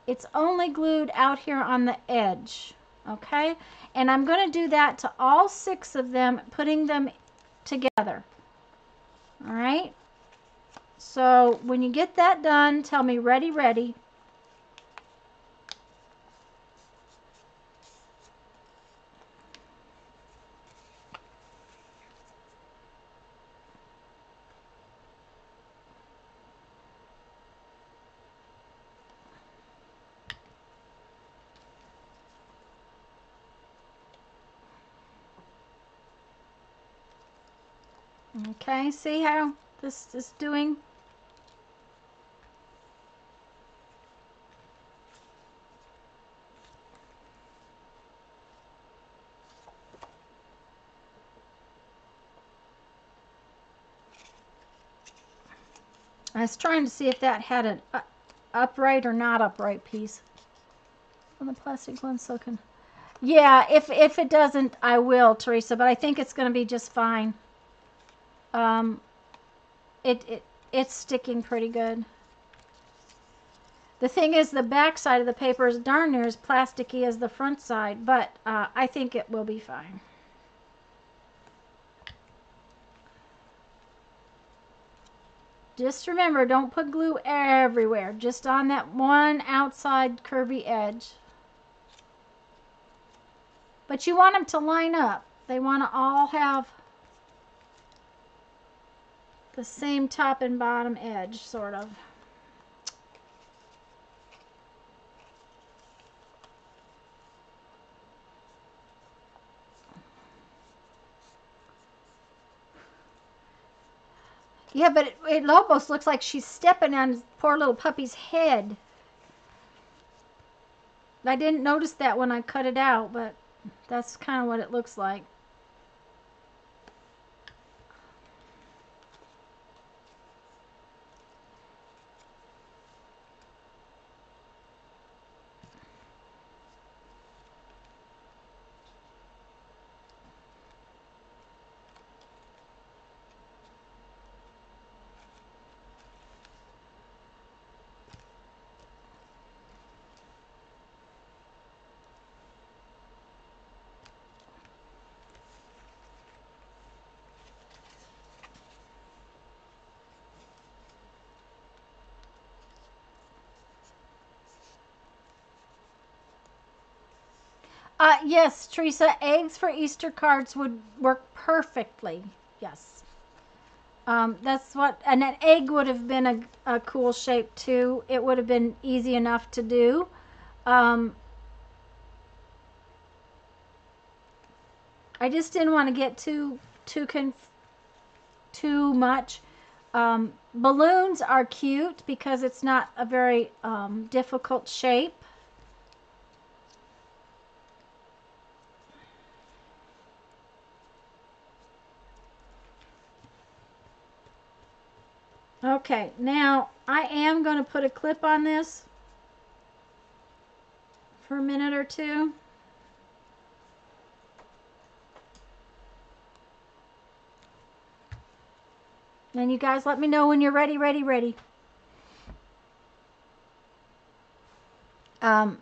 It's only glued out here on the edge. Okay? And I'm going to do that to all 6 of them, putting them together. All right? So when you get that done, tell me ready, ready. Okay, see how this is doing? I was trying to see if that had an upright or not upright piece. On the plastic one, silicone. Yeah, if it doesn't, I will, Teresa. But I think it's going to be just fine. Um, it's sticking pretty good. The thing is, the back side of the paper is darn near as plasticky as the front side, but I think it will be fine. Just remember, don't put glue everywhere, just on that one outside curvy edge. But you want them to line up. They want to all have the same top and bottom edge, sort of. Yeah, but it almost looks like she's stepping on poor little puppy's head. I didn't notice that when I cut it out, but that's kind of what it looks like. Yes, Teresa, eggs for Easter cards would work perfectly. Yes. That's what, and an egg would have been a cool shape too. It would have been easy enough to do. Um, I just didn't want to get too much. Balloons are cute because it's not a very difficult shape. Okay, now I am going to put a clip on this for a minute or two. And you guys let me know when you're ready. Um,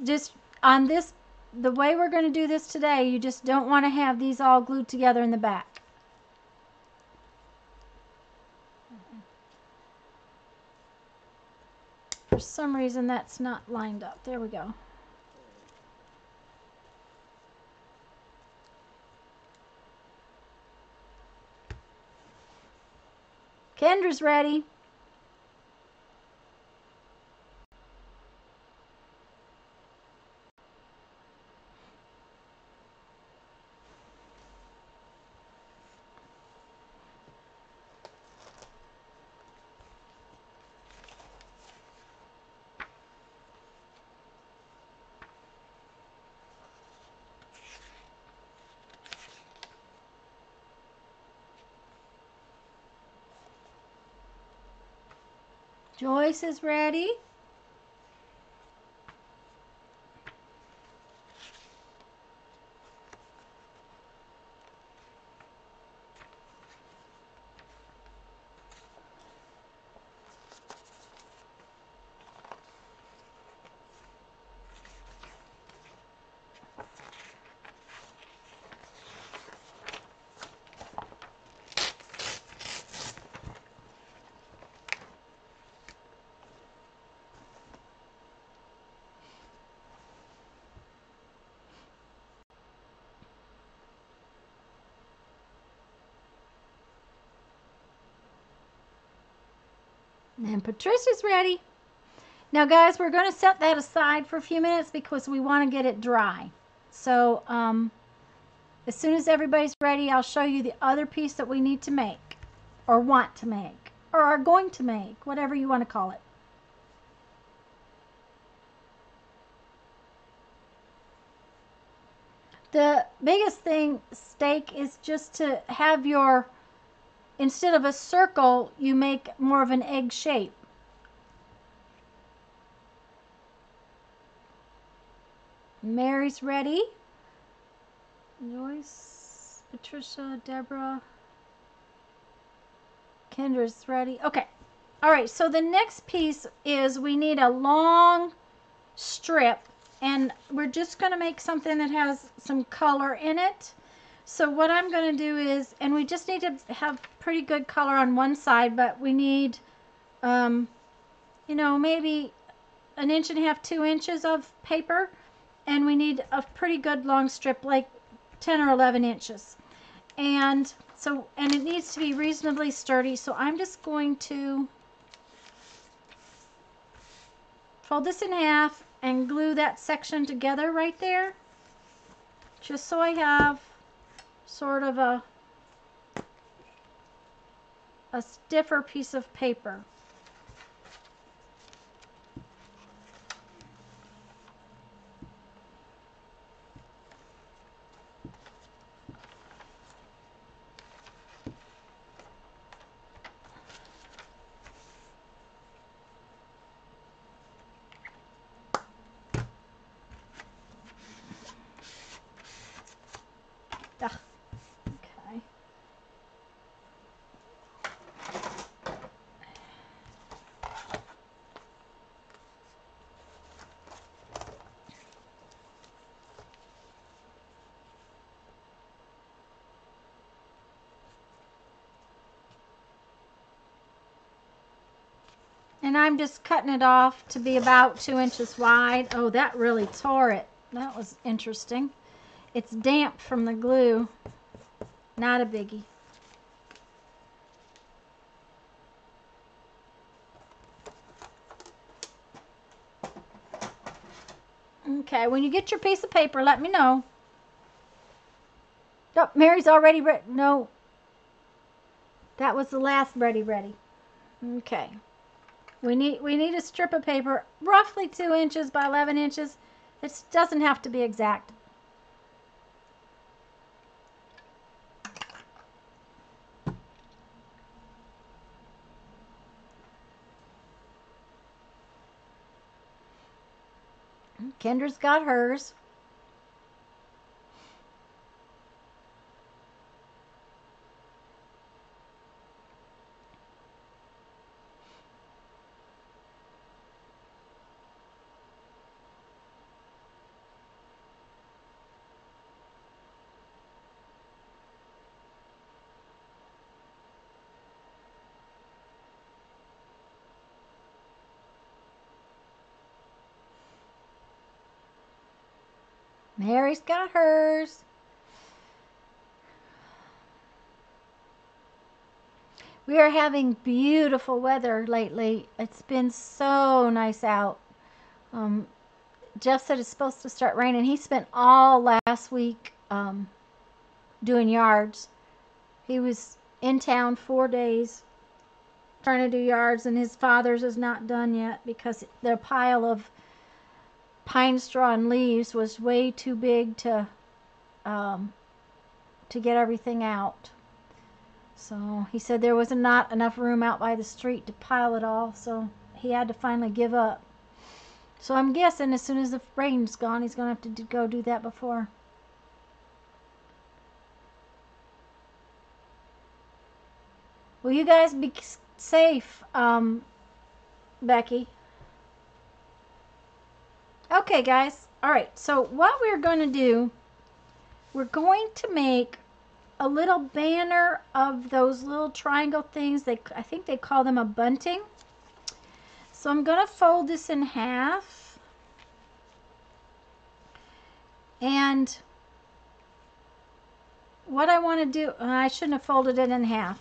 just on this, the way we're going to do this today, you just don't want to have these all glued together in the back. For some reason, that's not lined up. There we go. Kendra's ready. Joyce is ready. And Patricia's ready. Now, guys, we're going to set that aside for a few minutes because we want to get it dry. So, as soon as everybody's ready, I'll show you the other piece that we need to make, or want to make, or are going to make, whatever you want to call it. The biggest thing, steak, is just to have your instead of a circle, you make more of an egg shape. Mary's ready. Joyce, Patricia, Deborah, Kendra's ready. Okay. All right, so the next piece is we need a long strip, and we're just going to make something that has some color in it. So what I'm going to do is, and we just need to have pretty good color on one side, but we need, you know, maybe 1.5 inches, 2 inches of paper, and we need a pretty good long strip, like 10 or 11 inches. And so, and it needs to be reasonably sturdy, so I'm just going to fold this in half and glue that section together right there, just so I have sort of a stiffer piece of paper. Ugh. Okay. And I'm just cutting it off to be about 2 inches wide. Oh, that really tore it. That was interesting. It's damp from the glue. Not a biggie. Okay, when you get your piece of paper, let me know. Oh, Mary's already ready. No, that was the last ready. Okay. We need a strip of paper, roughly 2 inches by 11 inches. It doesn't have to be exact. Kendra's got hers. Mary's got hers. We are having beautiful weather lately. It's been so nice out. Jeff said it's supposed to start raining. He spent all last week doing yards. He was in town 4 days trying to do yards, and his father's is not done yet because the pile of pine straw and leaves was way too big to get everything out. So he said there was not enough room out by the street to pile it all, so he had to finally give up. So I'm guessing as soon as the rain's gone, he's going to have to go do that before. Will you guys be safe, Becky? Okay, guys. All right, so what we're going to do, we're going to make a little banner of those little triangle things. I think they call them a bunting. So I'm going to fold this in half. And what I want to do, I shouldn't have folded it in half.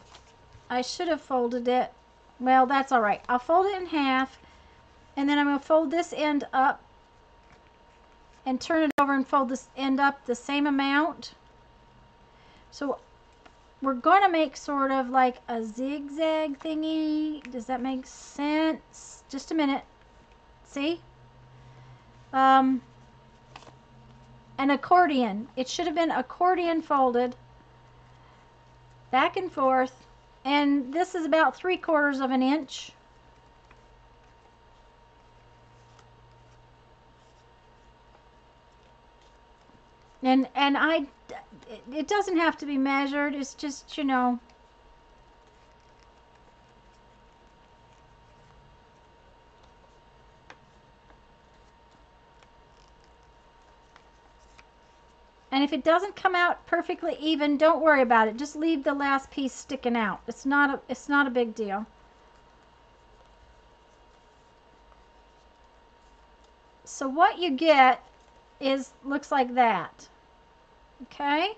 I should have folded it. Well, that's all right. I'll fold it in half. And then I'm going to fold this end up and turn it over and fold this end up the same amount. So we're going to make sort of like a zigzag thingy. Does that make sense? Just a minute. See? An accordion. It should have been accordion folded. Back and forth. And this is about 3/4 of an inch. And it doesn't have to be measured. It's just, you know. And if it doesn't come out perfectly even, don't worry about it. Just leave the last piece sticking out. It's not a big deal. So what you get looks like that. Okay?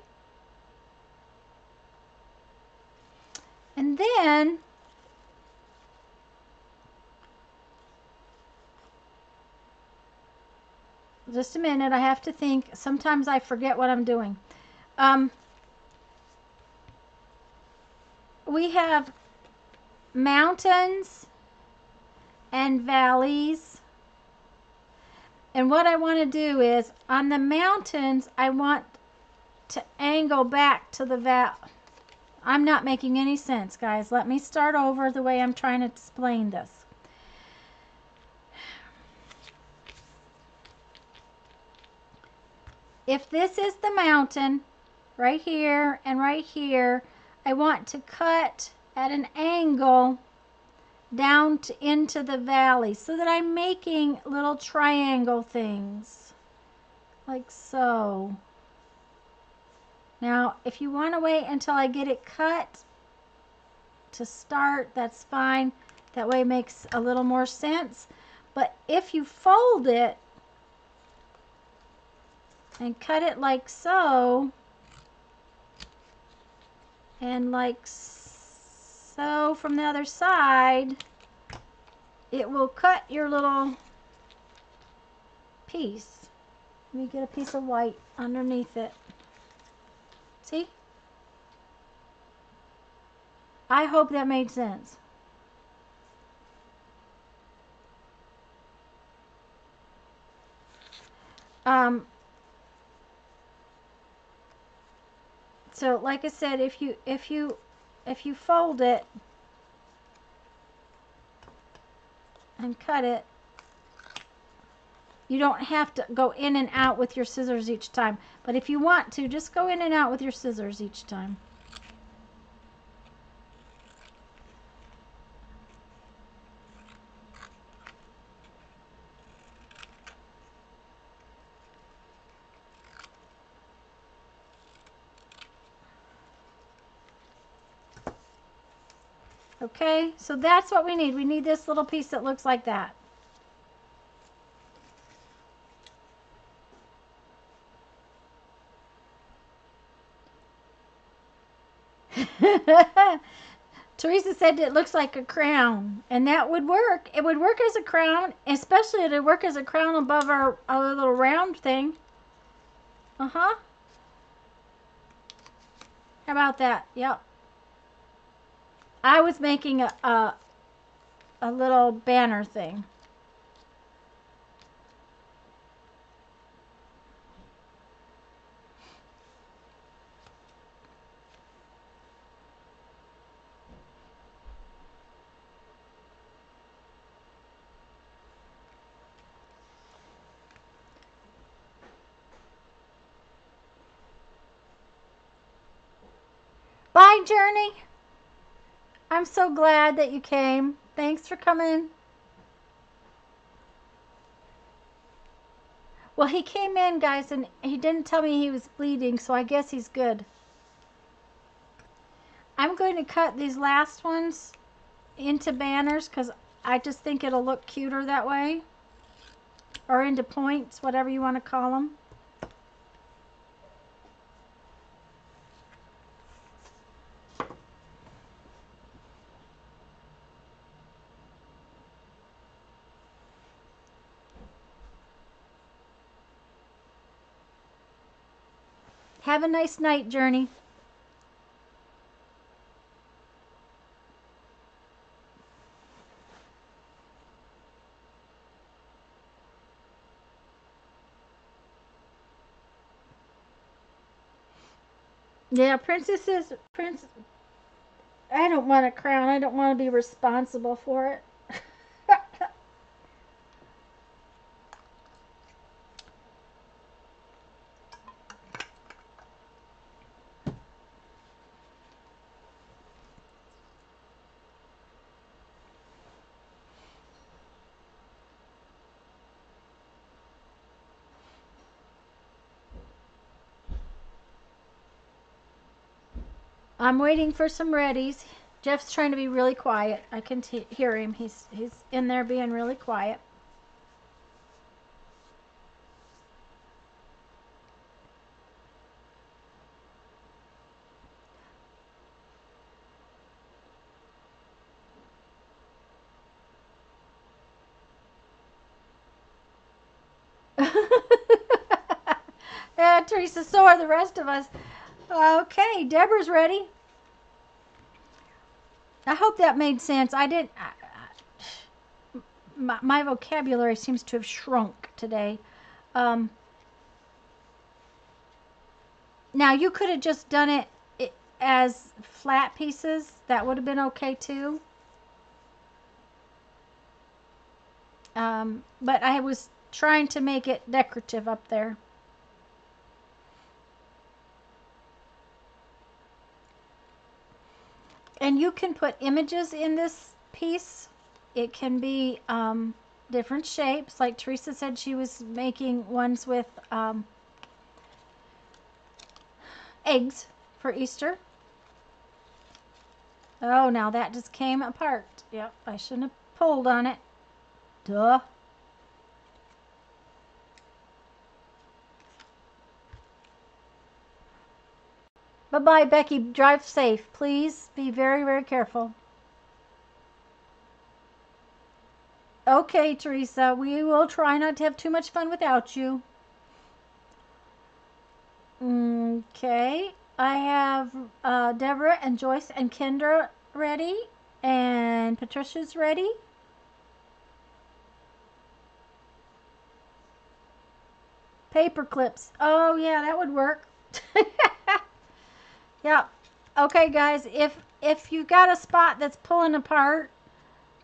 And then just a minute, I have to think. Sometimes I forget what I'm doing. We have mountains and valleys. And what I want to do is, on the mountains, I want to angle back to the valley. I'm not making any sense, guys. Let me start over the way I'm trying to explain this. If this is the mountain, right here and right here, I want to cut at an angle down into the valley so that I'm making little triangle things like so. Now, if you want to wait until I get it cut to start, that's fine. That way it makes a little more sense. But if you fold it and cut it like so, and like so from the other side, it will cut your little piece. Let me get a piece of white underneath it. See? I hope that made sense. So like I said, if you fold it and cut it, you don't have to go in and out with your scissors each time. But if you want to, just go in and out with your scissors each time. Okay, so that's what we need. We need this little piece that looks like that. Teresa said it looks like a crown, and that would work. It would work as a crown, especially it would work as a crown above our little round thing. Uh-huh. How about that? Yep. I was making a little banner thing. Bye, Journey. I'm so glad that you came. Thanks for coming. Well, he came in, guys, and he didn't tell me he was bleeding, so I guess he's good. I'm going to cut these last ones into banners because I just think it'll look cuter that way. Or into points, whatever you want to call them. Have a nice night, Journey. Yeah, Princess I don't want a crown. I don't want to be responsible for it. I'm waiting for some readies. Jeff's trying to be really quiet. I can hear him. He's in there being really quiet. Yeah, Teresa, so are the rest of us. Okay, Deborah's ready. I hope that made sense. I didn't. My vocabulary seems to have shrunk today. Um, Now you could have just done it as flat pieces. That would have been okay too. But I was trying to make it decorative up there. And you can put images in this piece. It can be different shapes. Like Teresa said, she was making ones with eggs for Easter. Oh, now that just came apart. Yep, I shouldn't have pulled on it. Duh. Bye-bye, Becky. Drive safe. Please be very, very careful. Okay, Teresa, we will try not to have too much fun without you. Okay, I have Deborah and Joyce and Kendra ready, and Patricia's ready. Paper clips. Oh yeah, that would work. Yeah. Okay, guys, if you got a spot that's pulling apart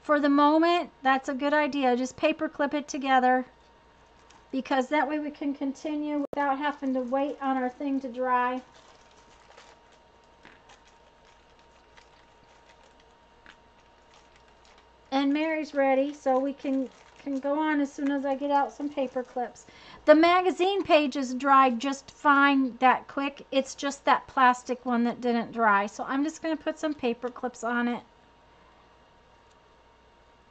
for the moment, that's a good idea. Just paper clip it together, because that way we can continue without having to wait on our thing to dry. And Mary's ready, so we can go on as soon as I get out some paper clips. The magazine pages dried just fine that quick. It's just that plastic one that didn't dry. So I'm just going to put some paper clips on it.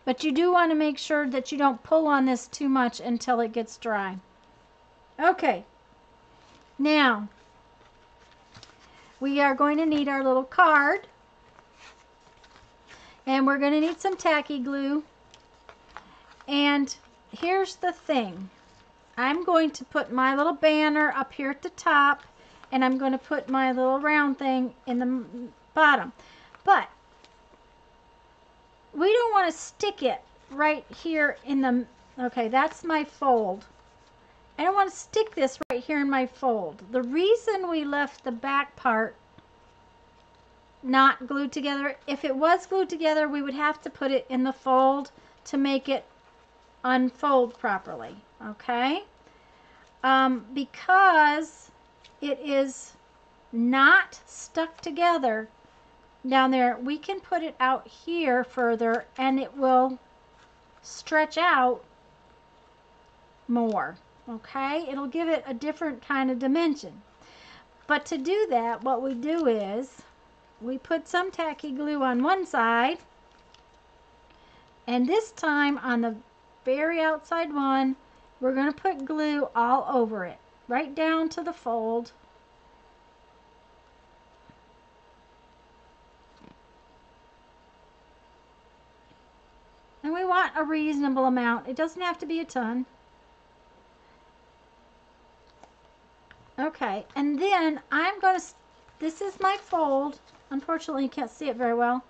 But you do want to make sure that you don't pull on this too much until it gets dry. Okay. Now, we are going to need our little card. And we're going to need some tacky glue. And here's the thing. I'm going to put my little banner up here at the top, and I'm going to put my little round thing in the bottom. But we don't want to stick it right here in the, okay, that's my fold. I don't want to stick this right here in my fold. The reason we left the back part not glued together, if it was glued together, we would have to put it in the fold to make it unfold properly, okay? Because it is not stuck together down there, we can put it out here further and it will stretch out more, okay? It'll give it a different kind of dimension. But to do that, what we do is we put some tacky glue on one side, and this time on the very outside one, we're going to put glue all over it, right down to the fold. And we want a reasonable amount. It doesn't have to be a ton. Okay, and then I'm going to, this is my fold. Unfortunately, you can't see it very well.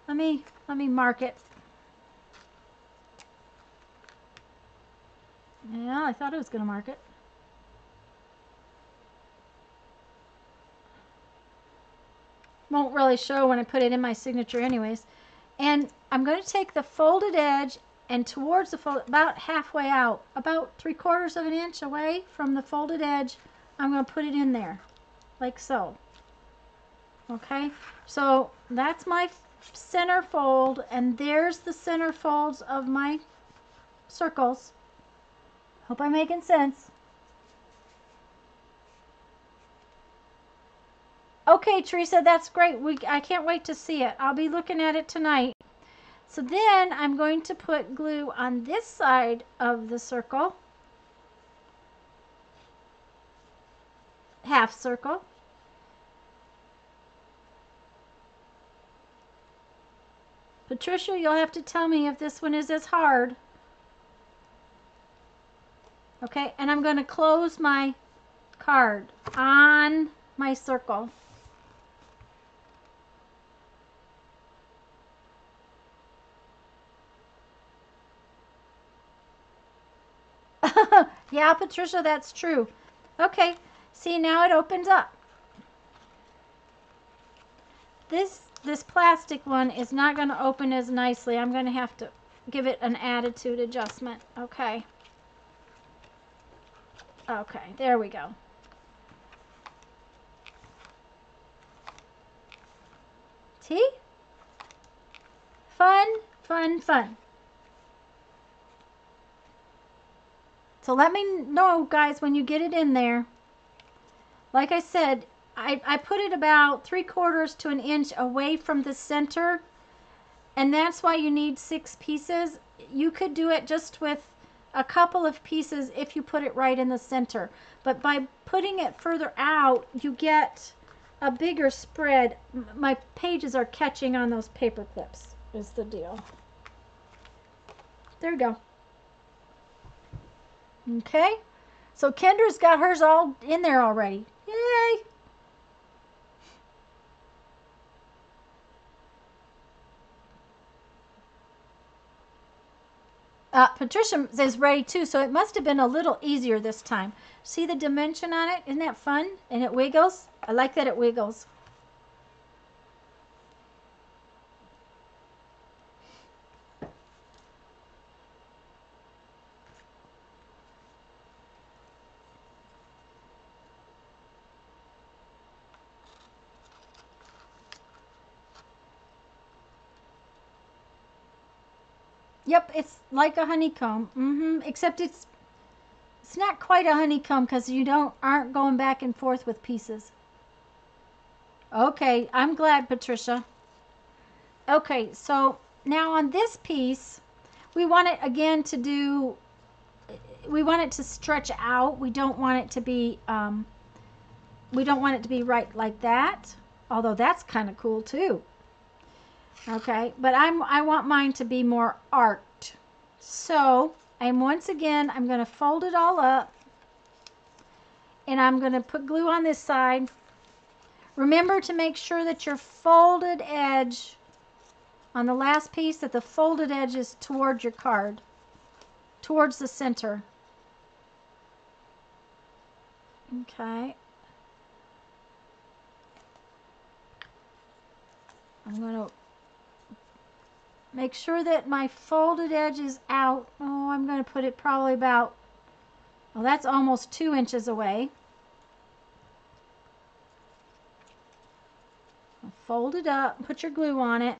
Let me mark it. Yeah, I thought it was going to mark it. won't really show when I put it in my signature anyways. And I'm going to take the folded edge and towards the fold, about halfway out, about 3/4 of an inch away from the folded edge, I'm going to put it in there, like so. Okay, so that's my center fold, and there's the center folds of my circles. Hope I'm making sense. Okay, Teresa, that's great. I can't wait to see it. I'll be looking at it tonight. So then I'm going to put glue on this side of the circle, half circle. Patricia, you'll have to tell me if this one is as hard. Okay, and I'm going to close my card on my circle. Yeah, Patricia, that's true. Okay, see, now it opens up. This plastic one is not going to open as nicely. I'm going to have to give it an attitude adjustment. Okay. Okay, there we go. See? Fun, fun, fun. So let me know, guys, when you get it in there. Like I said, I put it about 3/4 to an inch away from the center, and that's why you need 6 pieces. You could do it just with a couple of pieces if you put it right in the center, but by putting it further out, you get a bigger spread. My pages are catching on those paper clips is the deal. There you go. Okay, so Kendra's got hers all in there already. Yay! Patricia is ready too, so it must have been a little easier this time. See the dimension on it? Isn't that fun? And it wiggles. I like that it wiggles. Yep, it's like a honeycomb. Except it's not quite a honeycomb because you aren't going back and forth with pieces. Okay, I'm glad, Patricia. Okay, so now on this piece, we want it again to do. We want it to stretch out. We don't want it to be. We don't want it to be right like that. Although that's kind of cool too. Okay, but I want mine to be more arced. So once again, I'm going to fold it all up, and I'm going to put glue on this side. Remember to make sure that your folded edge on the last piece, that the folded edge is towards your card, towards the center. Okay. I'm going to make sure that my folded edge is out. Oh, I'm going to put it probably about, well, that's almost 2 inches away. Fold it up, put your glue on it.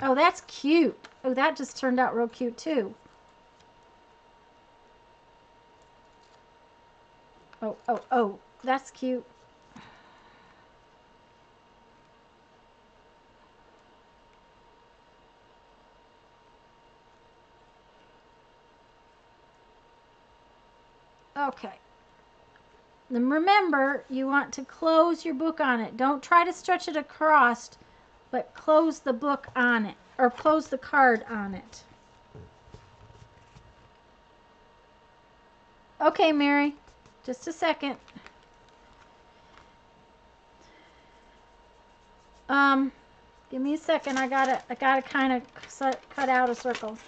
Oh, that's cute. Oh, that just turned out real cute too. Oh, that's cute. Okay. Then remember, you want to close your book on it. Don't try to stretch it across, but close the book on it, or close the card on it. Okay, Mary, just a second. Give me a second. I gotta kind of cut out a circle.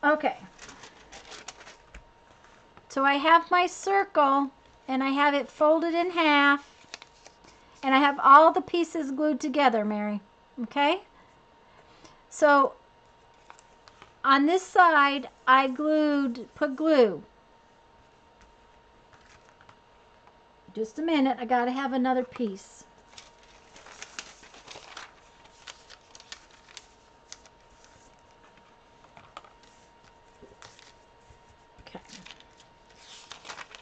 Okay. So I have my circle and I have it folded in half, and I have all the pieces glued together, Mary. Okay? So on this side, I put glue. Just a minute, I gotta have another piece. Okay.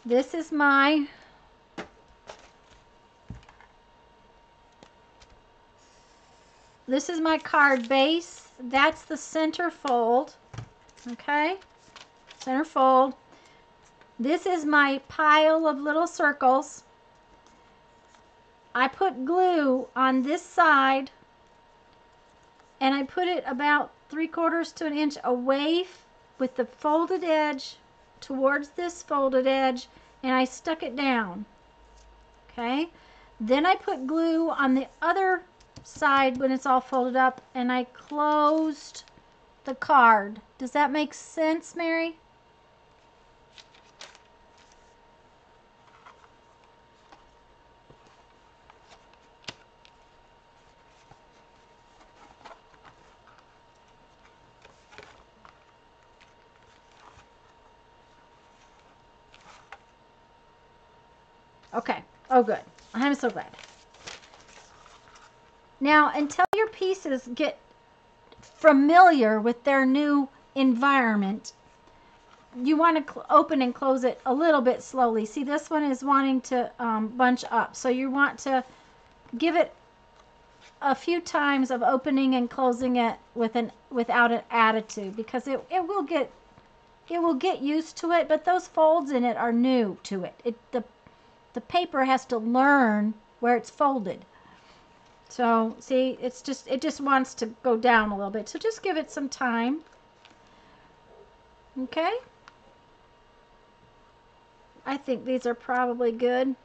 This is my card base. That's the center fold. Okay? Center fold. This is my pile of little circles. I put glue on this side, and I put it about 3/4 to an inch away with the folded edge towards this folded edge, and I stuck it down. Okay? Then I put glue on the other side when it's all folded up, and I closed the card. Does that make sense, Mary? Okay. Oh, good. I'm so glad. Now, until your pieces get familiar with their new environment, you want to open and close it a little bit slowly. See, this one is wanting to bunch up. So you want to give it a few times of opening and closing it without an attitude, because it will get used to it, but those folds in it are new to it. The paper has to learn where it's folded. So see, it just wants to go down a little bit. So just give it some time. Okay? I think these are probably good.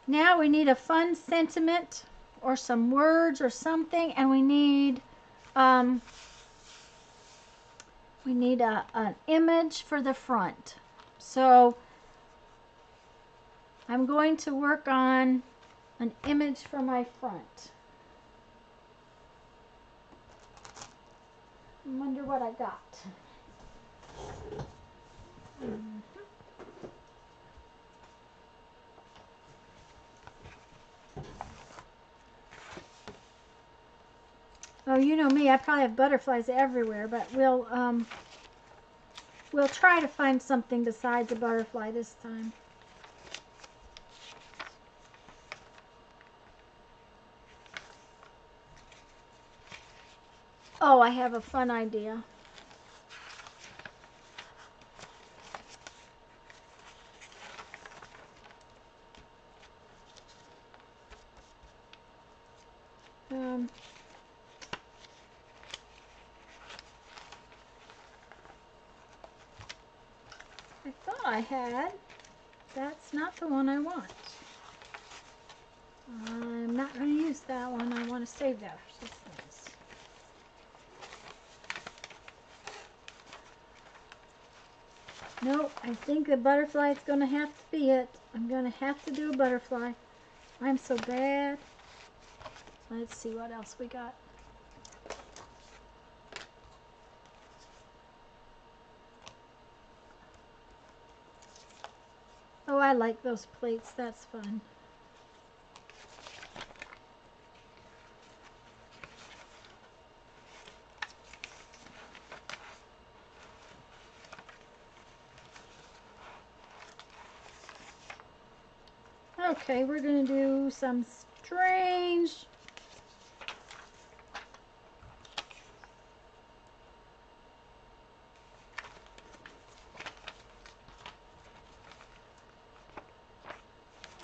Now we need a fun sentiment or some words or something, and we need an image for the front. So I'm going to work on an image for my front. I wonder what I got. Oh, you know me, I probably have butterflies everywhere, but we'll try to find something besides a butterfly this time. Oh, I have a fun idea. I thought I had. That's not the one I want. I'm not going to use that one. I want to save that for something else. Nope, I think the butterfly is going to have to be it. I'm going to have to do a butterfly. I'm so bad. Let's see what else we got. Oh, I like those plates. That's fun. Okay, we're going to do some strange.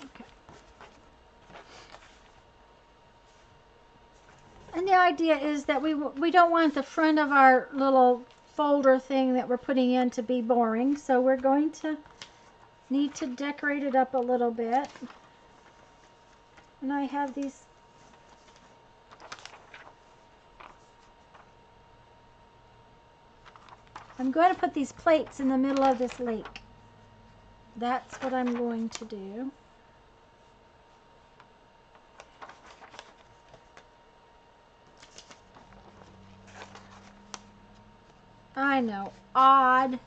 Okay. And the idea is that we don't want the front of our little folder thing that we're putting in to be boring, so we're going to need to decorate it up a little bit. And I have these I'm going to put these plates in the middle of this lake. That's what I'm going to do. I know, odd,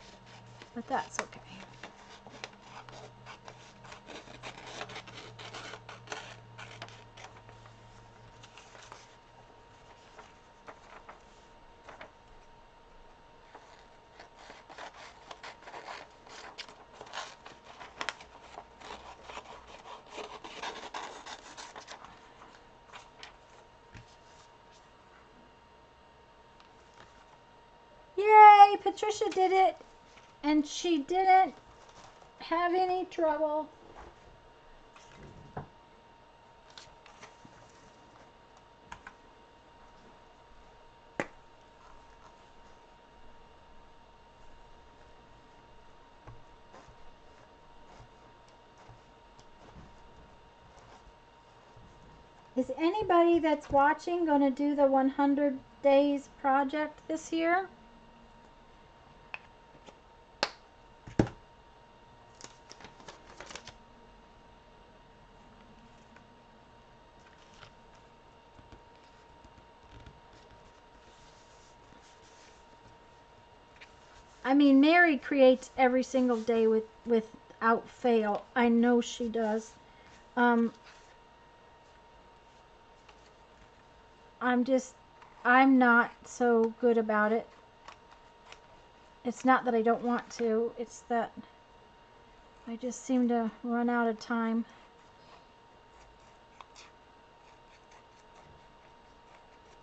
but that's okay. Yay, Patricia did it, and she didn't have any trouble. Is anybody that's watching going to do the 100 days project this year? I mean, Mary creates every single day without fail. I know she does. I'm not so good about it. It's not that I don't want to, it's that I just seem to run out of time.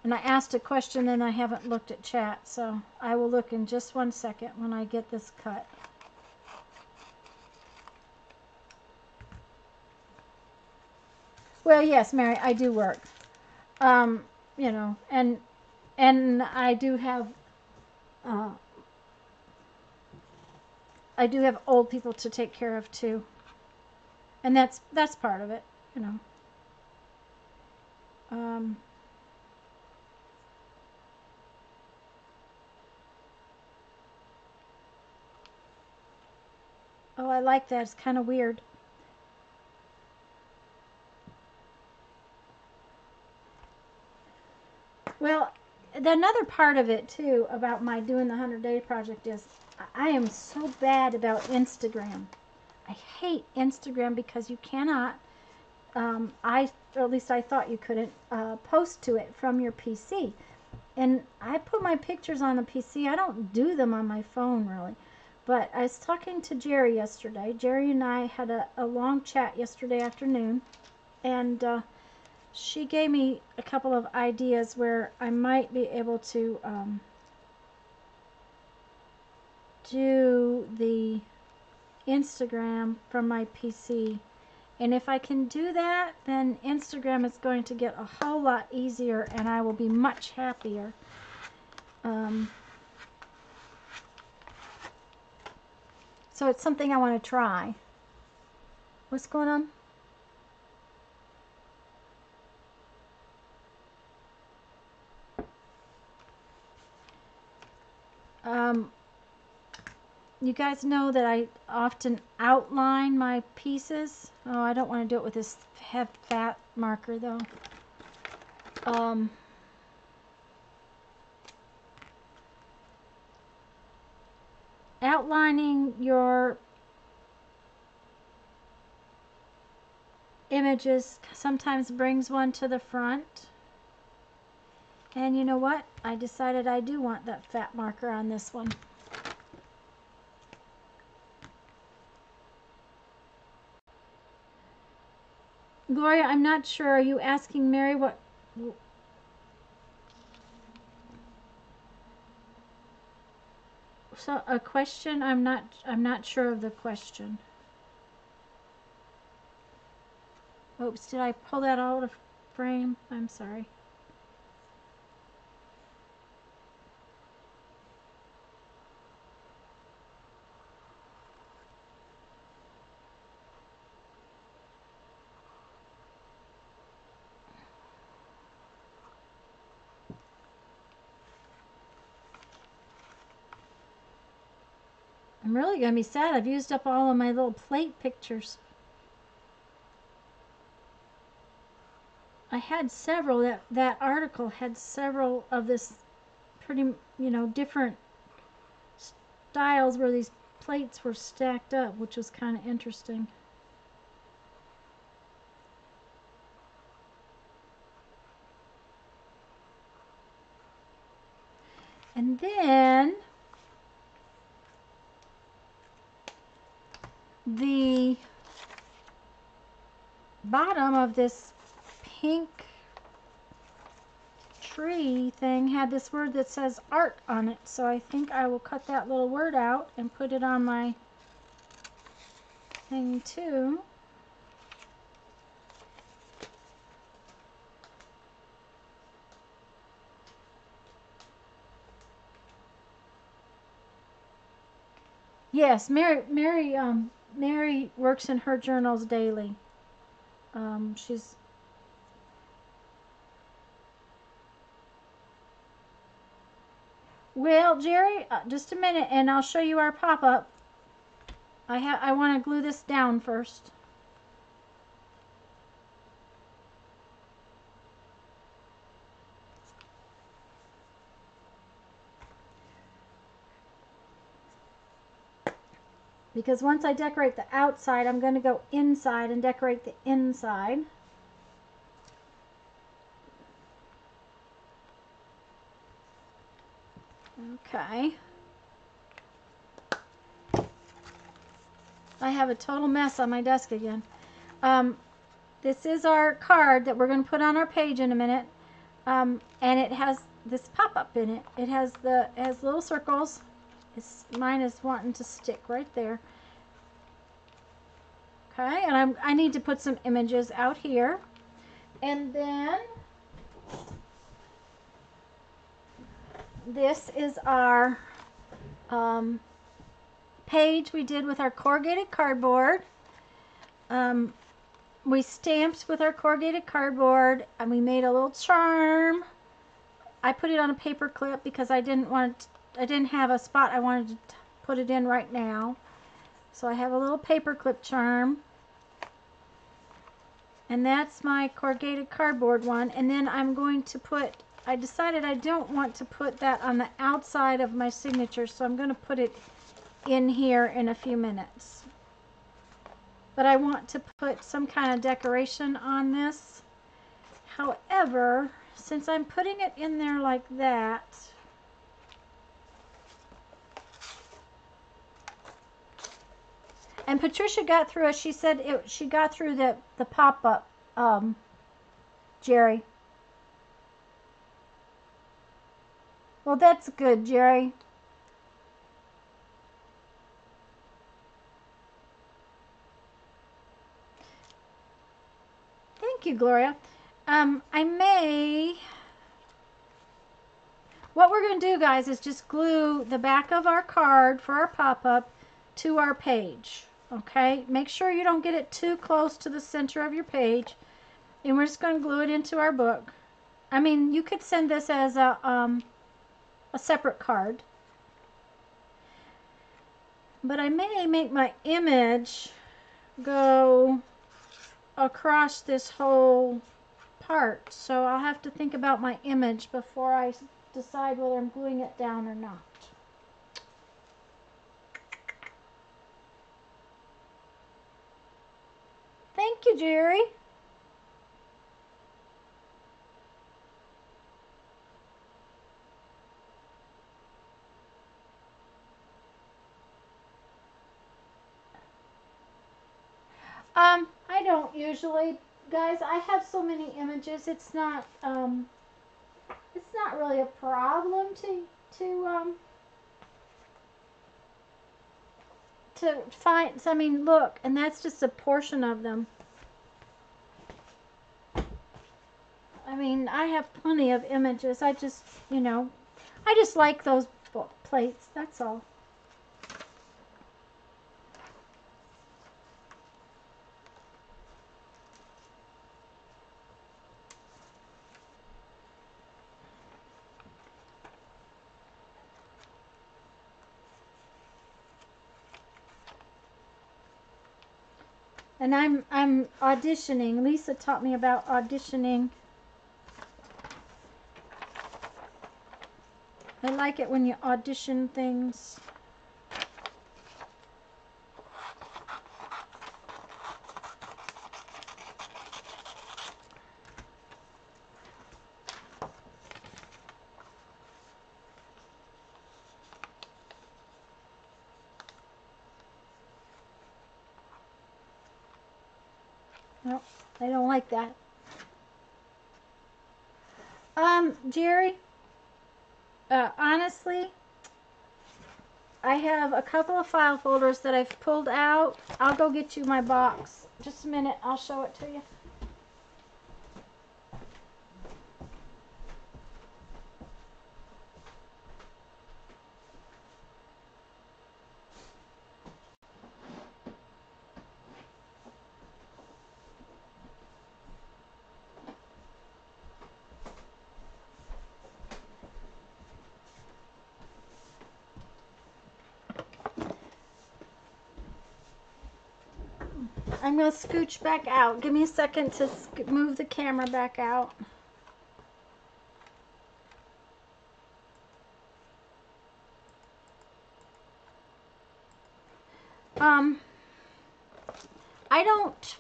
And I asked a question and I haven't looked at chat, so I will look in just 1 second when I get this cut. Well, yes, Mary, I do work. You know, and I do have old people to take care of too. And that's part of it, you know. Oh, I like that. It's kind of weird. Well, another part of it too about my doing the 100-day project is I am so bad about Instagram. I hate Instagram because you cannot, or at least I thought you couldn't, post to it from your PC. And I put my pictures on the PC. I don't do them on my phone really. But I was talking to Jerry yesterday. Jerry and I had a long chat yesterday afternoon. And she gave me a couple of ideas where I might be able to do the Instagram from my PC. And if I can do that, then Instagram is going to get a whole lot easier and I will be much happier. So it's something I want to try. What's going on? You guys know that I often outline my pieces. Oh, I don't want to do it with this fat marker though. Outlining your images sometimes brings one to the front. And you know what? I decided I do want that fat marker on this one. Gloria, I'm not sure. Are you asking Mary what? So a question? I'm not sure of the question. Oops, did I pull that out of frame? I'm sorry. I'm really going to be sad. I've used up all of my little plate pictures. I had several. That article had several of this pretty, different styles where these plates were stacked up, which was kind of interesting. And then the bottom of this pink tree thing had this word that says art on it, so I think I will cut that little word out and put it on my thing too. Yes, Mary works in her journals daily. She's well, Jerry, just a minute, and I'll show you our pop-up. I want to glue this down first. Because once I decorate the outside, I'm going to go inside and decorate the inside. Okay. I have a total mess on my desk again. This is our card that we're going to put on our page in a minute. And it has this pop-up in it. It has little circles. Mine is wanting to stick right there. Okay, and I need to put some images out here. And then this is our page we did with our corrugated cardboard. We stamped with our corrugated cardboard, and we made a little charm. I put it on a paper clip because I didn't have a spot I wanted to put it in right now. So I have a little paper clip charm. And that's my corrugated cardboard one. And then I'm going to put, I decided I don't want to put that on the outside of my signature, so I'm going to put it in here in a few minutes. But I want to put some kind of decoration on this. However, since I'm putting it in there like that, and Patricia got through it, she said she got through the pop-up, Jerry. Well, that's good, Jerry. Thank you, Gloria. What we're going to do, guys, is just glue the back of our card for our pop-up to our page. Okay? Make sure you don't get it too close to the center of your page. And we're just going to glue it into our book. I mean, you could send this as a separate card. But I may make my image go across this whole part. So I'll have to think about my image before I decide whether I'm gluing it down or not. Thank you, Jerry. I don't usually, guys. I have so many images. It's not really a problem to find. I mean, look, and that's just a portion of them. I mean, I have plenty of images. I just, I just like those plates. That's all. And I'm auditioning. Lisa taught me about auditioning. I like it when you audition things. No, I don't like that. Jerry, honestly, I have a couple of file folders that I've pulled out. I'll go get you my box. Just a minute, I'll show it to you. I'm going to scooch back out. Give me a second to move the camera back out. I don't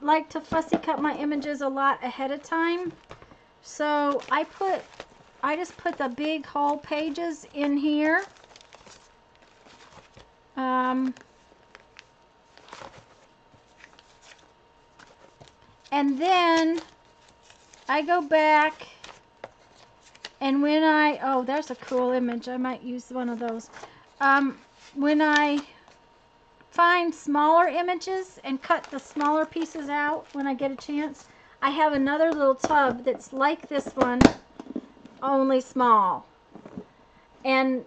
like to fussy cut my images a lot ahead of time. So I just put the big whole pages in here. And then I go back, and when oh, there's a cool image. I might use one of those. When I find smaller images and cut the smaller pieces out when I get a chance, I have another little tub that's like this one, only small. And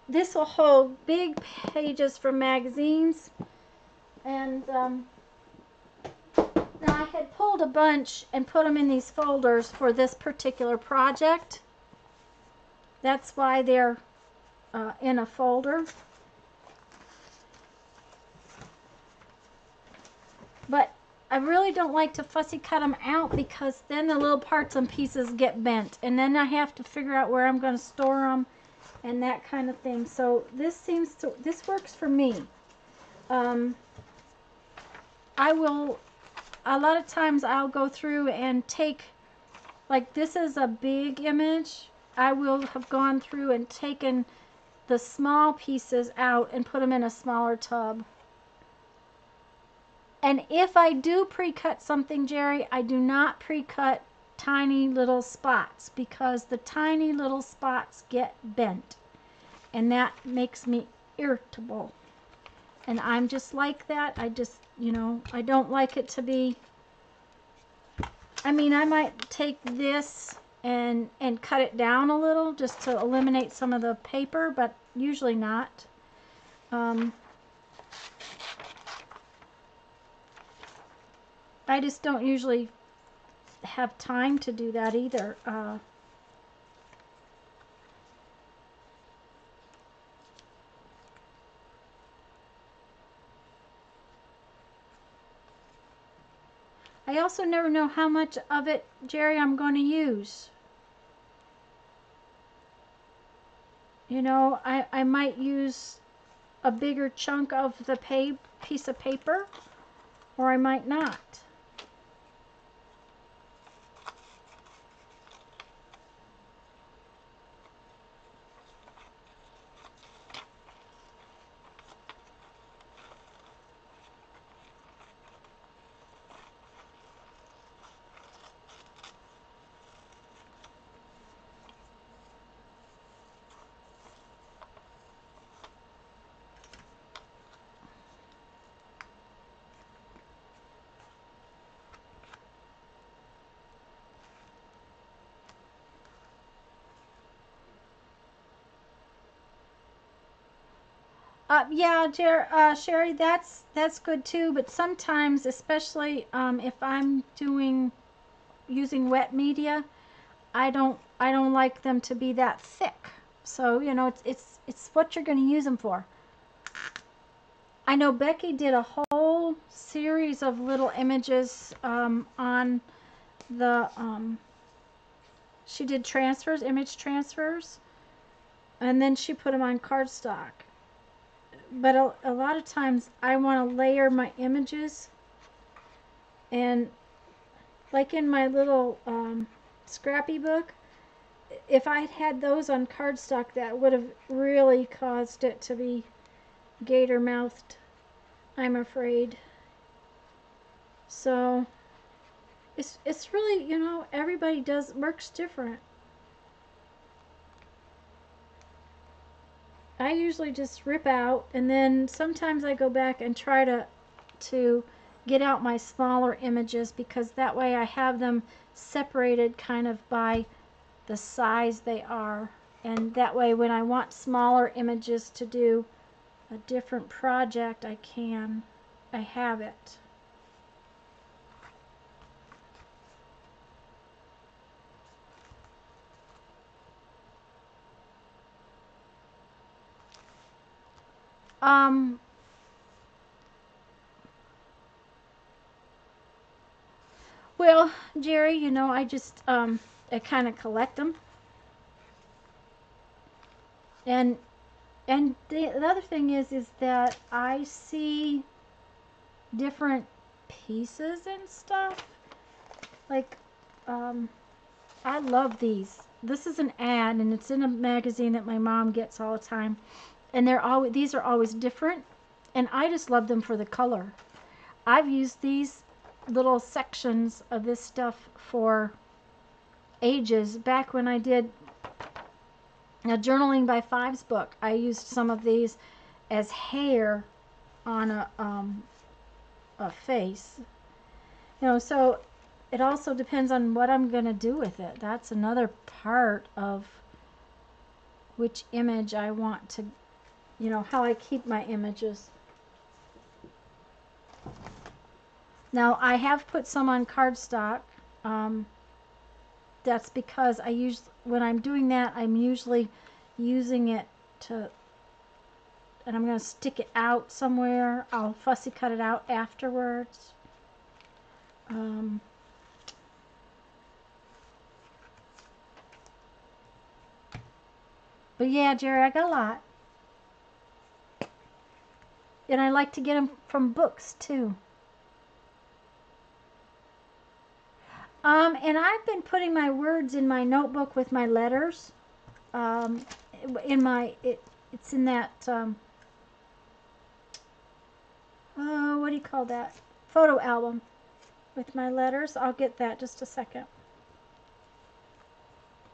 this will hold big pages from magazines. And now I had pulled a bunch and put them in these folders for this particular project. That's why they're in a folder. But I really don't like to fussy cut them out, because then the little parts and pieces get bent, and then I have to figure out where I'm going to store them and that kind of thing. So this works for me. I will, a lot of times I'll go through and take, like this is a big image, I will have gone through and taken the small pieces out and put them in a smaller tub. And if I do pre-cut something, Jerry, I do not pre-cut tiny little spots, because the tiny little spots get bent, and that makes me irritable. And I'm just like that. I just, you know, I don't like it to be, I mean, I might take this and cut it down a little just to eliminate some of the paper, but usually not. I just don't usually have time to do that either. I also never know how much of it, Jerry, I'm going to use. You know, I might use a bigger chunk of the piece of paper, or I might not. Yeah, Sherry, that's good too. But sometimes, especially if I'm using wet media, I don't like them to be that thick. So you know, it's what you're going to use them for. I know Becky did a whole series of little images on the, she did transfers, image transfers, and then she put them on cardstock. But a lot of times I want to layer my images, and like in my little scrappy book, if I had those on cardstock, that would have really caused it to be gator mouthed, I'm afraid. So it's really, you know, everybody works different. I usually just rip out, and then sometimes I go back and try to get out my smaller images, because that way I have them separated kind of by the size they are, and that way when I want smaller images to do a different project, I have it. Well, Jerry, you know, I just I kind of collect them, and the other thing is that I see different pieces and stuff. Like, I love these. This is an ad, and it's in a magazine that my mom gets all the time, and these are always different, and I just love them for the color. I've used these little sections of this stuff for ages. Back when I did a Journaling by Fives book, I used some of these as hair on a face. You know, so it also depends on what I'm going to do with it. That's another part of which image I want to, you know, how I keep my images. Now, I have put some on cardstock. That's because when I'm doing that, I'm usually using it to, and I'm going to stick it out somewhere. I'll fussy cut it out afterwards. But yeah, Jerry, I got a lot. And I like to get them from books, too. And I've been putting my words in my notebook with my letters. It's in that, what do you call that? Photo album with my letters. I'll get that just a second.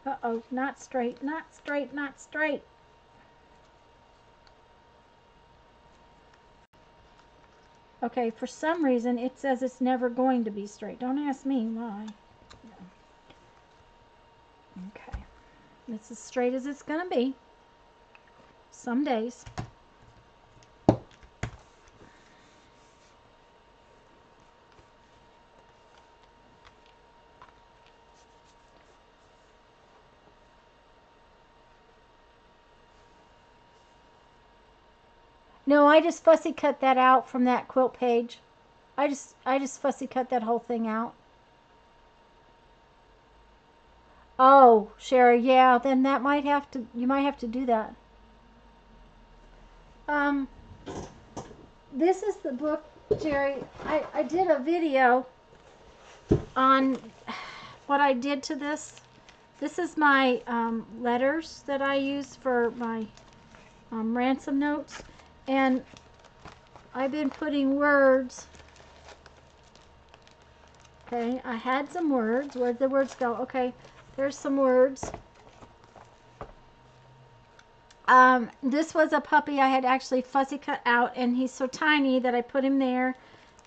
Uh-oh, not straight, not straight, not straight. Okay, for some reason it says it's never going to be straight. Don't ask me why. Okay, it's as straight as it's going to be. Some days. No, I just fussy cut that out from that quilt page. I just fussy cut that whole thing out. Oh, Sherry, yeah, then you might have to do that. This is the book, Jerry. I did a video on what I did to this. This is my letters that I use for my ransom notes, and I've been putting words. Okay, I had some words. Where'd the words go? Okay, there's some words. This was a puppy I had actually fussy cut out, and he's so tiny that I put him there.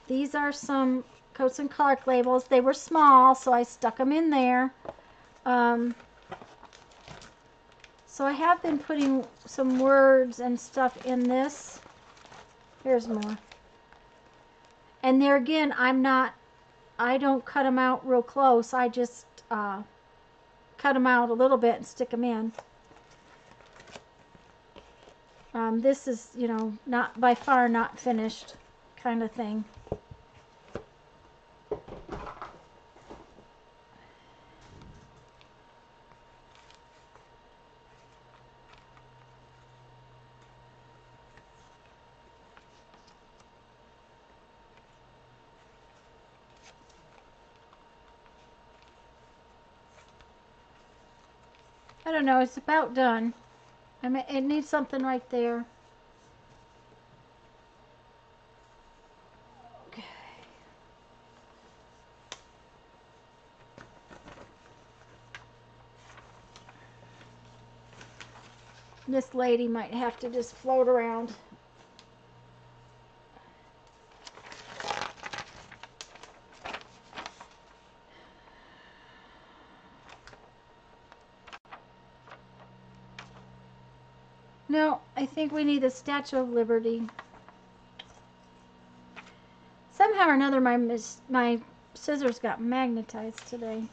These are some Coats and Clark labels. They were small, so I stuck them in there. So I have been putting some words and stuff in this. Here's more. And there again, I don't cut them out real close. I just cut them out a little bit and stick them in. This is, you know, not by far not finished kind of thing. I don't know. It's about done. I mean, it needs something right there. Okay. This lady might have to just float around. No, I think we need the Statue of Liberty. Somehow or another, my scissors got magnetized today.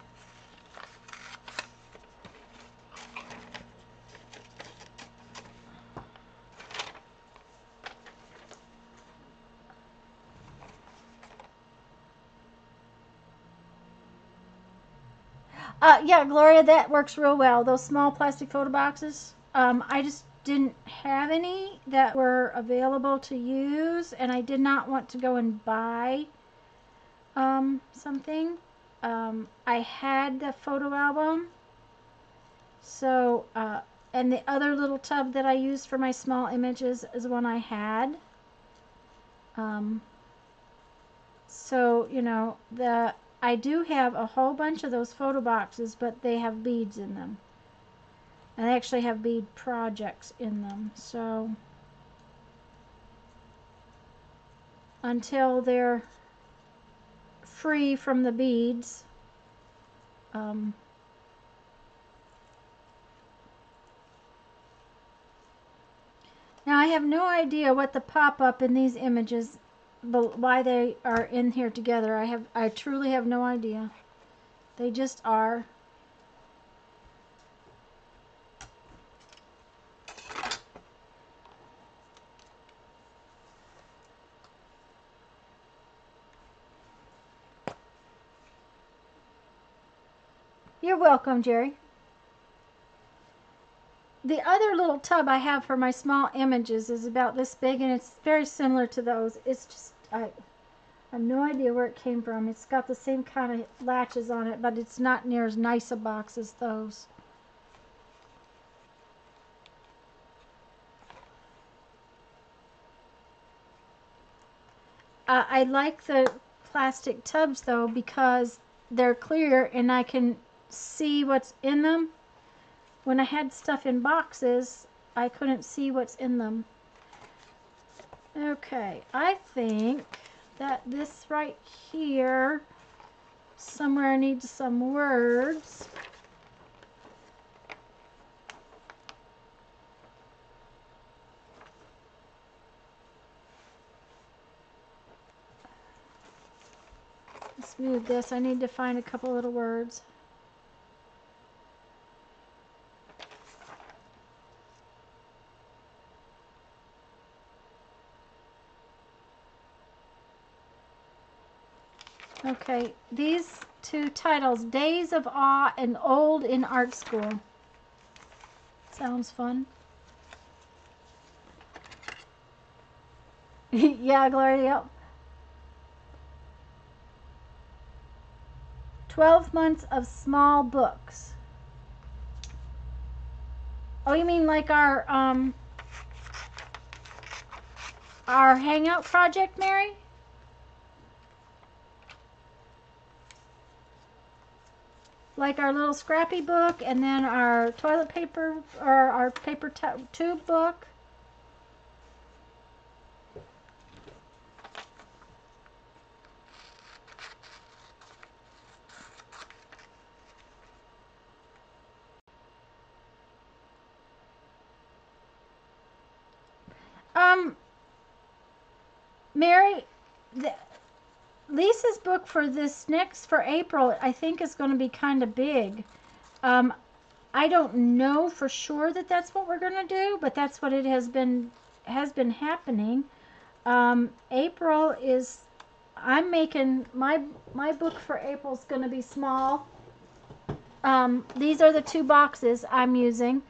Yeah, Gloria, that works real well. Those small plastic photo boxes. I just didn't have any that were available to use, and I did not want to go and buy something. I had the photo album, so and the other little tub that I used for my small images is one I had. So you know, I do have a whole bunch of those photo boxes, but they have beads in them. And they actually have bead projects in them. So until they're free from the beads, now I have no idea what the pop-up in these images, but why they are in here together. I truly have no idea. They just are. You're welcome, Jerry. The other little tub I have for my small images is about this big, and it's very similar to those. It's just, I have no idea where it came from. It's got the same kind of latches on it, but it's not near as nice a box as those. I like the plastic tubs though because they're clear and I can see what's in them. When I had stuff in boxes, I couldn't see what's in them. Okay, I think that this right here somewhere needs some words. Let's move this. I need to find a couple little words. Okay, these two titles, Days of Awe and Old in Art School. Sounds fun. Yeah, Gloria, yep. 12 months of small books. Oh, you mean like our hangout project, Mary? Like our little scrappy book and then our toilet paper or our paper tube book? Mary, Lisa's book for April, I think is going to be kind of big. I don't know for sure that that's what we're going to do, but that's what it has been happening. April is, I'm making, my book for April is going to be small. These are the two boxes I'm using.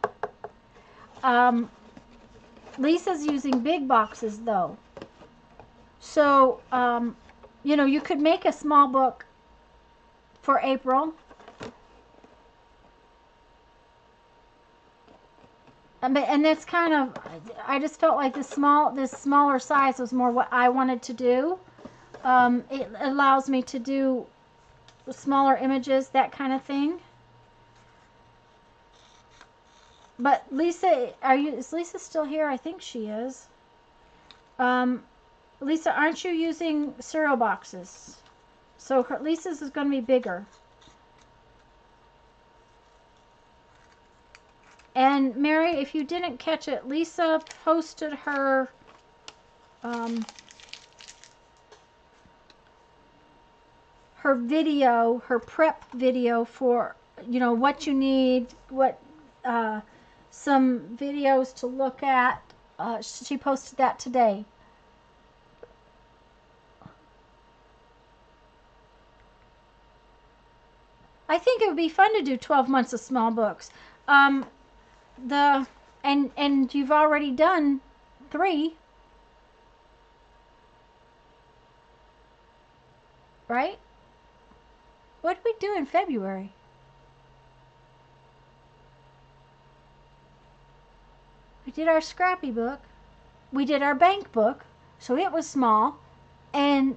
Lisa's using big boxes though. So, you know, you could make a small book for April. And that's kind of, I just felt like this smaller size was more what I wanted to do. It allows me to do smaller images, that kind of thing. But Lisa, is Lisa still here? I think she is. Lisa, aren't you using cereal boxes? So Lisa's is going to be bigger. And Mary, if you didn't catch it, Lisa posted her her video, her prep video for, you know, what you need, what some videos to look at. She posted that today. I think it would be fun to do 12 months of small books. And you've already done 3, right? What did we do in February? We did our scrappy book. We did our bank book, so it was small, and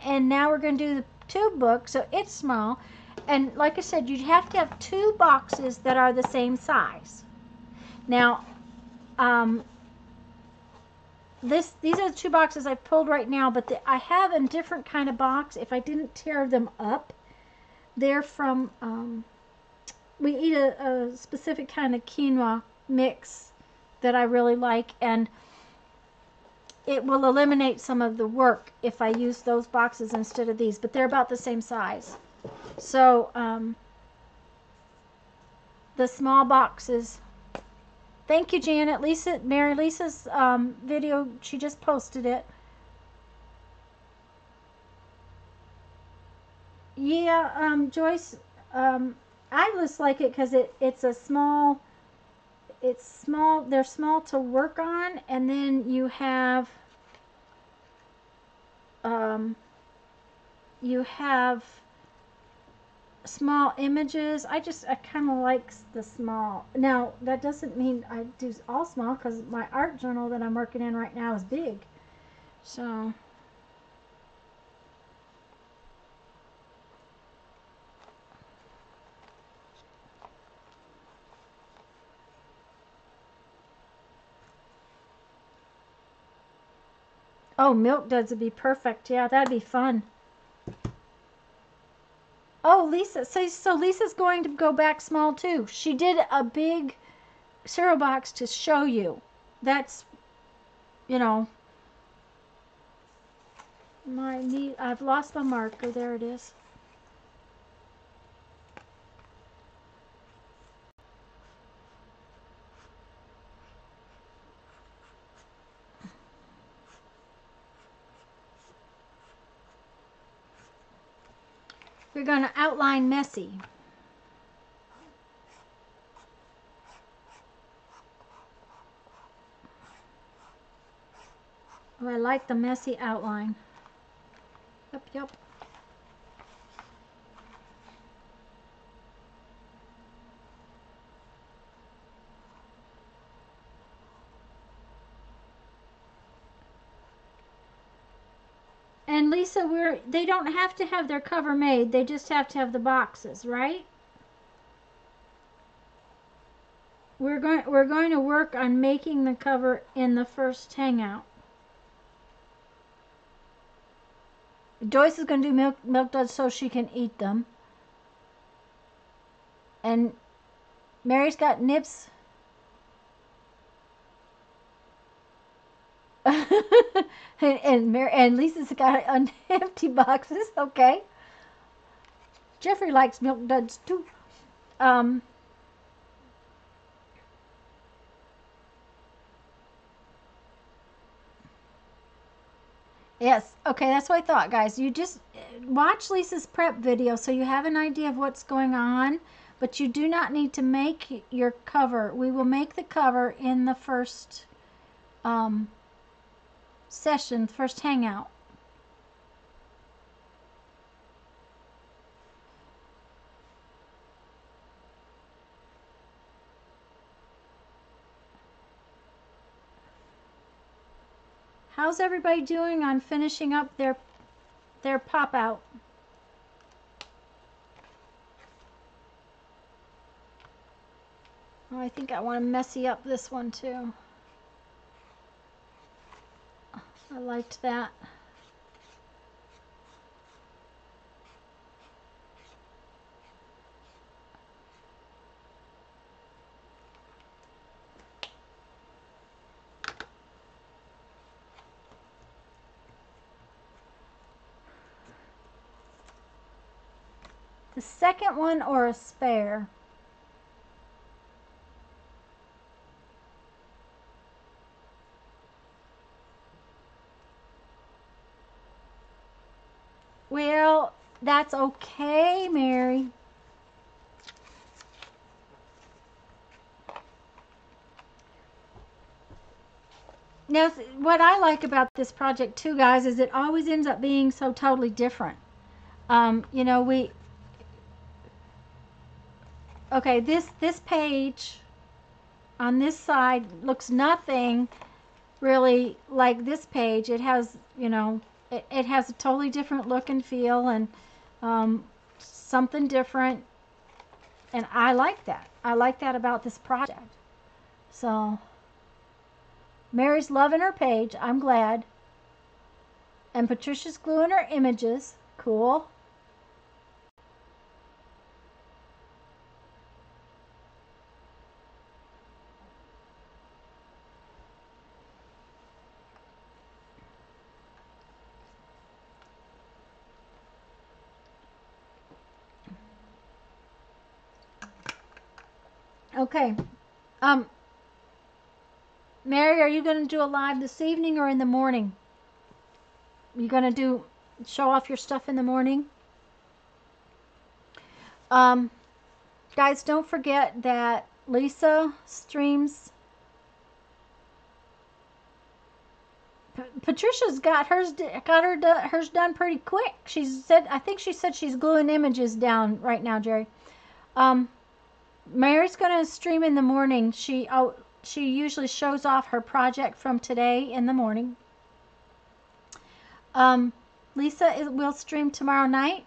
now we're going to do the tube book, so it's small. And like I said, you have to have 2 boxes that are the same size. Now, these are the 2 boxes I've pulled right now, but I have a different kind of box. If I didn't tear them up, they're from, we eat a specific kind of quinoa mix that I really like, and it will eliminate some of the work if I use those boxes instead of these, but they're about the same size. So, the small boxes. Thank you, Janet. Mary Lisa's video, she just posted it. Yeah, Joyce, I just like it because it's small, they're small to work on, and then you have small images. I kind of like the small. Now, that doesn't mean I do all small, because my art journal that I'm working in right now is big. So, oh, Milk Duds would be perfect. Yeah, that'd be fun. Oh, Lisa. So Lisa's going to go back small too. She did a big cereal box to show you. That's, you know, I've lost my marker. There it is. We're going to outline messy. Oh, I like the messy outline. Yep. And Lisa, they don't have to have their cover made. They just have to have the boxes, right? We're going to work on making the cover in the first hangout. Joyce is going to do milk duds so she can eat them. And Mary's got nips. and Lisa's got empty boxes. Okay. Jeffrey likes milk duds too. Yes. Okay, that's what I thought, guys. You just watch Lisa's prep video so you have an idea of what's going on, but you do not need to make your cover. We will make the cover in the first session, first hangout. How's everybody doing on finishing up their pop out? Oh, I think I want to messy up this one too. I liked that. The second one or a spare? Well, that's okay, Mary. Now, what I like about this project too, guys, is it always ends up being so totally different. You know, okay, this page on this side looks nothing really like this page. It has, you know, it has a totally different look and feel, and something different, and I like that. I like that about this project. So Mary's loving her page. I'm glad. And Patricia's gluing her images. Cool. Okay. Mary, are you going to do a live this evening or in the morning? You going to show off your stuff in the morning? Guys, don't forget that Lisa streams. Patricia's got hers done pretty quick. I think she said she's gluing images down right now, Jerry. Mary's gonna stream in the morning. She usually shows off her project from today in the morning. Lisa will stream tomorrow night.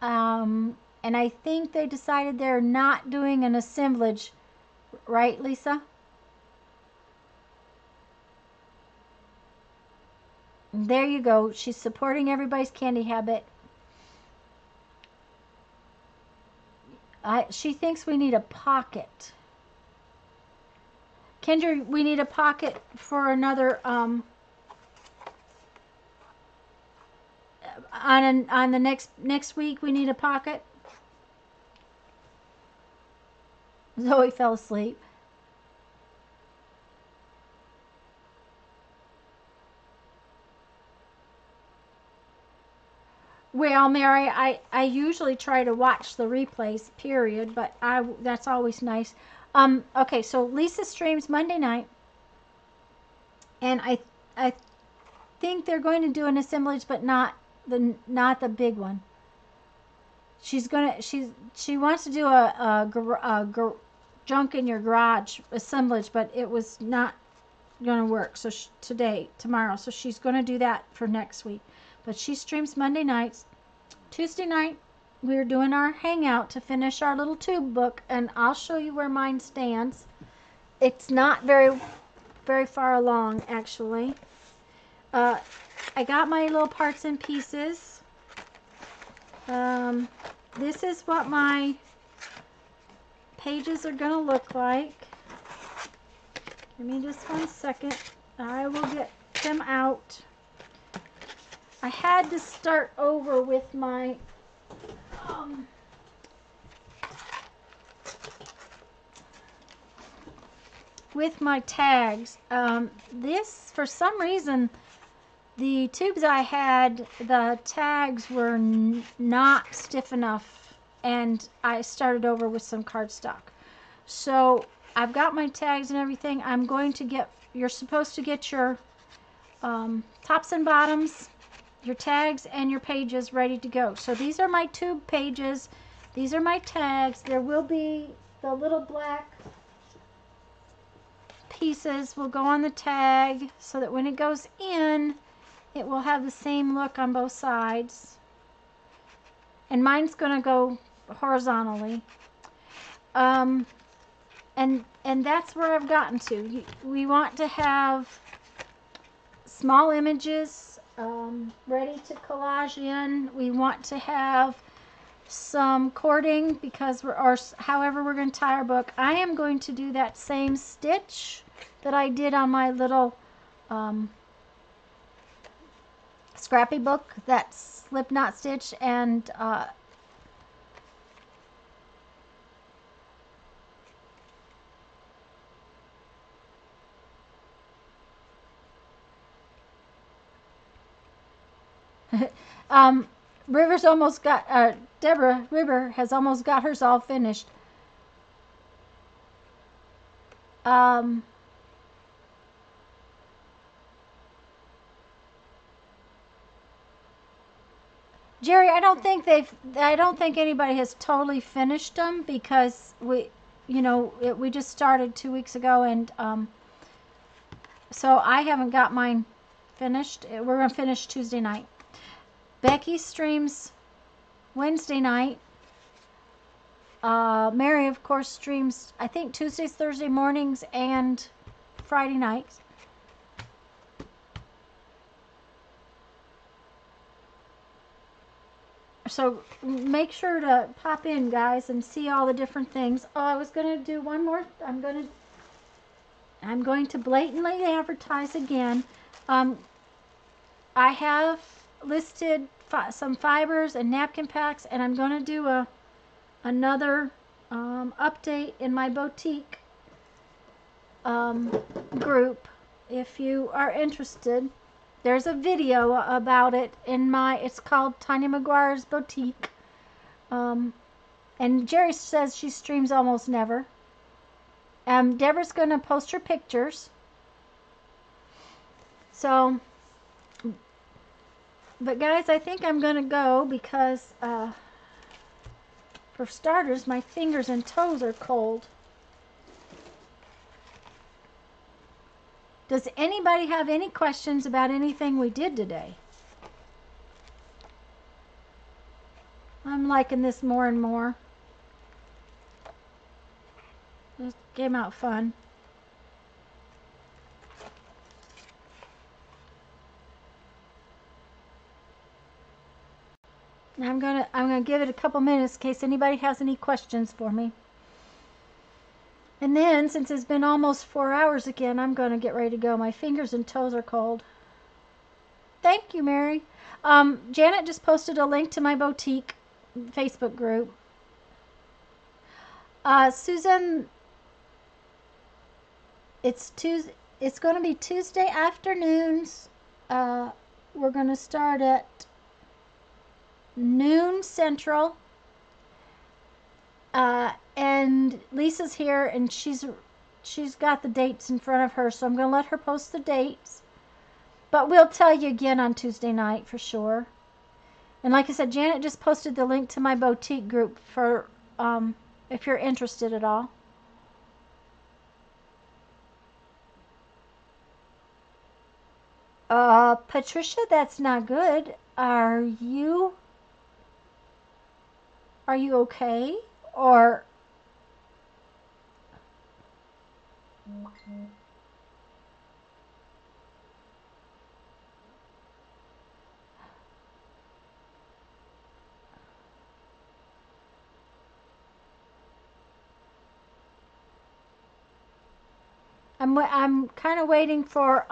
And I think they decided they're not doing an assemblage, right, Lisa? There you go. She's supporting everybody's candy habit. She thinks we need a pocket. Kendra, we need a pocket for another on the next week. We need a pocket. Zoe fell asleep. Well, Mary, I usually try to watch the replays, period, but that's always nice. Okay, so Lisa streams Monday night, and I think they're going to do an assemblage, but not the big one. She wants to do a junk in your garage assemblage, but it was not going to work. So tomorrow, so she's going to do that for next week. But she streams Monday nights. Tuesday night, we're doing our hangout to finish our little tube book, and I'll show you where mine stands. It's not very far along, actually. I got my little parts and pieces. This is what my pages are going to look like. Give me just 1 second. I will get them out. I had to start over with my tags. This, for some reason, the tubes I had, the tags were not stiff enough, and I started over with some cardstock. So I've got my tags and everything. I'm going to get, you're supposed to get your tops and bottoms, your tags, and your pages ready to go. So these are my tube pages. These are my tags. There will be the little black pieces will go on the tag so that when it goes in, it will have the same look on both sides. And mine's going to go horizontally. And that's where I've gotten to. We want to have small images ready to collage in. We want to have some cording because however we're going to tie our book. I am going to do that same stitch that I did on my little scrappy book, that slip knot stitch, and River's almost got, Deborah River has almost got hers all finished. Jerry, I don't think anybody has totally finished them because we just started 2 weeks ago, and so I haven't got mine finished. We're going to finish Tuesday night. Becky streams Wednesday night. Mary, of course, streams, I think, Tuesdays, Thursday mornings, and Friday nights. So make sure to pop in, guys, and see all the different things. Oh, I was going to do one more. I'm going to blatantly advertise again. I have listed some fibers and napkin packs, and I'm going to do another update in my boutique group. If you are interested, there's a video about it in it's called Tanya McGuire's Boutique. And Jerry says she streams almost never. Deborah's going to post her pictures. So, but guys, I think I'm going to go because, for starters, my fingers and toes are cold. Does anybody have any questions about anything we did today? I'm liking this more and more. This came out fun. I'm gonna give it a couple minutes in case anybody has any questions for me. And then, since it's been almost 4 hours again, I'm going to get ready to go. My fingers and toes are cold. Thank you, Mary. Janet just posted a link to my boutique Facebook group. Susan, it's going to be Tuesday afternoons. We're going to start at noon Central. And Lisa's here, and she's got the dates in front of her, so I'm going to let her post the dates. But we'll tell you again on Tuesday night for sure. And like I said, Janet just posted the link to my boutique group for if you're interested at all. Patricia, that's not good. Are you okay? Or I'm kind of waiting for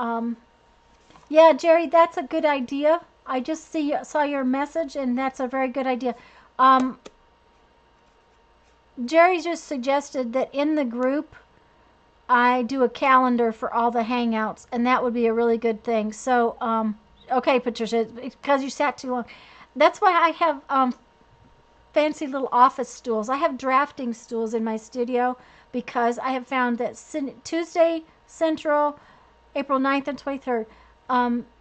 yeah, Jerry, that's a good idea. I just saw your message, and that's a very good idea. Jerry just suggested that in the group I do a calendar for all the hangouts, and that would be a really good thing. So, okay, Patricia, because you sat too long. That's why I have fancy little office stools. I have drafting stools in my studio because I have found that Tuesday Central, April 9th and 23rd,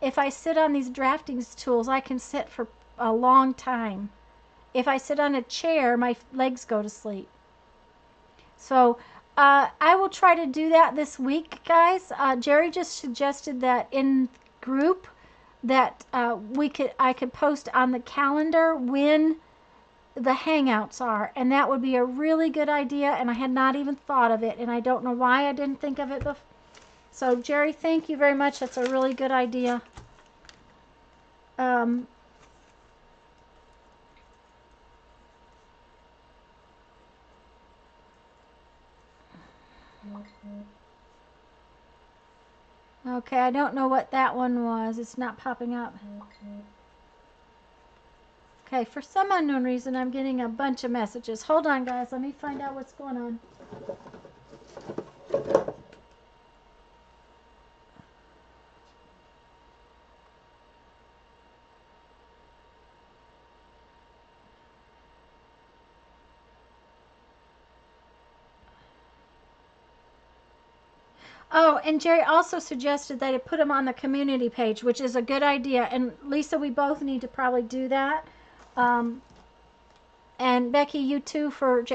if I sit on these drafting stools, I can sit for a long time. If I sit on a chair, my legs go to sleep. So I will try to do that this week, guys. Jerry just suggested that in group that I could post on the calendar when the hangouts are, and that would be a really good idea, and I had not even thought of it, and I don't know why I didn't think of it before. So Jerry, thank you very much. That's a really good idea. Okay, I don't know what that one was. It's not popping up. Okay, for some unknown reason, I'm getting a bunch of messages. Hold on, guys. Let me find out what's going on. Oh, and Jerry also suggested that I put them on the community page, which is a good idea. And Lisa, we both need to probably do that. And Becky, you too for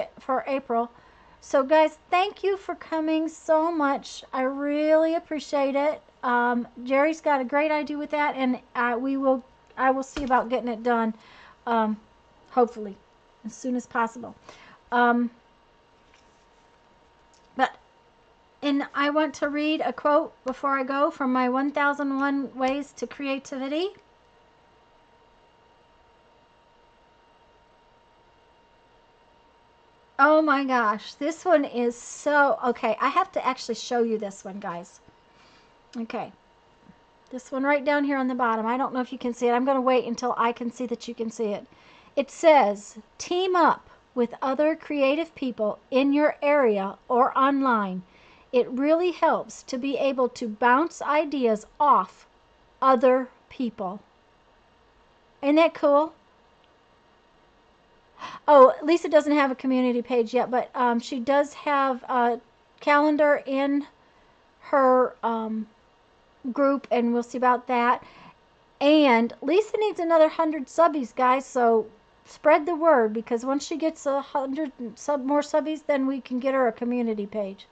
April. So guys, thank you for coming so much. I really appreciate it. Jerry's got a great idea with that, and I will see about getting it done, hopefully, as soon as possible. And I want to read a quote before I go from my 1001 Ways to Creativity. Oh my gosh, this one is so, okay, I have to actually show you this one, guys. Okay, this one right down here on the bottom. I don't know if you can see it. I'm going to wait until I can see that you can see it. It says, team up with other creative people in your area or online. It really helps to be able to bounce ideas off other people. Isn't that cool? Oh, Lisa doesn't have a community page yet, but she does have a calendar in her group, and we'll see about that. And Lisa needs another 100 subbies, guys, so spread the word, because once she gets 100 more subbies, then we can get her a community page.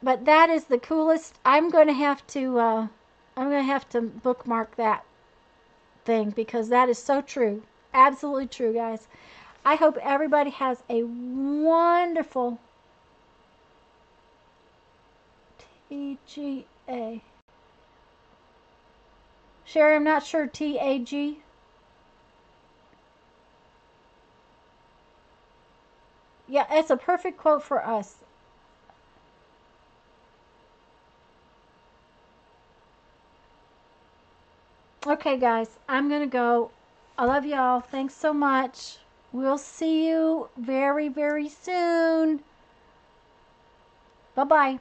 But that is the coolest. I'm going to have to bookmark that thing, because that is so true. Absolutely true, guys. I hope everybody has a wonderful TGA. Sherry, I'm not sure. TAG. Yeah, it's a perfect quote for us. Okay, guys, I'm going to go. I love y'all. Thanks so much. We'll see you very, very soon. Bye-bye.